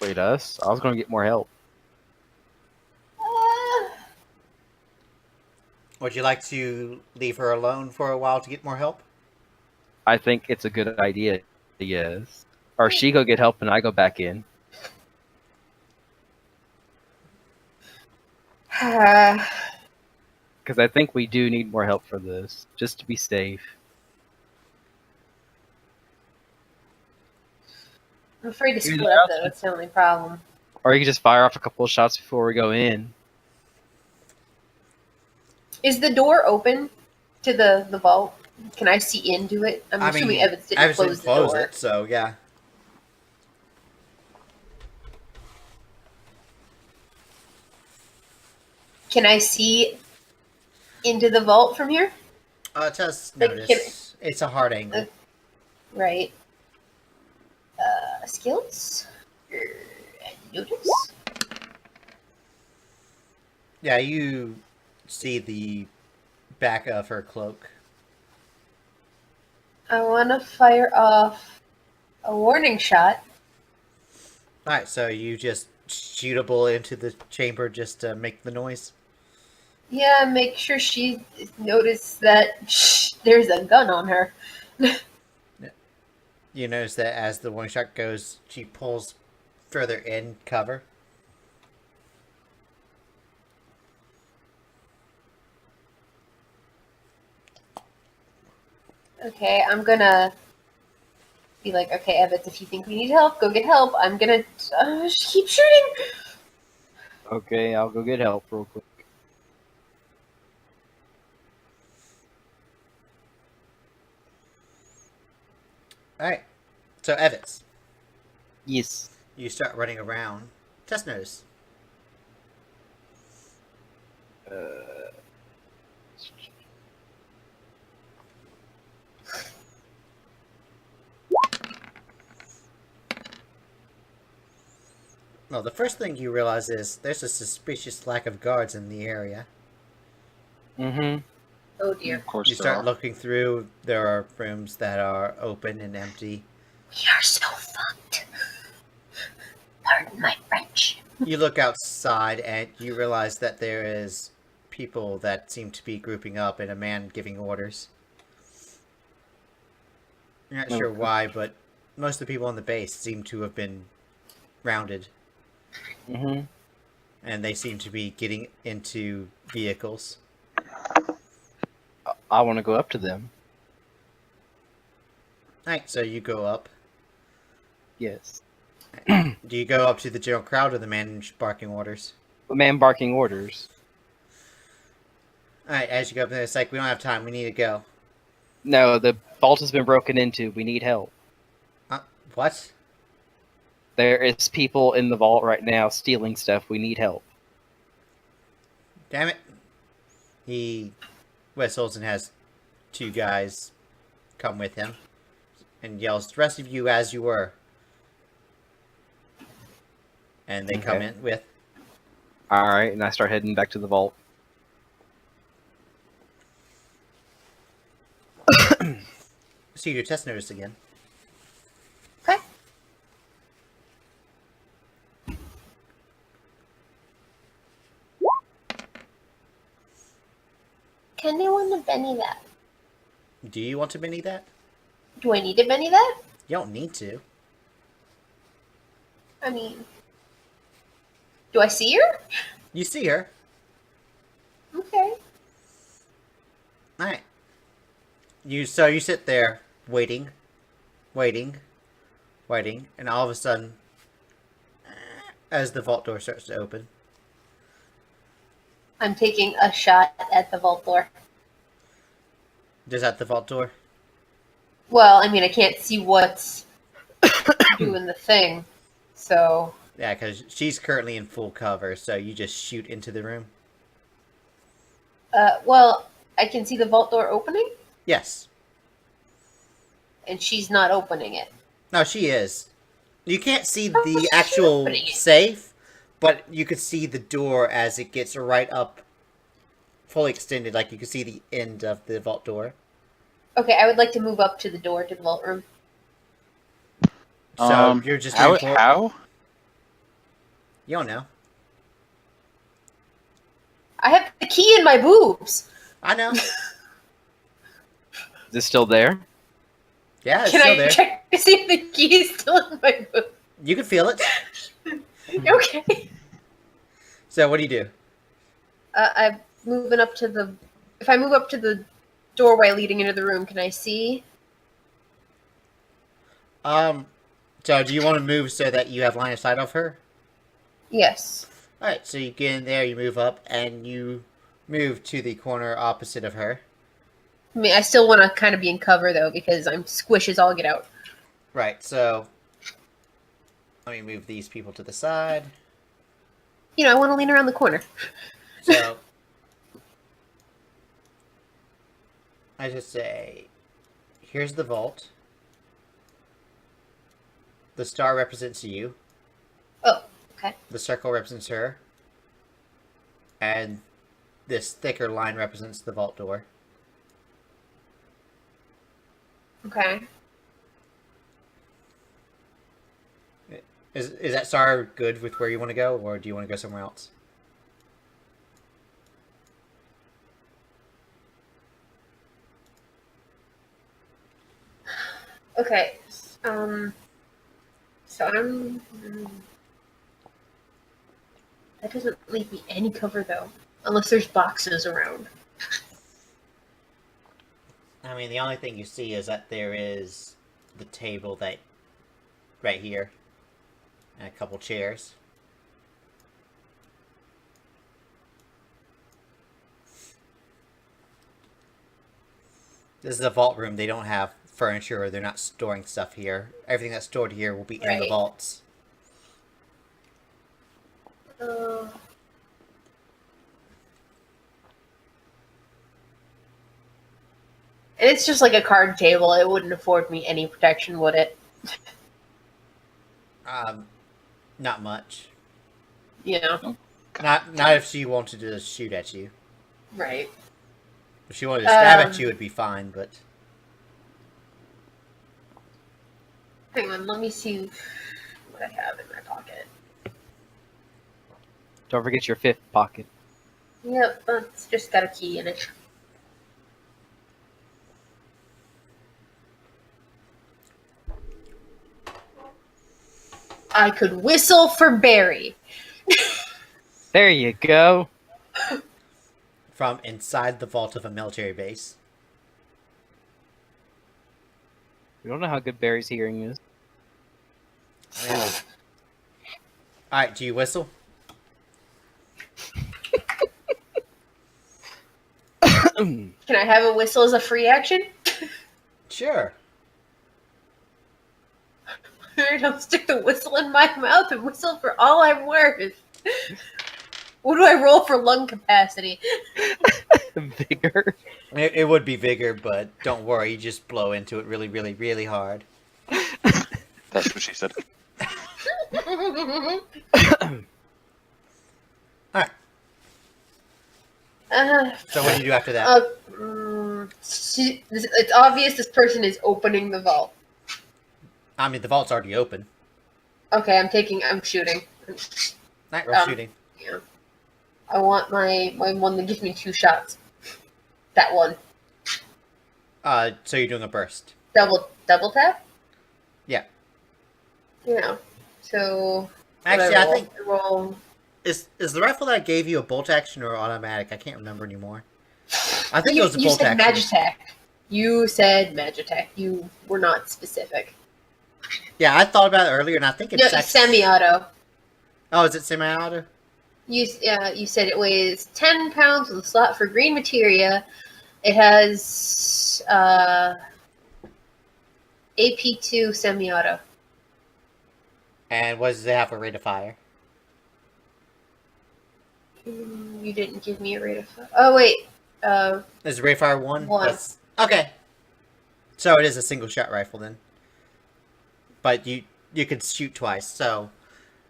Wait, us? I was going to get more help. Would you like to leave her alone for a while to get more help? I think it's a good idea, yes. Or she go get help and I go back in. Because I think we do need more help for this, just to be safe. I'm afraid to split Either up, else- though. That's the only problem. Or you can just fire off a couple of shots before we go in. Is the door open to the vault? Can I see into it? I'm assuming Evans didn't Evans close didn't the door. it, so yeah. Can I see into the vault from here? Just Like, notice. It's a hard angle. Right. Skills? Notice? Yeah, you see the back of her cloak. I want to fire off a warning shot. Alright, so you just shoot a bullet into the chamber just to make the noise? Yeah, make sure she notices that there's a gun on her. You notice that as the one shot goes, she pulls further in cover. Okay, I'm gonna be like, okay, Evets, if you think we need help, go get help. I'm gonna keep shooting. Okay, I'll go get help real quick. Alright, so Evets, Yes. you start running around. Test notice. Well, the first thing you realize is there's a suspicious lack of guards in the area. Mm-hmm. Oh dear. Of course You there start are. looking through, there are rooms that are open and empty. We are so fucked. Pardon my French. You look outside and you realize that there is people that seem to be grouping up and a man giving orders. You're not sure Okay. why, but most of the people on the base seem to have been rounded, Mm-hmm. and they seem to be getting into vehicles. I want to go up to them. Alright, so you go up. Yes. Do you go up to the general crowd or the man barking orders? The man barking orders. Alright, as you go up there, it's like, we don't have time, we need to go. No, the vault has been broken into. We need help. What? There is people in the vault right now stealing stuff. We need help. Damn it. He whistles and has two guys come with him and yells, "The rest of you as you were." And they come Okay. in with. Alright, and I start heading back to the vault. See your test notice again. Okay. Can anyone to Benny that? Do you want to mini that? Do I need to Benny that? You don't need to. I mean, do I see her? You see her. Okay. Alright. You sit there waiting, and all of a sudden, as the vault door starts to open, I'm taking a shot at the vault door. just at the vault door. Well, I mean, I can't see what's doing the thing, so Yeah, because she's currently in full cover, so you just shoot into the room. well, I can see the vault door opening, Yes. and she's not opening it. No, she is. You can't see How is the she actual opening it? safe, but you could see the door as it gets right up, fully extended, like you can see the end of the vault door. Okay, I would like to move up to the door to the vault room. So you're just how? moving forward- How? You don't know. I have the key in my boobs. I know. Is it still there? Yeah, it's Can still I there. check to see if the key is still in my boobs? You can feel it. Okay. So what do you do? I'm moving up to the. If I move up to the doorway leading into the room, can I see? So do you want to move so that you have line of sight of her? Yes. Alright, so you get in there, you move up, and you move to the corner opposite of her. I mean, I still want to kind of be in cover though because I'm squish as all get out. Right, so let me move these people to the side. You know, I want to lean around the corner. So I just say, here's the vault. The star represents you. Oh, okay. The circle represents her. And this thicker line represents the vault door. Okay. Is that star good with where you want to go, or do you want to go somewhere else? Okay. So I'm. That doesn't leave me any cover though, unless there's boxes around. I mean, the only thing you see is that there is the table that right here, and a couple chairs. This is a vault room. They don't have furniture, or they're not storing stuff here. Everything that's stored here will be in the Right. vaults. Uh, and it's just like a card table. It wouldn't afford me any protection, would it? Not much. You know? Not if she wanted to shoot at you. Right. If she wanted to stab Um, at you, it'd be fine, but... Hang on, let me see what I have in my pocket. Don't forget your 5th pocket. Yep, it's just got a key in it. I could whistle for Barry. There you go. From inside the vault of a military base. We don't know how good Barry's hearing is. Alright, do you whistle? Can I have a whistle as a free action? Sure. Alright, I'll stick the whistle in my mouth and whistle for all I'm worth. What do I roll for lung capacity? Vigor. It would be vigor, but don't worry, you just blow into it really, really, really hard. That's what she said. Alright, Uh, so what do you do after that? it's obvious this person is opening the vault. I mean, the vault's already open. Okay, I'm shooting. Alright, roll Um, shooting. Yeah. I want my one that gives me 2 shots. That one. So you're doing a burst. Double tap? Yeah. Yeah. So Actually, I think... I roll. Is the rifle that I gave you a bolt action or automatic? I can't remember anymore. I think it was a You bolt said action. Magitech. You said Magitech. You were not specific. Yeah, I thought about it earlier, and I think it's... No, semi-auto. Oh, is it semi-auto? You said it weighs 10 pounds with a slot for green materia. It has AP2 semi-auto. And what does it have for rate of fire? You didn't give me a rate of fire. Oh wait. Is rate of fire 1? One. Okay. So it is a single shot rifle then. But you can shoot twice. So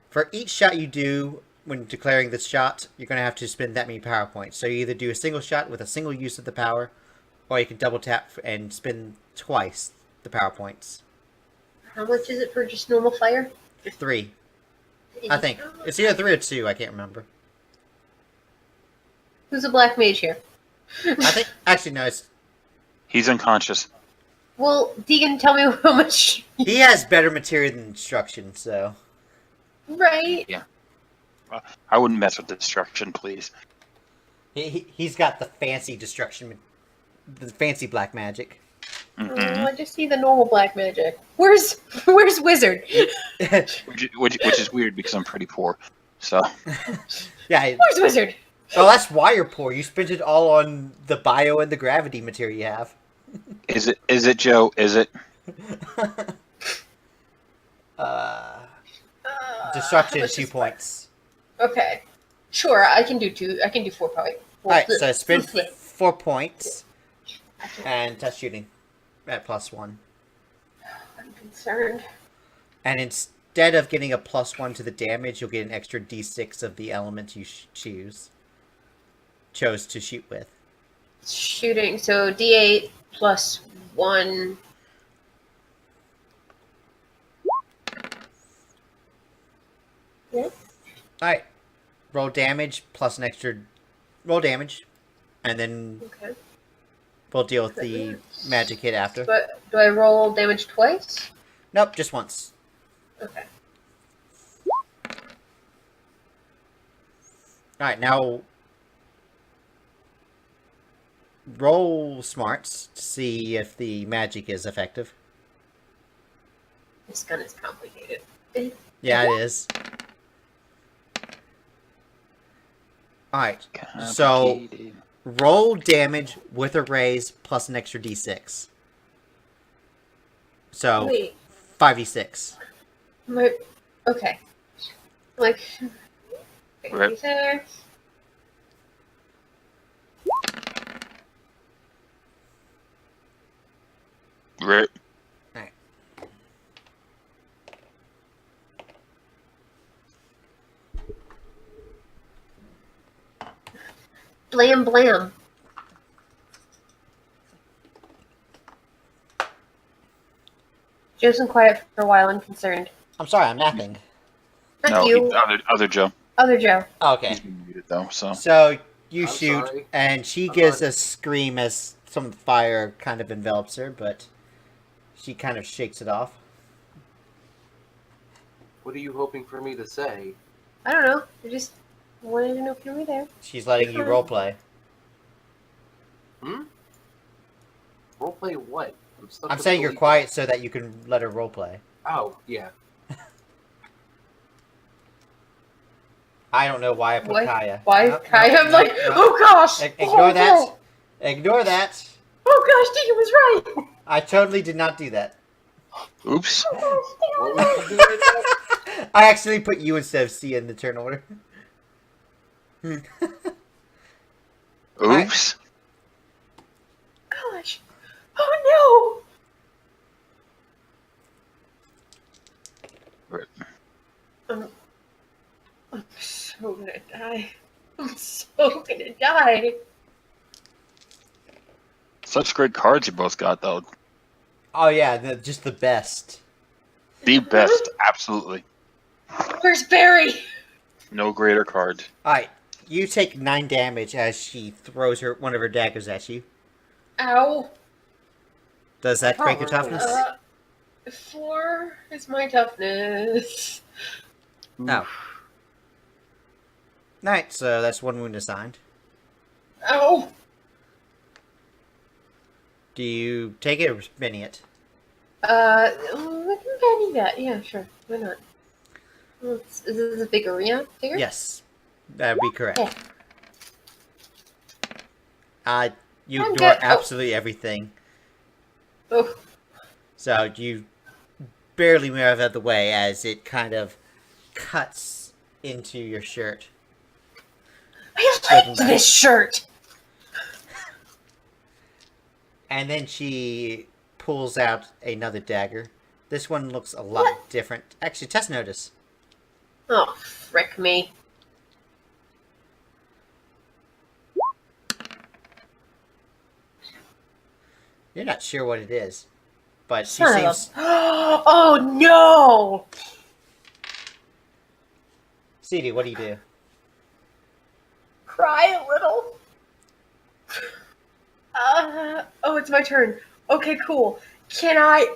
for each shot you do when declaring this shot, you're going to have to spend that many power points. So you either do a single shot with a single use of the power, or you can double tap and spend twice the power points. How much is it for just normal fire? 3, I think. It's either 3 or 2, I can't remember. Who's a black mage here? I think, actually no, it's, He's unconscious. Well, Deegan, tell me how much. he has better material than destruction, so. Right. I wouldn't mess with destruction, please. He's got the fancy destruction, the fancy black magic. Mhm. Oh, I just see the normal black magic. Where's Wizzard? Which is weird because I'm pretty poor. So Yeah, Where's Wizzard? well, that's why you're poor. You spent it all on the bio and the gravity material you have. is it Joe? Is it? Destruction, let's 2 just- points. Okay. Sure, I can do 2. I can do 4 points. Alright, so spend 4 points and test shooting at +1. I'm concerned. And instead of getting a +1 to the damage, you'll get an extra d6 of the element you chose to shoot with. Shooting, so D8 plus 1. Alright. Roll damage plus an extra... Roll damage. And then Okay. we'll deal with the magic hit after. Do I roll damage twice? Nope, just once. Okay. Alright, now... Roll smarts to see if the magic is effective. This gun is complicated. Yeah, it is. Alright, so Complicated. roll damage with a raise plus an extra d6. So, Wait. 5d6. Okay. Like. Rip. Right there. Right. Blam blam. Joe's been quiet for a while, unconcerned. I'm sorry, I'm napping. Not No, you. other Joe. Other Joe. Okay. He's been muted though, so. So, you I'm shoot, sorry. and she I'm gives on. a scream as some of the fire kind of envelops her, but she kind of shakes it off. What are you hoping for me to say? I don't know. I just wanted to know if you were there. She's letting you roleplay. Roleplay what? stuck I'm with saying you're belief. quiet so that you can let her roleplay. Oh, yeah. I don't know why I put Why? Kaya. Why? No, Kaya? no, I'm no, like, no. oh gosh! Ignore oh, that. no. Ignore that. Oh gosh, Deegan was right! I totally did not do that. Oops. What was you doing now? I actually put you instead of C in the turn order. Oops. Gosh. Oh Right. no! I'm so gonna die. I'm so gonna die. Such great cards you both got, though. Oh yeah, just the best. The best, absolutely. Where's Barry? No greater card. Alright, you take 9 damage as she throws one of her daggers at you. Ow. Does that break your toughness? 4 is my toughness. No. Alright, so that's 1 wound assigned. Ow. Do you take it or spinning it? We can penny that. Yeah, sure. Why not? Is this a big arena figure? Yes. That would be correct. Yeah. You I'm ignore good. Oh. absolutely everything. Oh. So you barely move out of the way as it kind of cuts into your shirt. I like this shirt. And then she pulls out another dagger. This one looks a lot different. Actually, test notice. Oh, frick me. You're not sure what it is, but she Son of a- seems. Oh no! Sidu, what do you do? Cry a little. Oh, it's my turn. Okay, cool. Can I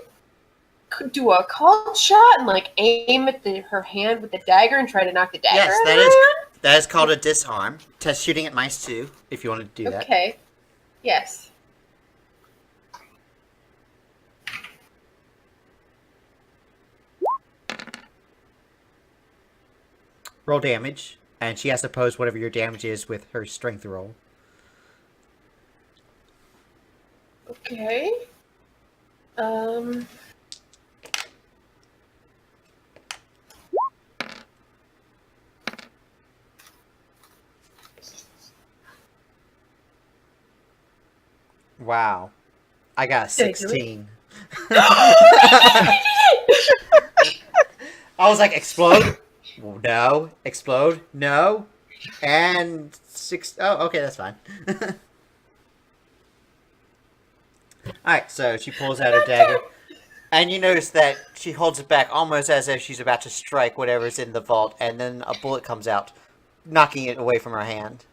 do a called shot and like aim at her hand with the dagger and try to knock the dagger Yes, out of that her is hand? that is called a disarm. Test shooting at mice too, if you want to do that. Okay. Yes. Roll damage, and she has to pose whatever your damage is with her strength roll. Okay. Wow. I got a Did I do it? 16. I was like, explode? No. Explode? No. And 6. Oh, okay, that's fine. Alright, so she pulls out her dagger. And you notice that she holds it back almost as if she's about to strike whatever's in the vault, and then a bullet comes out, knocking it away from her hand.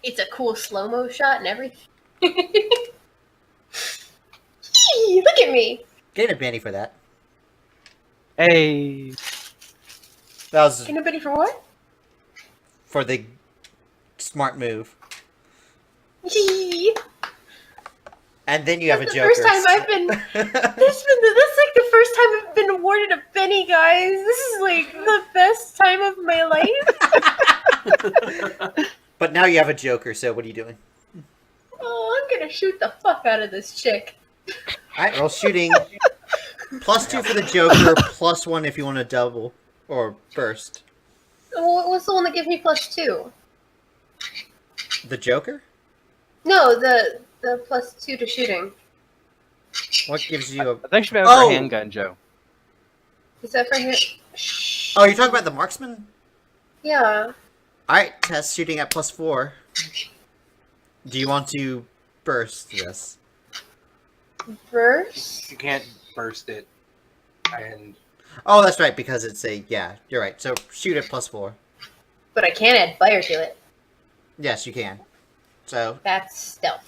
It's a cool slow-mo shot and everything. Look at me. Get a Benny for that. Hey, That was Anybody for what? for the smart move. Yee. And then you have a That's Joker. the first time I've been. That's like the first time I've been awarded a Benny, guys. This is like the best time of my life. But now you have a Joker, so what are you doing? Oh, I'm gonna shoot the fuck out of this chick. Alright, roll shooting. +2 for the Joker, +1 if you want to double. Or burst. What's the one that gives me +2? The Joker? No, the +2 to shooting. What gives you a... I think she have Oh! her handgun, Joe. Is that for him? Oh, you're talking about the marksman? Yeah. Alright, test shooting at +4. Do you want to burst this? Burst? You can't burst it. And Oh, that's right, because it's a... Yeah, you're right. So shoot at +4. But I can add fire to it. Yes, you can. So That's stealth.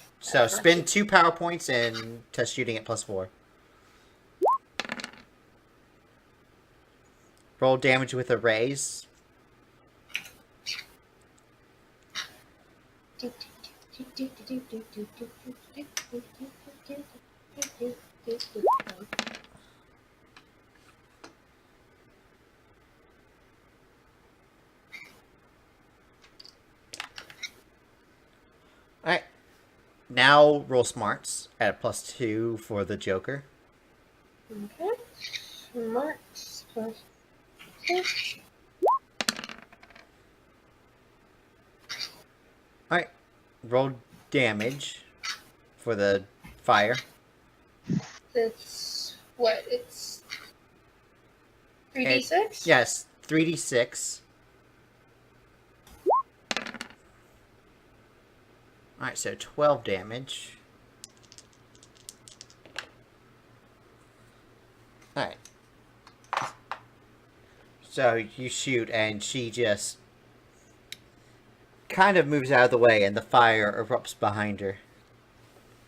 spend 2 power points and test shooting at +4. Roll damage with a raise. Alright. Now roll smarts at a +2 for the Joker. Okay. Smarts plus 6. Alright. Roll damage for the fire. It's what? It's 3d6? Yes, 3d6. Alright, so 12 damage. Alright. So you shoot, and she just kind of moves out of the way, and the fire erupts behind her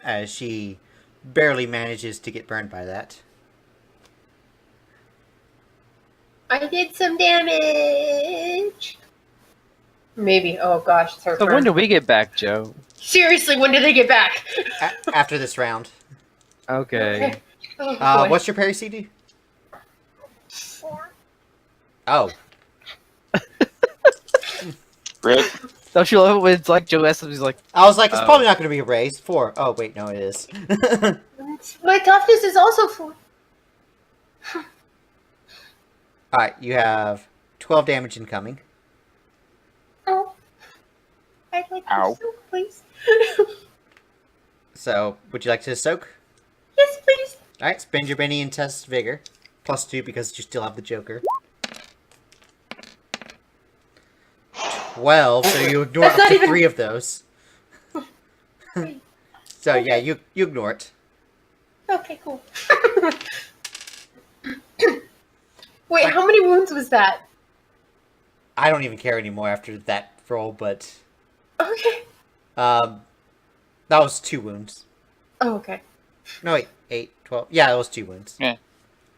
as she barely manages to get burned by that. I did some damage. Maybe. Oh gosh, it's her So turn. when do we get back, Joe? Seriously, when do they get back? After this round. Okay. Oh, boy. What's your parry CD? 4. Oh. Rick, Don't you love it when it's like Joe S. He's like, I was like, it's Oh. probably not going to be a raise. 4. Oh, wait, no, it is. My toughness is also 4. Alright, you have 12 damage incoming. Oh. I'd like Ow. to soak, please. So, would you like to soak? Yes, please. Alright, spend your Benny and test Vigor. +2 because you still have the Joker. 12, so you ignore That's up not to even- 3 of those. So, yeah, you ignore it. Okay, cool. Wait, how many wounds was that? I don't even care anymore after that roll, but... Okay. that was 2 wounds. Oh, okay. No, wait, 8, 12. Yeah, that was 2 wounds. Yeah.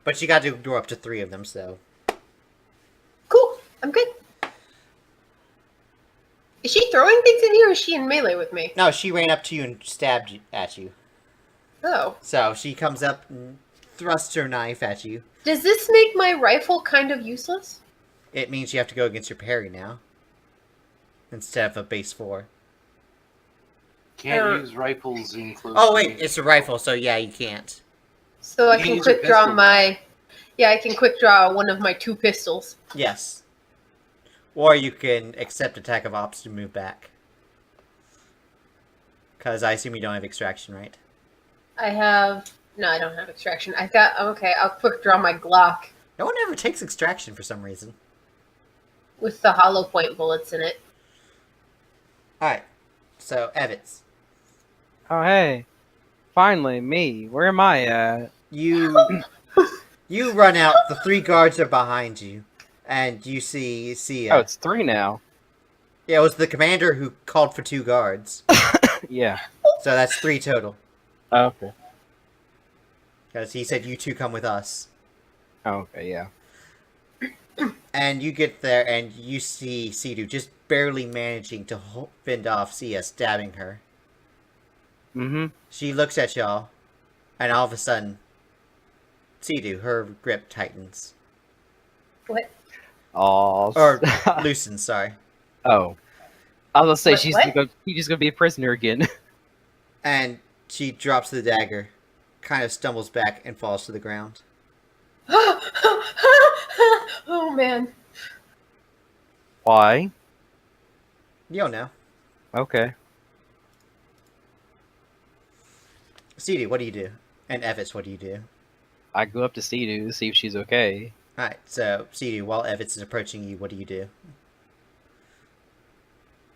But you got to ignore up to 3 of them, so... Cool. I'm good. Is she throwing things in here, or is she in melee with me? No, she ran up to you and stabbed at you. Oh. So, she comes up and thrusts her knife at you. Does this make my rifle kind of useless? It means you have to go against your parry now. Instead of a base 4. can't use rifles in close Oh, wait, range. it's a rifle, so yeah, you can't. So I You can use your quick draw pistol. my... Yeah, I can quick draw one of my 2 pistols. Yes. Or you can accept attack of ops to move back. Because I assume you don't have extraction, right? I have... No, I don't have extraction. I got... Okay, I'll quick draw my Glock No one ever takes extraction for some reason. with the hollow point bullets in it. Alright. So, Evets. oh hey, finally me. Where am I at? You run out. The 3 guards are behind you, and you see Oh, it's 3 now. Yeah, it was the commander who called for 2 guards, Yeah. so that's 3 total. Oh, okay. Because he said you 2 come with us. Oh, okay, yeah. And you get there, and you see Sidu just barely managing to fend off Sia stabbing her. Mm-hmm. She looks at y'all, and all of a sudden, Sidu, her grip tightens. What? Oh. Or loosens, sorry. Oh. I was gonna say What- she's what? just gonna be a prisoner again. And she drops the dagger, kind of stumbles back, and falls to the ground. Oh man. Why? You don't know. Okay. Sidu, what do you do? And Evets, what do you do? I go up to Sidu to see if she's okay. Alright, so, Sidu, while Evets is approaching you, what do you do?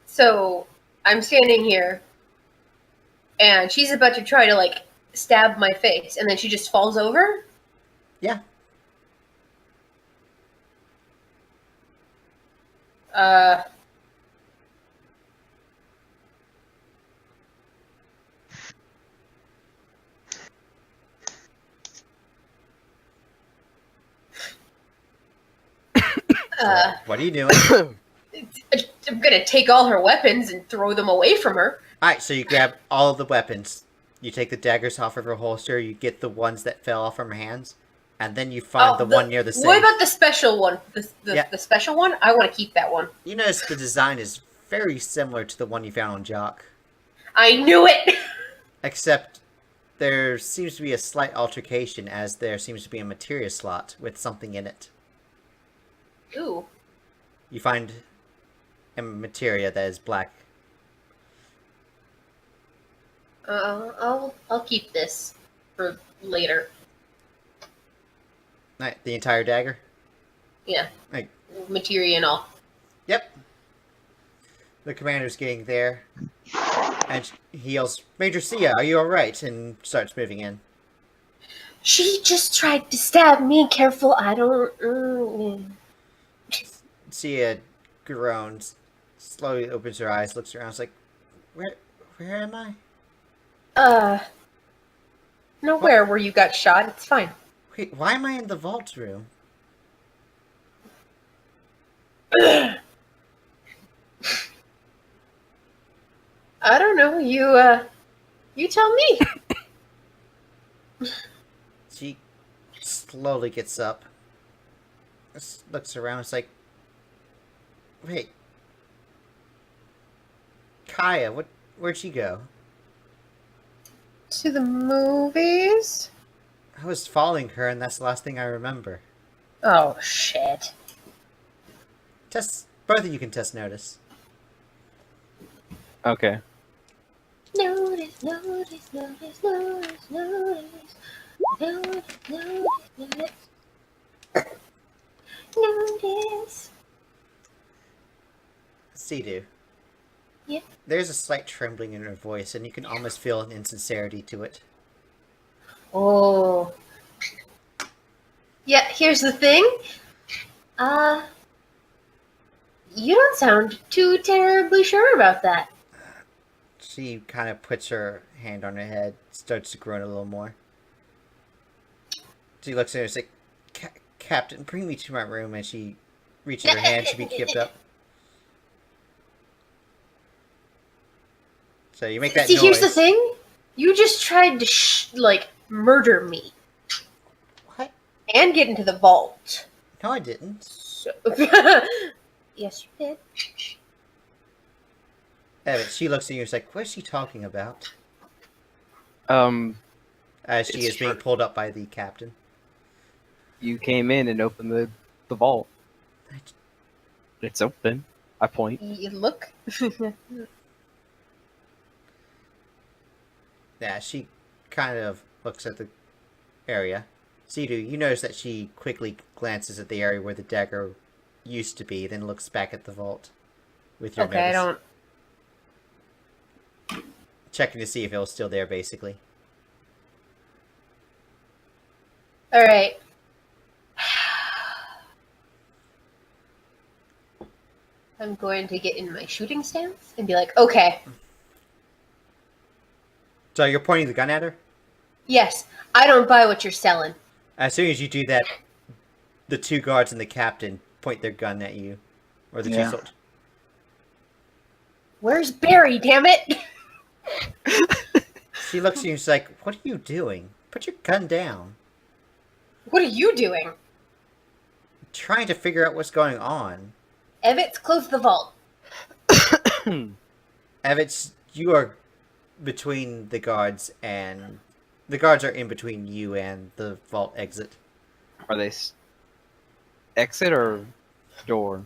So I'm standing here, and she's about to try to like stab my face, and then she just falls over. Yeah. Uh. What are you doing? I'm gonna take all her weapons and throw them away from her. Alright, so you grab all of the weapons. You take the daggers off of her holster, you get the ones that fell off from her hands, and then you find the one near the safe. What about the special one? Yeah. The special one? I want to keep that one. You notice the design is very similar to the one you found on Jock. I knew it! Except there seems to be a slight altercation, as there seems to be a materia slot with something in it. Ooh. You find a materia that is black. I'll keep this for later. Right, the entire dagger? Yeah. Right. Materia and all. Yep. The commander's getting there. And he yells, Major Sia, are you alright? And starts moving in. She just tried to stab me. Careful, I don't. Sia groans, slowly opens her eyes, looks around, is like, where am I? Nowhere where you got shot. It's fine. Wait, why am I in the vault room? I don't know. You tell me. She slowly gets up, looks around, it's like, wait, Kaya, where'd she go? To the movies? I was following her, and that's the last thing I remember. Oh, shit. Both of you can test notice. Okay. Notice, notice, notice, notice, notice. Notice, notice, notice. Notice. Sidu. Yeah? There's a slight trembling in her voice, and you can almost feel an insincerity to it. Oh. Yeah, here's the thing. You don't sound too terribly sure about that. She kind of puts her hand on her head, starts to groan a little more. She looks at her and says, Captain, bring me to my room, and she reaches her hand to be kept up. So you make that See, noise. here's the thing. You just tried to, murder me. What? And get into the vault. No, I didn't. So... Yes, you did. Evets, she looks at you and is like, what is she talking about? As she It's is being true. pulled up by the captain. You came in and opened the vault. It's open. I point. You look. Yeah, she kind of looks at the area. Sidu, you notice that she quickly glances at the area where the dagger used to be, then looks back at the vault with your Okay, I notice. don't. Checking to see if it was still there, basically. All right. I'm going to get in my shooting stance and be like, okay, So you're pointing the gun at her? yes, I don't buy what you're selling. As soon as you do that, the two guards and the captain point their gun at you. Or the Yeah. two soldiers. Where's Barry, damn it? She looks at you and she's like, what are you doing? Put your gun down. What are you doing? Trying to figure out what's going on. Evets, close the vault. Evets, you are between the guards and... The guards are in between you and the vault exit. Are they exit or door?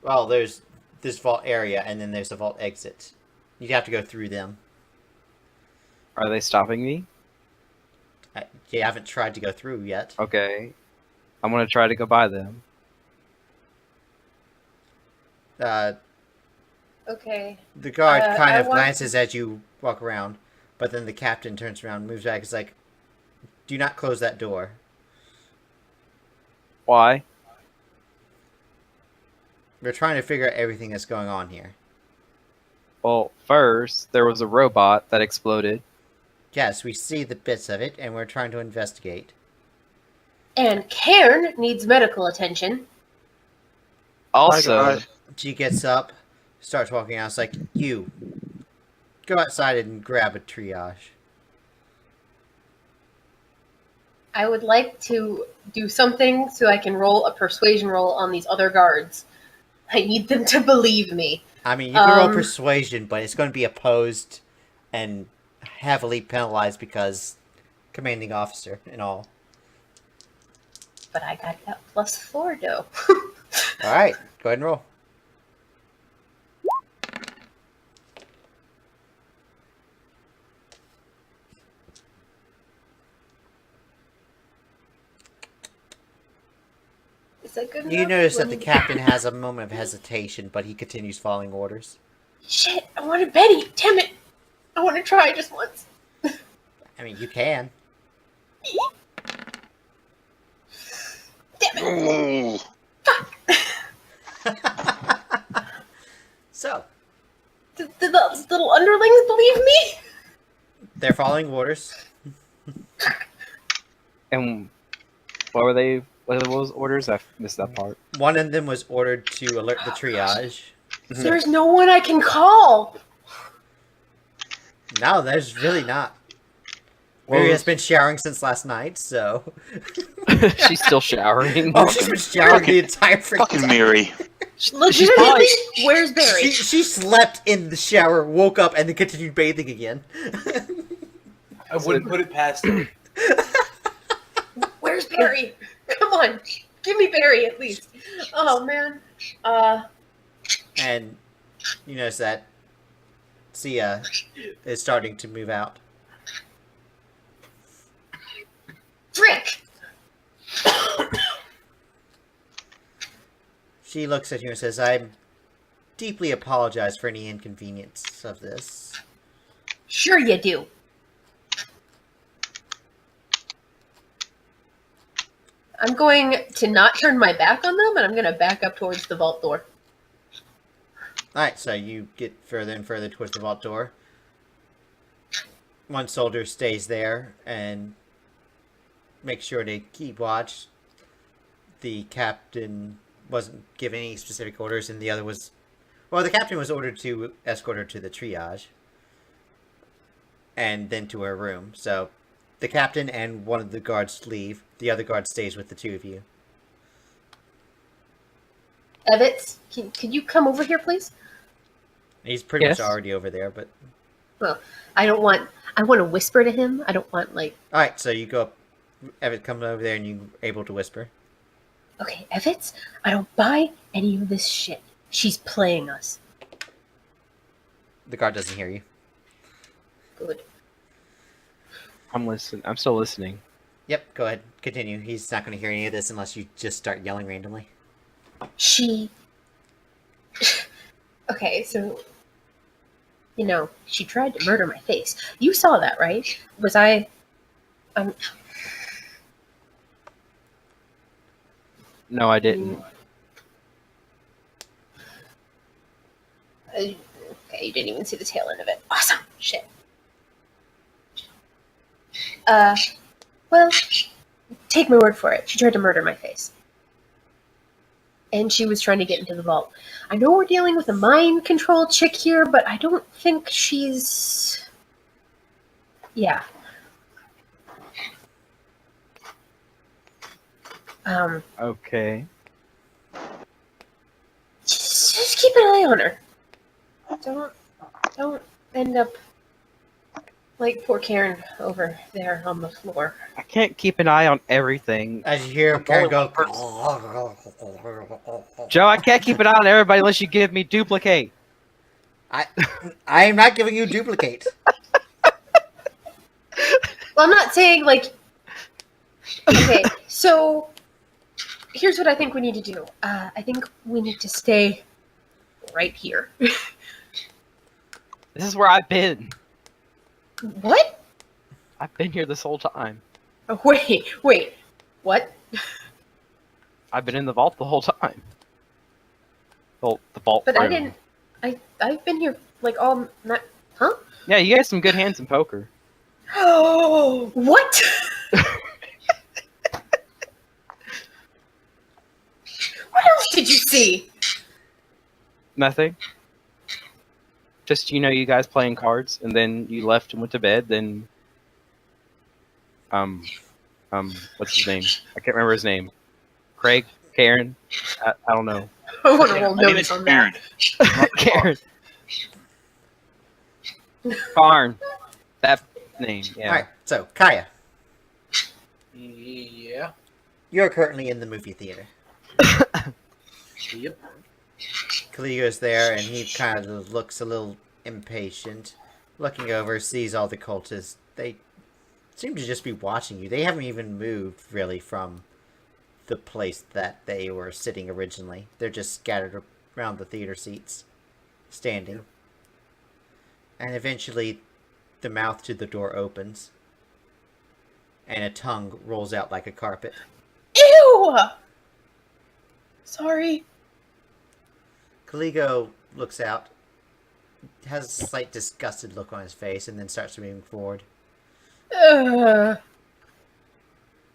Well, there's this vault area and then there's a vault exit. You'd have to go through them. Are they stopping me? You haven't tried to go through yet. Okay. I'm gonna try to go by them. Okay. The guard kind I of want- glances as you walk around, but then the captain turns around, moves back, is like, do not close that door. Why? We're trying to figure out everything that's going on here. Well, first, there was a robot that exploded. Yes, we see the bits of it, and we're trying to investigate. And Cairn needs medical attention. Also, She gets up, starts walking out, it's like, you, go outside and grab a triage. I would like to do something so I can roll a persuasion roll on these other guards. I need them to believe me. I mean, you can roll persuasion, but it's going to be opposed and heavily penalized because commanding officer and all. But I got that +4, though. Alright, go ahead and roll. Is that good You enough? notice that Let the me- captain has a moment of hesitation, but he continues following orders. Shit, I wanted Betty. Damn it. I want to try just once. I mean, you can. Damn it. Oh, So, Did the little underlings believe me? they're following orders. and what were they? What were those orders? I missed that part. One of them was ordered to alert the triage. There's no one I can call. No, there's really not. Well, Mary has been showering since last night, so... She's still showering. Oh, she's been showering the entire freaking fucking time. Miri. Legitimately, where's Barry? She slept in the shower, woke up, and then continued bathing again. I wouldn't put it past him. Where's Barry? Come on, give me Barry at least. Oh man. And you notice that Sia is starting to move out. Frick! She looks at you and says, I deeply apologize for any inconvenience of this. Sure you do. I'm going to not turn my back on them, and I'm going to back up towards the vault door. Alright, so you get further and further towards the vault door. One soldier stays there and makes sure to keep watch. The captain wasn't given any specific orders, and the other was... Well, the captain was ordered to escort her to the triage. And then to her room. So, the captain and one of the guards leave. The other guard stays with the two of you. Evets, can you come over here, please? He's pretty Yes. much already over there, but... Well, I want to whisper to him. I don't want, like... Alright, so you go up... Evett comes over there and you're able to whisper. Okay, Evets, I don't buy any of this shit. She's playing us. The guard doesn't hear you. Good. I'm listening. I'm still listening. Yep, go ahead. Continue. He's not going to hear any of this unless you just start yelling randomly. She... Okay, so... You know, she tried to murder my face. You saw that, right? Was I... No, I didn't. Okay, you didn't even see the tail end of it. Awesome. Shit. Well, take my word for it. She tried to murder my face. And she was trying to get into the vault. I know we're dealing with a mind control chick here, but I don't think she's... Yeah. Okay. Just keep an eye on her. Don't end up like poor Cairn over there on the floor. I can't keep an eye on everything. As you hear Cairn go, Joe, I can't keep an eye on everybody unless you give me duplicate. I am not giving you duplicate. Well, I'm not saying like. Okay, so here's what I think we need to do. I think we need to stay right here. This is where I've been. What? I've been here this whole time. Oh, wait. What? I've been in the vault the whole time. Well, the vault. But I room. didn't. I've been here like all night. Huh? Yeah, you guys some good hands in poker. Oh, what? What else did you see? Nothing. Just you guys playing cards, and then you left and went to bed. Then, what's his name? I can't remember his name. Craig, Cairn. I don't know. I want to roll notice on that. Cairn. Cairn. That name. Yeah. Alright, so, Kaya, Yeah. you're currently in the movie theater. Yep. Kaligo's there, and he kind of looks a little impatient. Looking over, sees all the cultists. They seem to just be watching you. They haven't even moved, really, from the place that they were sitting originally. They're just scattered around the theater seats, standing. And eventually, the mouth to the door opens, and a tongue rolls out like a carpet. Ew! Sorry. Kaligo looks out, has a slight disgusted look on his face, and then starts moving forward. I'll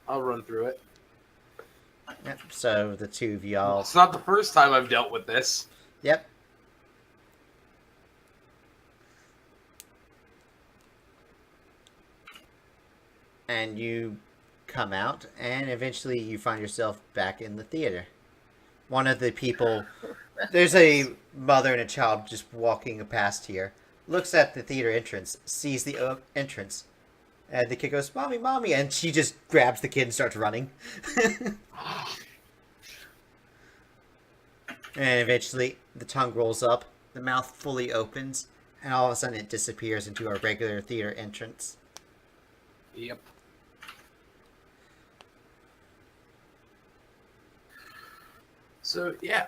run through it. Yep, so the two of y'all... It's not the first time I've dealt with this. Yep. And you come out, and eventually you find yourself back in the theater. One of the people... There's a mother and a child just walking past here. Looks at the theater entrance, sees the entrance. And the kid goes, "Mommy, Mommy!" And she just grabs the kid and starts running. And eventually, the tongue rolls up, the mouth fully opens, and all of a sudden it disappears into a regular theater entrance. Yep. So, yeah.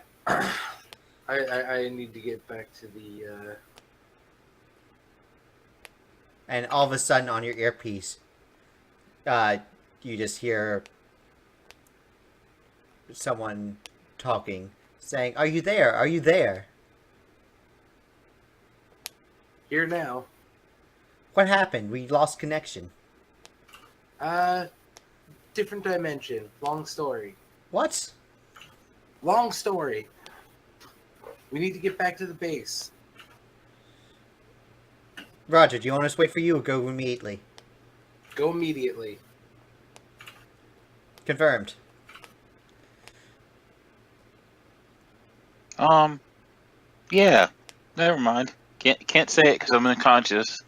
I need to get back to the, And all of a sudden, on your earpiece, you just hear someone talking, saying, "Are you there? Are you there?" here now. What happened? We lost connection. Different dimension. Long story. What? Long story. We need to get back to the base. Roger, do you want us to wait for you or go immediately? Go immediately. Confirmed. Yeah. Never mind. Can't say it because I'm unconscious.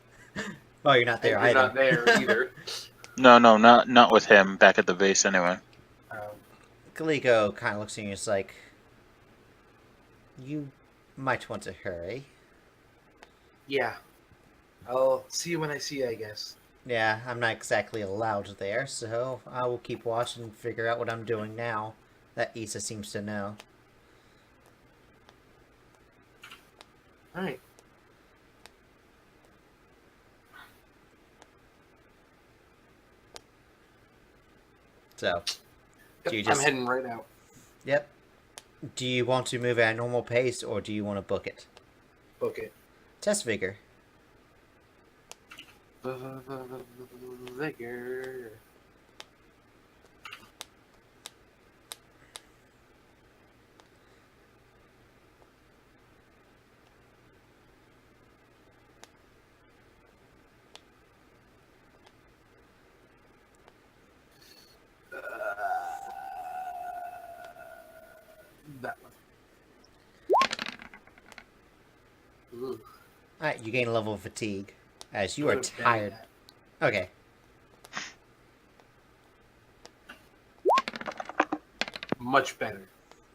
Oh, you're not there You're either. not there either. No, not with him back at the base anyway. Kaligo kind of looks at you and is like, "You might want to hurry." Yeah. I'll see you when I see you, I guess. Yeah, I'm not exactly allowed there, so I will keep watching and figure out what I'm doing now that Issa seems to know. Alright. So, Yep, do you just... I'm heading right out. Yep. Do you want to move at a normal pace, or do you want to book it? Book it. Test vigor. Vigor. That one. Ooh. Alright, you gain a level of fatigue, as you are Good, dang tired. it. Okay. Much better.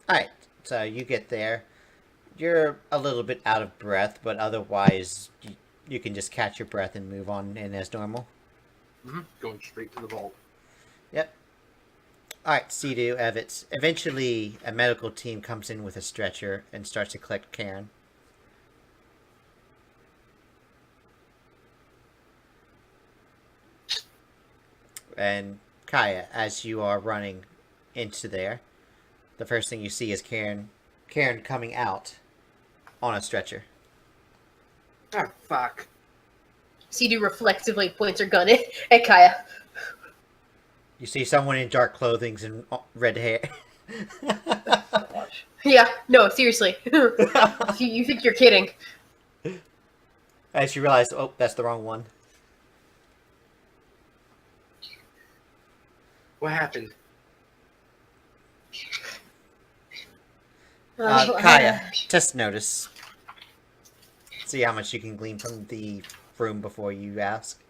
Alright, so you get there. You're a little bit out of breath, but otherwise, you can just catch your breath and move on in as normal. Going straight to the vault. Yep. Alright, Sidu, Evets. Eventually, a medical team comes in with a stretcher and starts to collect Cairn. And Kaya, as you are running into there, the first thing you see is Cairn coming out on a stretcher. Ah, fuck. Sidu reflexively points her gun at Kaya. You see someone in dark clothing and red hair. Yeah, no, seriously. You think you're kidding. As you realize, oh, that's the wrong one. What happened? Kaya, test notice. See how much you can glean from the room before you ask.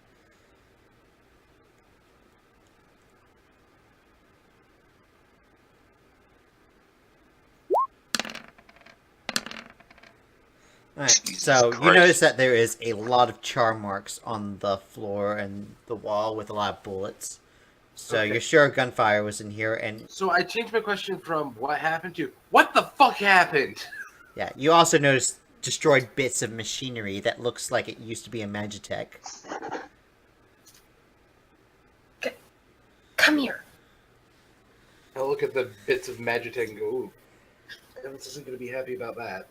Alright, so you notice that there is a lot of char marks on the floor and the wall with a lot of bullets. So Okay. you're sure gunfire was in here, and So I changed my question from what happened to what the fuck happened? yeah, you also notice destroyed bits of machinery that looks like it used to be a Magitech. Come here. I look at the bits of Magitech and go, ooh, Evans isn't going to be happy about that.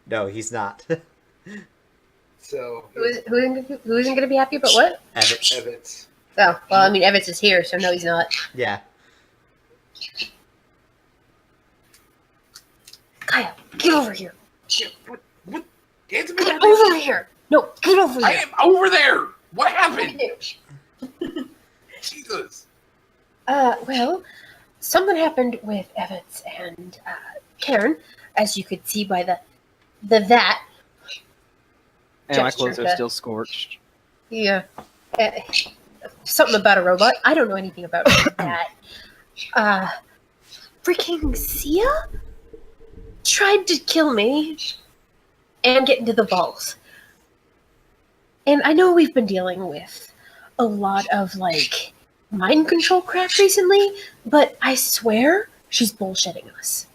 No, he's not. So, Who isn't going to be happy about what? Evets. Evans. Oh, well, I mean, Evets is here, so no, he's not. Yeah. Kaya, get over here. Shit, what? Answer me Get that. over here. No, get over I here. am over there. What happened? Jesus. Well, something happened with Evets and Cairn, as you could see by the vat. And my Gesture clothes are to- still scorched. Yeah. Something about a robot. I don't know anything about that. Freaking Sia tried to kill me and get into the vault. And I know we've been dealing with a lot of, like, mind control crap recently, but I swear she's bullshitting us.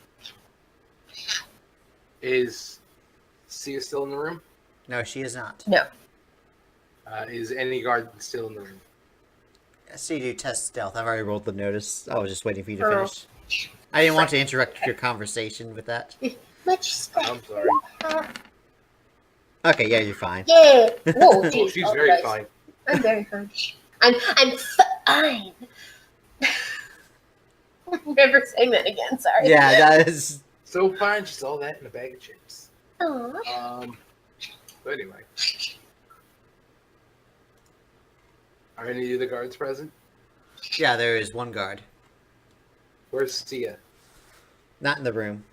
Is Sia still in the room? No, she is not. No. Is any guard still in the room? Sidu, test stealth. I've already rolled the notice. I was just waiting for you to Oh. finish. I didn't want to interrupt your conversation with that. Much I'm sorry. Okay, yeah, you're fine. Yeah. Whoa, Oh, geez, she's oh, very guys. fine. I'm very fine. I'm fine. Never saying that again. Sorry. Yeah, that is... So fine, she's all that in a bag of chips. Aw. But anyway. Are any of the guards present? Yeah, there is one guard. Where's Sia? Not in the room.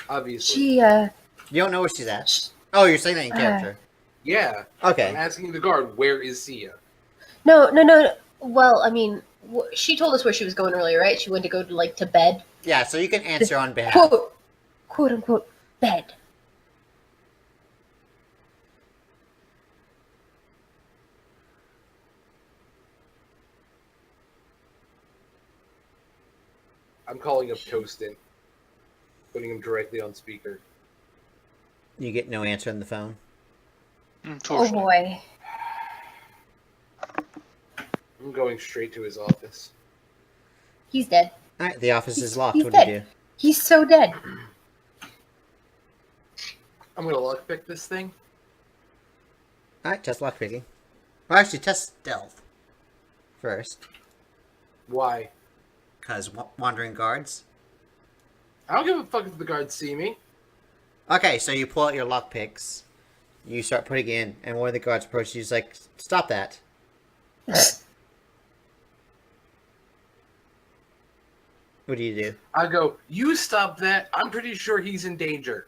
Obviously. She You don't know where she's at? Oh, you're saying that in character. Yeah. I'm Okay. asking the guard, where is Sia? No. Well, I mean, she told us where she was going earlier, right? She went to go to bed. Yeah, so you can answer on behalf. Quote unquote bed. I'm calling up Toastin. Putting him directly on speaker. You get no answer on the phone. Oh boy. I'm going straight to his office. He's dead. Alright, the office is locked. he's What do you dead. do? He's so dead. I'm gonna lockpick this thing. Alright, test lockpicking. Well, actually, test stealth first. Why? Because wandering guards. I don't give a fuck if the guards see me. Okay, so you pull out your lockpicks. You start putting it in, and one of the guards approaches you. He's like, "Stop that!" What do you do? I go, you stop that. I'm pretty sure he's in danger.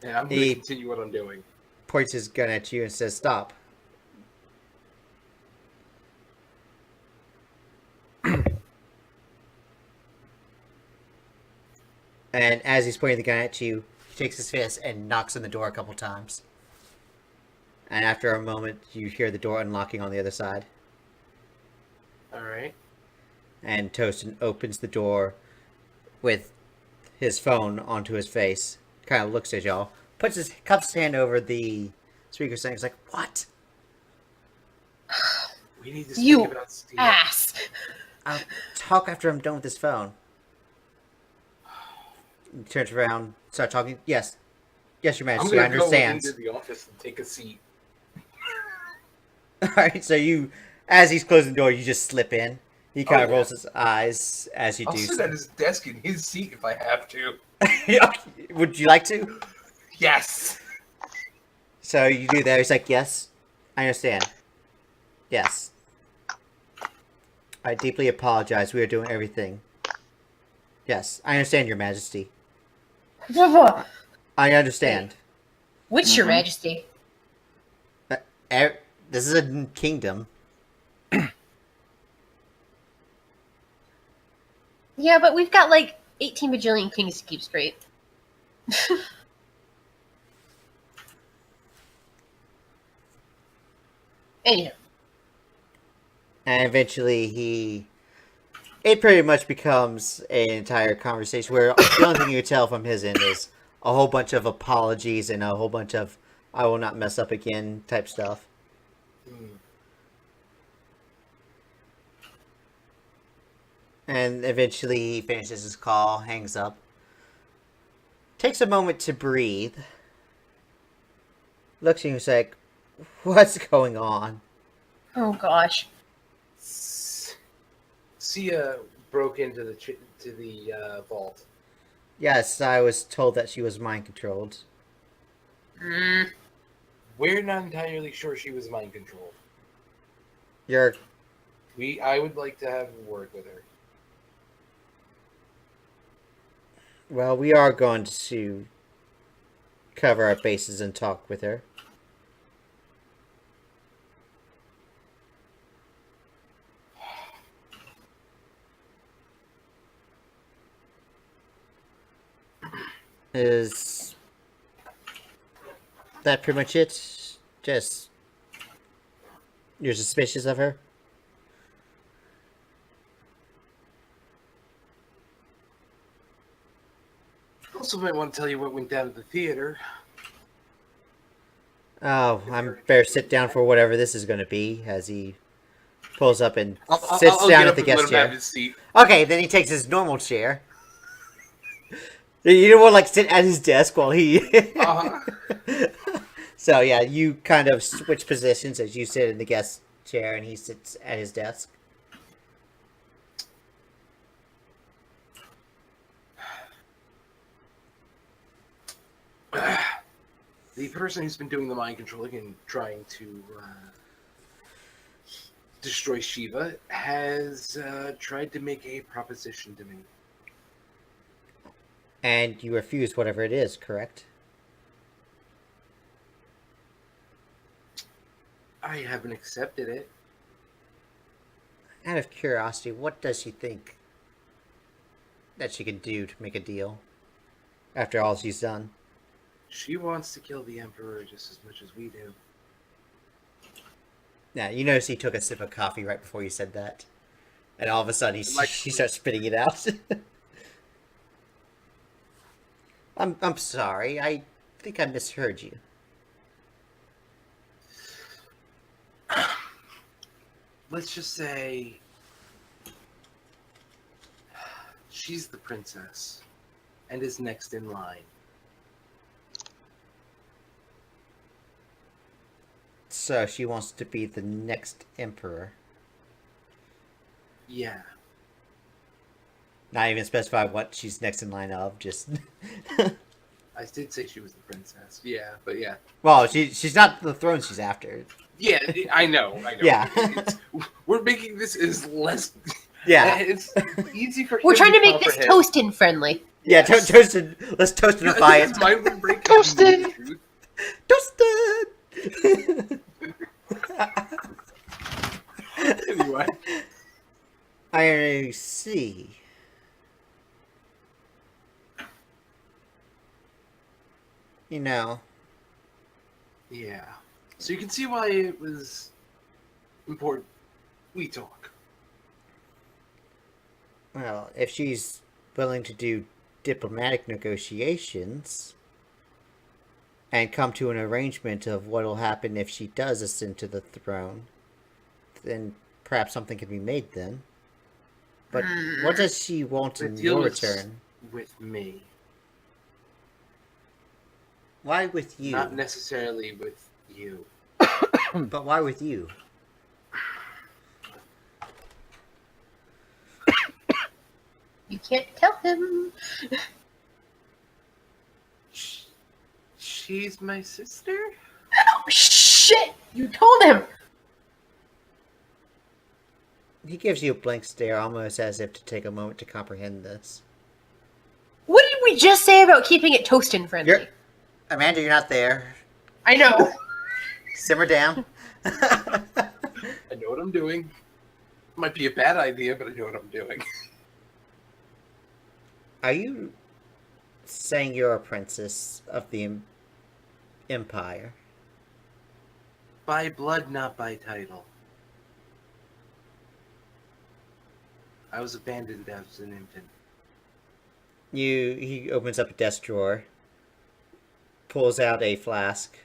And I'm going to He- continue what I'm doing. Points his gun at you and says, "Stop." And as he's pointing the gun at you, he takes his fist and knocks on the door a couple times. And after a moment, you hear the door unlocking on the other side. Alright. And Toastin opens the door with his phone onto his face. Kind of looks at y'all. Cups his hand over the speaker saying, he's like, "What?" We need to speak You about Steve. Ass. I'll talk after I'm done with this phone. He turns around, start talking. Yes. Yes, Your I'm Majesty, I going to go understand. into the office and take a seat. Alright, so you, as he's closing the door, you just slip in. He kind of yeah. rolls his eyes as you I'll do sit so. at his desk in his seat if I have to. Would you like to? Yes! So you do that. He's like, "Yes, I understand. Yes. I deeply apologize. We are doing everything. Yes, I understand, Your Majesty. I understand. Which, Your Majesty? This is a kingdom. Yeah, but we've got like 18 bajillion kings to keep straight. Anyhow. And eventually it pretty much becomes an entire conversation where the only thing you tell from his end is a whole bunch of apologies and a whole bunch of "I will not mess up again" type stuff. And eventually he finishes his call, hangs up, takes a moment to breathe, looks at you and is like, "What's going on?" Oh gosh. Sia broke into the vault. Yes, I was told that she was mind controlled. Mm. We're not entirely sure she was mind controlled. You're I would like to have a word with her. Well, we are going to cover our bases and talk with her. Is that pretty much it? Just you're suspicious of her? Also, might want to tell you what went down at the theater. Oh, I'm better sit down for whatever this is going to be, as he pulls up and I'll sits get down up at the and let guest him have chair. his seat. Okay, then he takes his normal chair. You don't want to, like, sit at his desk while he... Uh-huh. So, yeah, you kind of switch positions as you sit in the guest chair and he sits at his desk. The person who's been doing the mind controlling and trying to destroy Shiva has tried to make a proposition to me. And you refuse whatever it is, correct? I haven't accepted it. Out of curiosity, what does she think that she can do to make a deal? After all she's done. She wants to kill the Emperor just as much as we do. Yeah, you notice he took a sip of coffee right before you said that. And all of a sudden Like- she starts spitting it out. I'm sorry, I think I misheard you. let's just say she's the princess and is next in line. So she wants to be the next emperor. Yeah. Not even specify what she's next in line of, just... I did say she was the princess. Yeah, but yeah. Well, she's not the throne she's after. Yeah, I know. Yeah. We're making this as less... Yeah. It's easy for We're him trying to make comprehend. this toastin friendly. Yeah, Yes. toasted. Let's toast and fire. His mind would break Toasted. Toasted! Anyway. I see. You know, Yeah. So you can see why it was important we talk. well, if she's willing to do diplomatic negotiations and come to an arrangement of what will happen if she does ascend to the throne, then perhaps something can be made then. But what does she want The in deal your is return? with me, Why with you? not necessarily with you. But why with you? You can't tell him. She's my sister? Oh, shit! You told him! He gives you a blank stare, almost as if to take a moment to comprehend this. What did we just say about keeping it toastin friendly? You're... Amanda, you're not there. I know. Simmer down. I know what I'm doing. Might be a bad idea, but I know what I'm doing. Are you saying you're a princess of the Empire? By blood, not by title. I was abandoned as an infant. He opens up a desk drawer, pulls out a flask,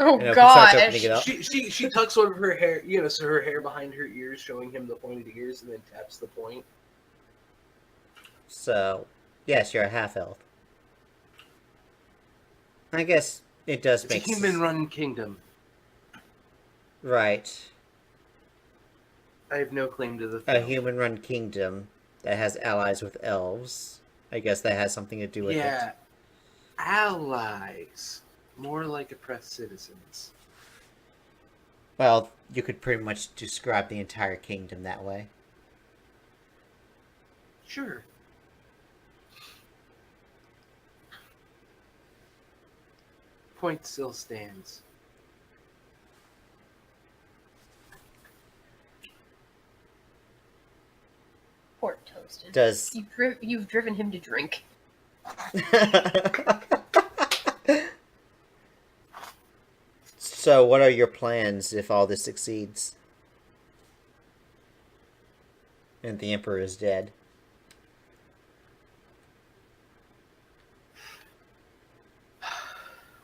Oh, and starts opening gosh. it up. She tucks one of her hair, so her hair behind her ears, showing him the pointed ears, and then taps the point. So, yes, you're a half-elf. I guess it does It's a make human-run kingdom. Right. I have no claim to the A throne. human-run kingdom that has allies with elves. I guess that has something to do with Yeah. it. Allies. More like oppressed citizens. Well, you could pretty much describe the entire kingdom that way. Sure. Point still stands. Poor toastin. Does... You've driven him to drink. So, what are your plans if all this succeeds? And the Emperor is dead.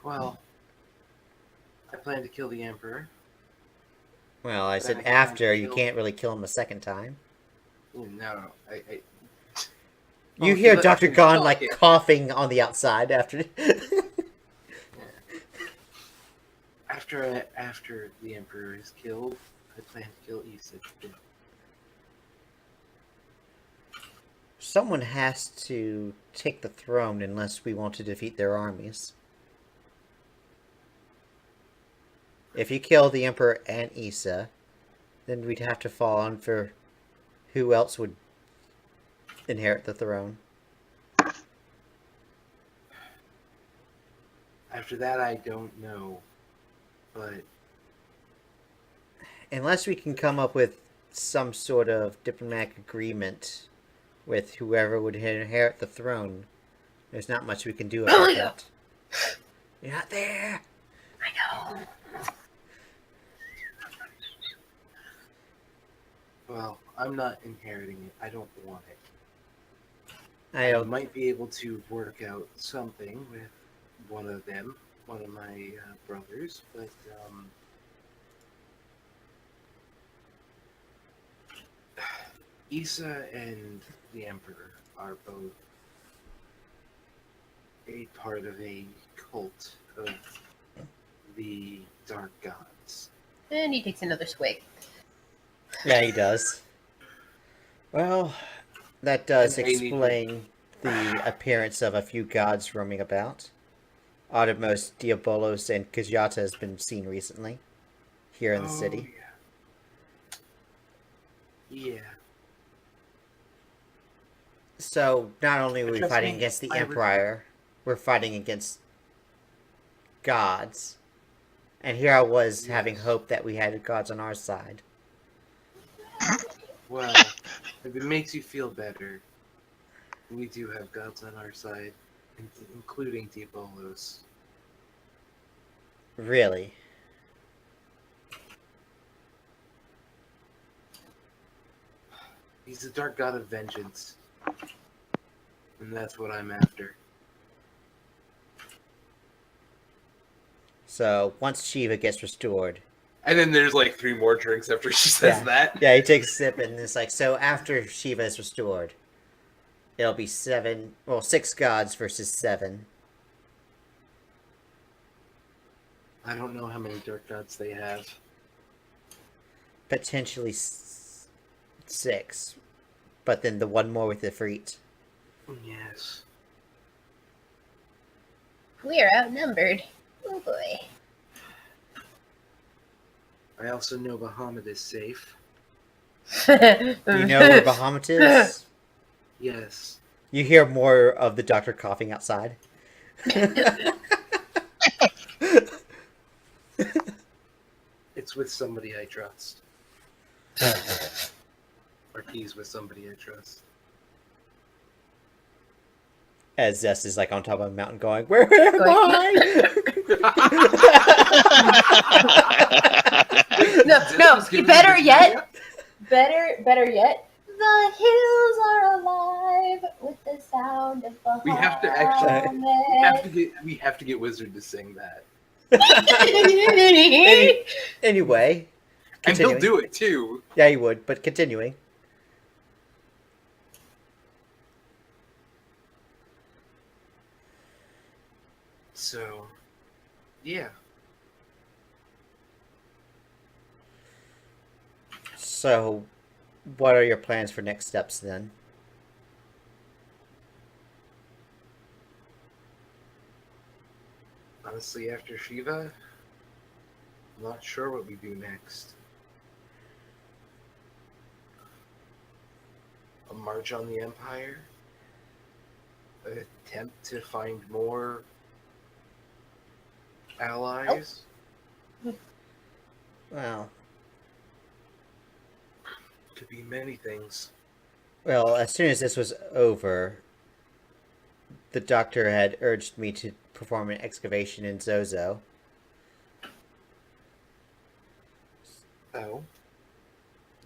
Well, I plan to kill the Emperor. Well, I But said I can't after, you kill- can't really kill him a second time. No. You Oh, hear let- Dr. finish Gon, like, talking. coughing on the outside after... After the Emperor is killed, I plan to kill Issa. Someone has to take the throne unless we want to defeat their armies. If you kill the Emperor and Issa, then we'd have to fall on for who else would inherit the throne. After that, I don't know. But Unless we can come up with some sort of diplomatic agreement with whoever would inherit the throne, there's not much we can do about that. You're not there! I know. well, I'm not inheriting it. I don't want it. I I don't... might be able to work out something with one of them, one of my brothers, but Issa and the Emperor are both a part of a cult of the Dark Gods. And he takes another swig. Yeah, he does. Well, that does And they need to- explain the appearance of a few gods roaming about. Automos, Diabolos, and Kajata has been seen recently here in the city. Yeah. So, not only are we Trust fighting me, against the I Empire, we're fighting against gods. And here I was having Yes. hope that we had gods on our side. Well, if it makes you feel better, we do have gods on our side, including Diabolos. Really? He's the dark god of vengeance. And that's what I'm after. So, once Shiva gets restored... And then there's like 3 more drinks after she says Yeah. that. Yeah, he takes a sip and it's like, so after Shiva is restored, it'll be 6 gods versus 7. I don't know how many dark gods they have. Potentially 6. But then the one more with the Ifrit. Yes. We're outnumbered. Oh boy. I also know Bahamut is safe. You know where Bahamut is? Yes. You hear more of the doctor coughing outside. It's with somebody I trust. Or he's with somebody I trust. As Zest is like on top of a mountain going, where am I? No, better yet, the hills are alive with the sound of the We have to actually- we have to get Wizzard to sing that. Anyway. And he'll Continuing. do it too. Yeah, he would, but continuing. So, yeah. So, what are your plans for next steps then? Honestly, after Shiva, I'm not sure what we do next. A march on the Empire? An attempt to find more allies? Well, Could be many things. as soon as this was over, the doctor had urged me to perform an excavation in Zozo. Oh?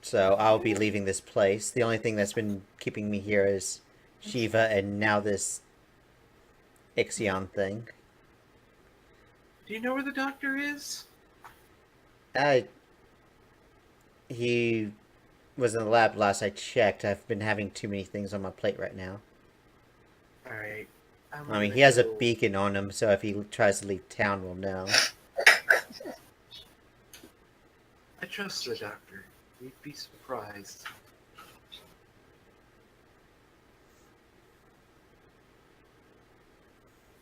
So I'll be leaving this place. The only thing that's been keeping me here is Shiva and now this Ixion thing. Do you know where the doctor is? He was in the lab last I checked. I've been having too many things on my plate right now. Alright. I mean, he has a beacon on him, so if he tries to leave town, we'll know. I trust the doctor. You'd be surprised.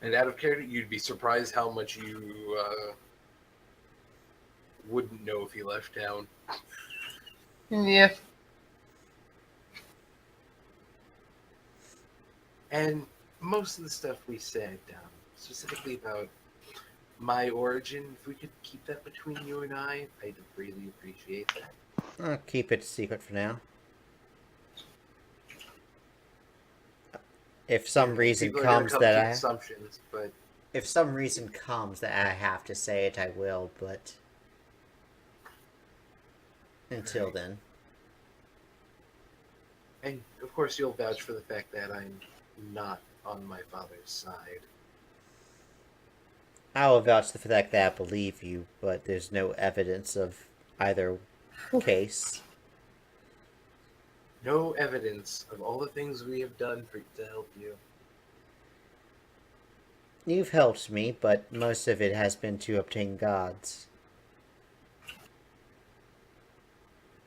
And out of character, you'd be surprised how much you wouldn't know if he left town. Yeah. And most of the stuff we said, specifically about my origin, if we could keep that between you and I'd really appreciate that. I'll keep it secret for now. If some reason People are gonna comes come that to I... assumptions, but If some reason comes that I have to say it, I will, but... Until then. and of course you'll vouch for the fact that I'm not on my father's side. I will vouch for the fact that I believe you, but there's no evidence of either case. no evidence of all the things we have done to help you. You've helped me, but most of it has been to obtain gods.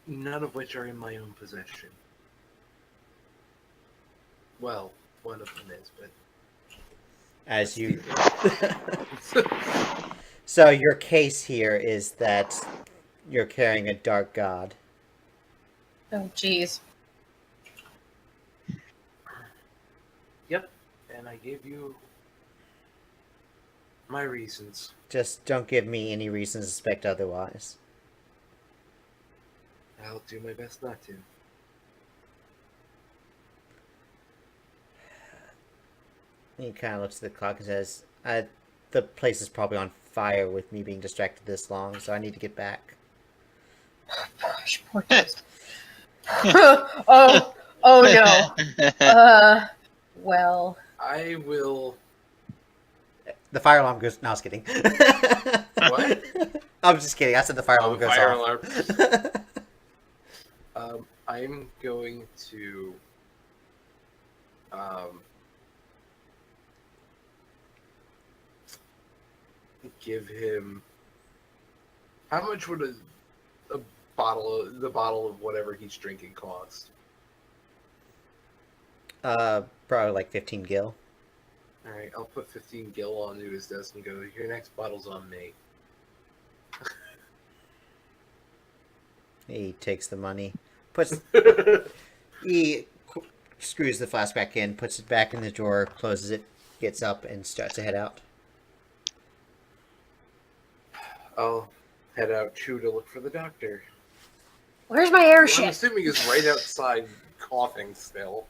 None of which are in my own possession. Well, one of them is, but As you... So your case here is that you're carrying a dark god. Oh, jeez. yep. And I gave you my reasons. Just don't give me any reason to suspect otherwise. I'll do my best not to. He kind of looks at the clock and says, the place is probably on fire with me being distracted this long, so I need to get back. Gosh, poor Toast. oh no. Well. I will. The fire alarm goes... No, I was kidding. What? I'm just kidding. I said the fire alarm goes fire off. alarm. I'm going to. Give him. How much would the bottle of whatever he's drinking cost? Probably like 15 gil. All right, I'll put 15 gil onto his desk and go. Your next bottle's on me. He takes the money, he screws the flask back in, puts it back in the drawer, closes it, gets up, and starts to head out. I'll head out to look for the doctor. Where's my I'm airship? assuming he's right outside, coughing still.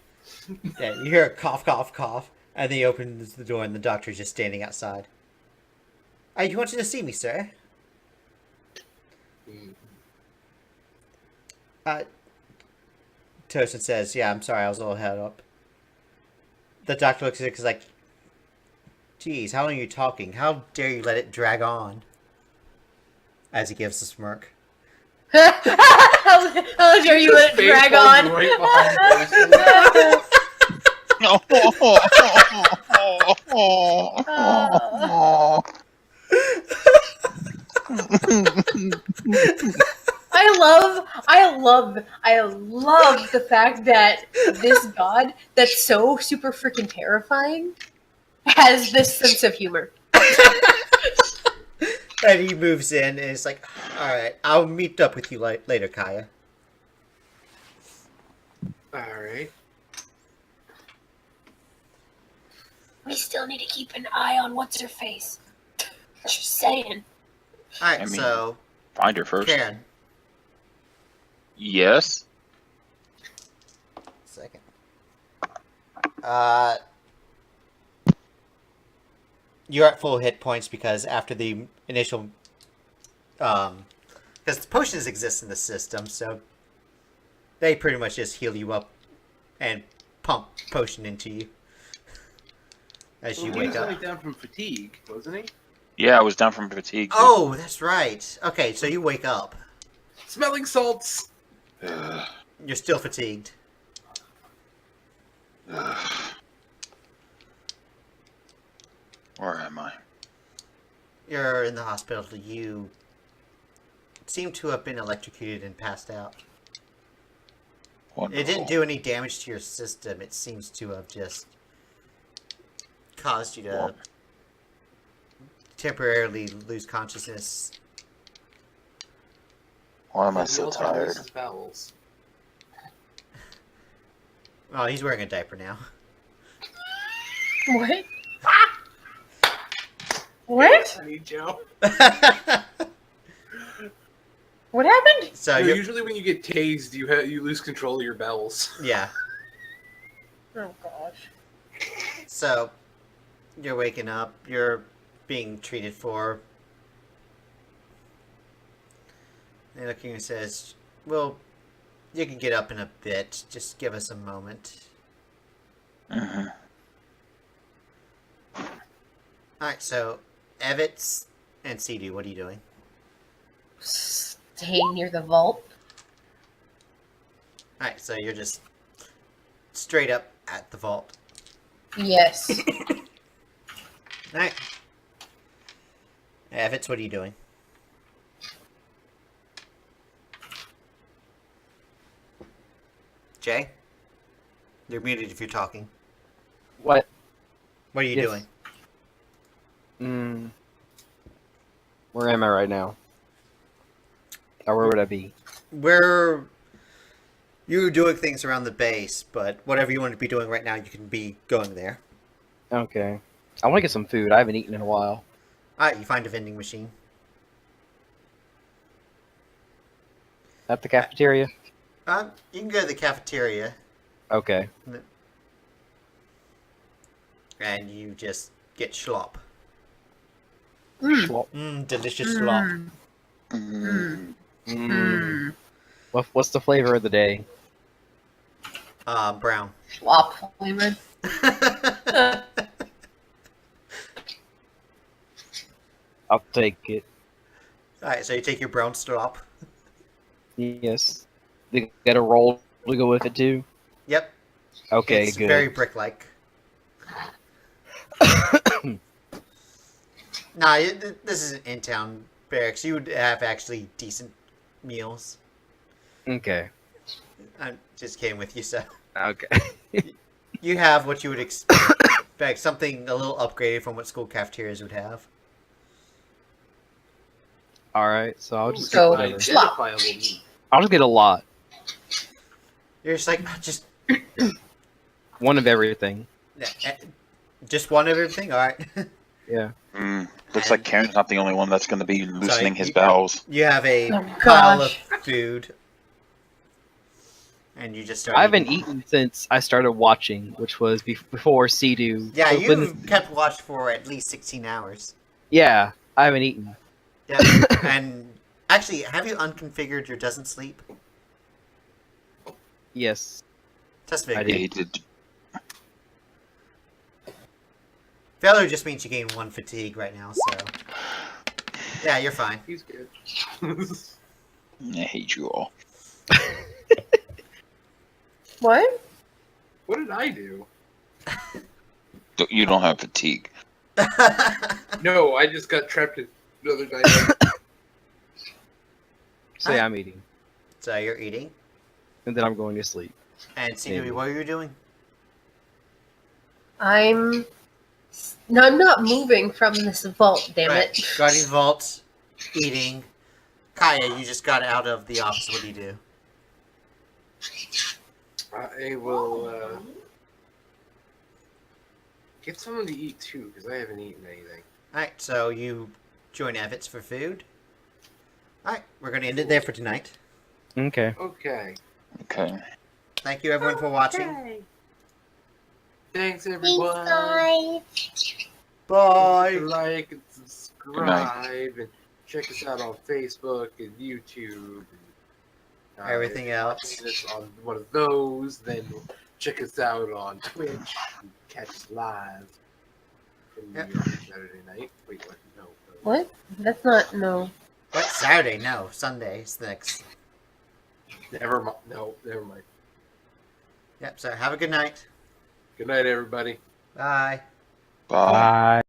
Yeah, you hear a cough, cough, cough, and then he opens the door, and the doctor's just standing outside. You wanted to see me, sir? Tosin says, yeah, I'm sorry, I was a little held up. The doctor looks at it and is like, geez, how long are you talking? How dare you let it drag on? As he gives a smirk. How dare you let it Face drag falls on? right behind Tosin. I love the fact that this god that's so super freaking terrifying has this sense of humor. And he moves in and is like, alright, I'll meet up with you later, Kaya. Alright. We still need to keep an eye on what's her face. Just saying. Alright, I mean, so, Find her first. Cairn. Yes. Second. You're at full hit points because after the initial... because potions exist in the system, so they pretty much just heal you up and pump potion into you as you He wake was up. only down from fatigue, wasn't he? Yeah, I was down from fatigue. Oh, that's right. Okay, so you wake up. Smelling salts. You're still fatigued. Where am I? You're in the hospital. You seem to have been electrocuted and passed out. Wonderful. It didn't do any damage to your system. It seems to have just caused you to temporarily lose consciousness. Why am I He so also tired? loses bowels. Oh, he's wearing a diaper now. What? What? Honey Joe. What happened? So No, you're, usually when you get tased, you lose control of your bowels. yeah. Oh gosh. So you're waking up. You're being treated for. And looking and says, "Well, you can get up in a bit. Just give us a moment." Mhm. Alright, so Evets and Sidu, what are you doing? Stay near the vault. Alright, so you're just straight up at the vault. Yes. Alright. Evets, what are you doing? Jay? You're muted if you're talking. What? What are you Yes. doing? Where am I right now? Or where would I be? Where you're doing things around the base, but whatever you want to be doing right now, you can be going there. Okay. I want to get some food. I haven't eaten in a while. Alright, you find a vending machine. At the cafeteria? You can go to the cafeteria, Okay. and you just get schlop. Well, Delicious slop. what's the flavor of the day? Brown. Slop flavored. I'll take it. Alright, so you take your brown slop. Yes. They got a roll to go with it too? Yep. Okay, It's good. very brick-like. Nah, this is an in-town barracks. You would have actually decent meals. Okay. I'm just kidding with you, so. Okay. You have what you would expect, something a little upgraded from what school cafeterias would have. Alright, so I'll just So- get whatever. Identifiable meat. I'll just get a lot. You're just like, just One of everything. just one of everything? Alright. Yeah. Looks like Cairn's not the only one that's going to be loosening his you- bowels. You have a Oh, pile of gosh. food. And you just start I haven't eating. eaten since I started watching, which was before Sidu. Yeah, opened- you've kept watch for at least 16 hours. Yeah, I haven't eaten. Yeah. And actually, have you unconfigured your doesn't sleep? Yes. Test I figure. Yeah, he did. Failure just means you gain 1 fatigue right now, so. Yeah, you're fine. He's good. I hate you all. What? What did I do? You don't have fatigue. No, I just got trapped in another dynamic. So yeah, I'm eating. So you're eating. And then I'm going to sleep. And Sidu, Maybe. what are you doing? I'm not moving from this vault, damn Right. it. Guarding vault, eating. Kaya, you just got out of the office. What do you do? I will get someone to eat too, because I haven't eaten anything. Alright, so you join Evets for food. Alright, we're going to end it there for tonight. Okay. Okay. Okay. Thank you, everyone, for watching. Thanks, everyone. Bye. Like and subscribe, and check us out on Facebook and YouTube. And, Everything if you're else. watching this on one of those, then check us out on Twitch. And catch us live from New Yep. York Saturday night. Wait, what? No. What? That's not, no. What? Saturday? No. Sunday's next. Never mind. No, never mind. Yep, so have a good night. Good night, everybody. Bye. Bye. Bye.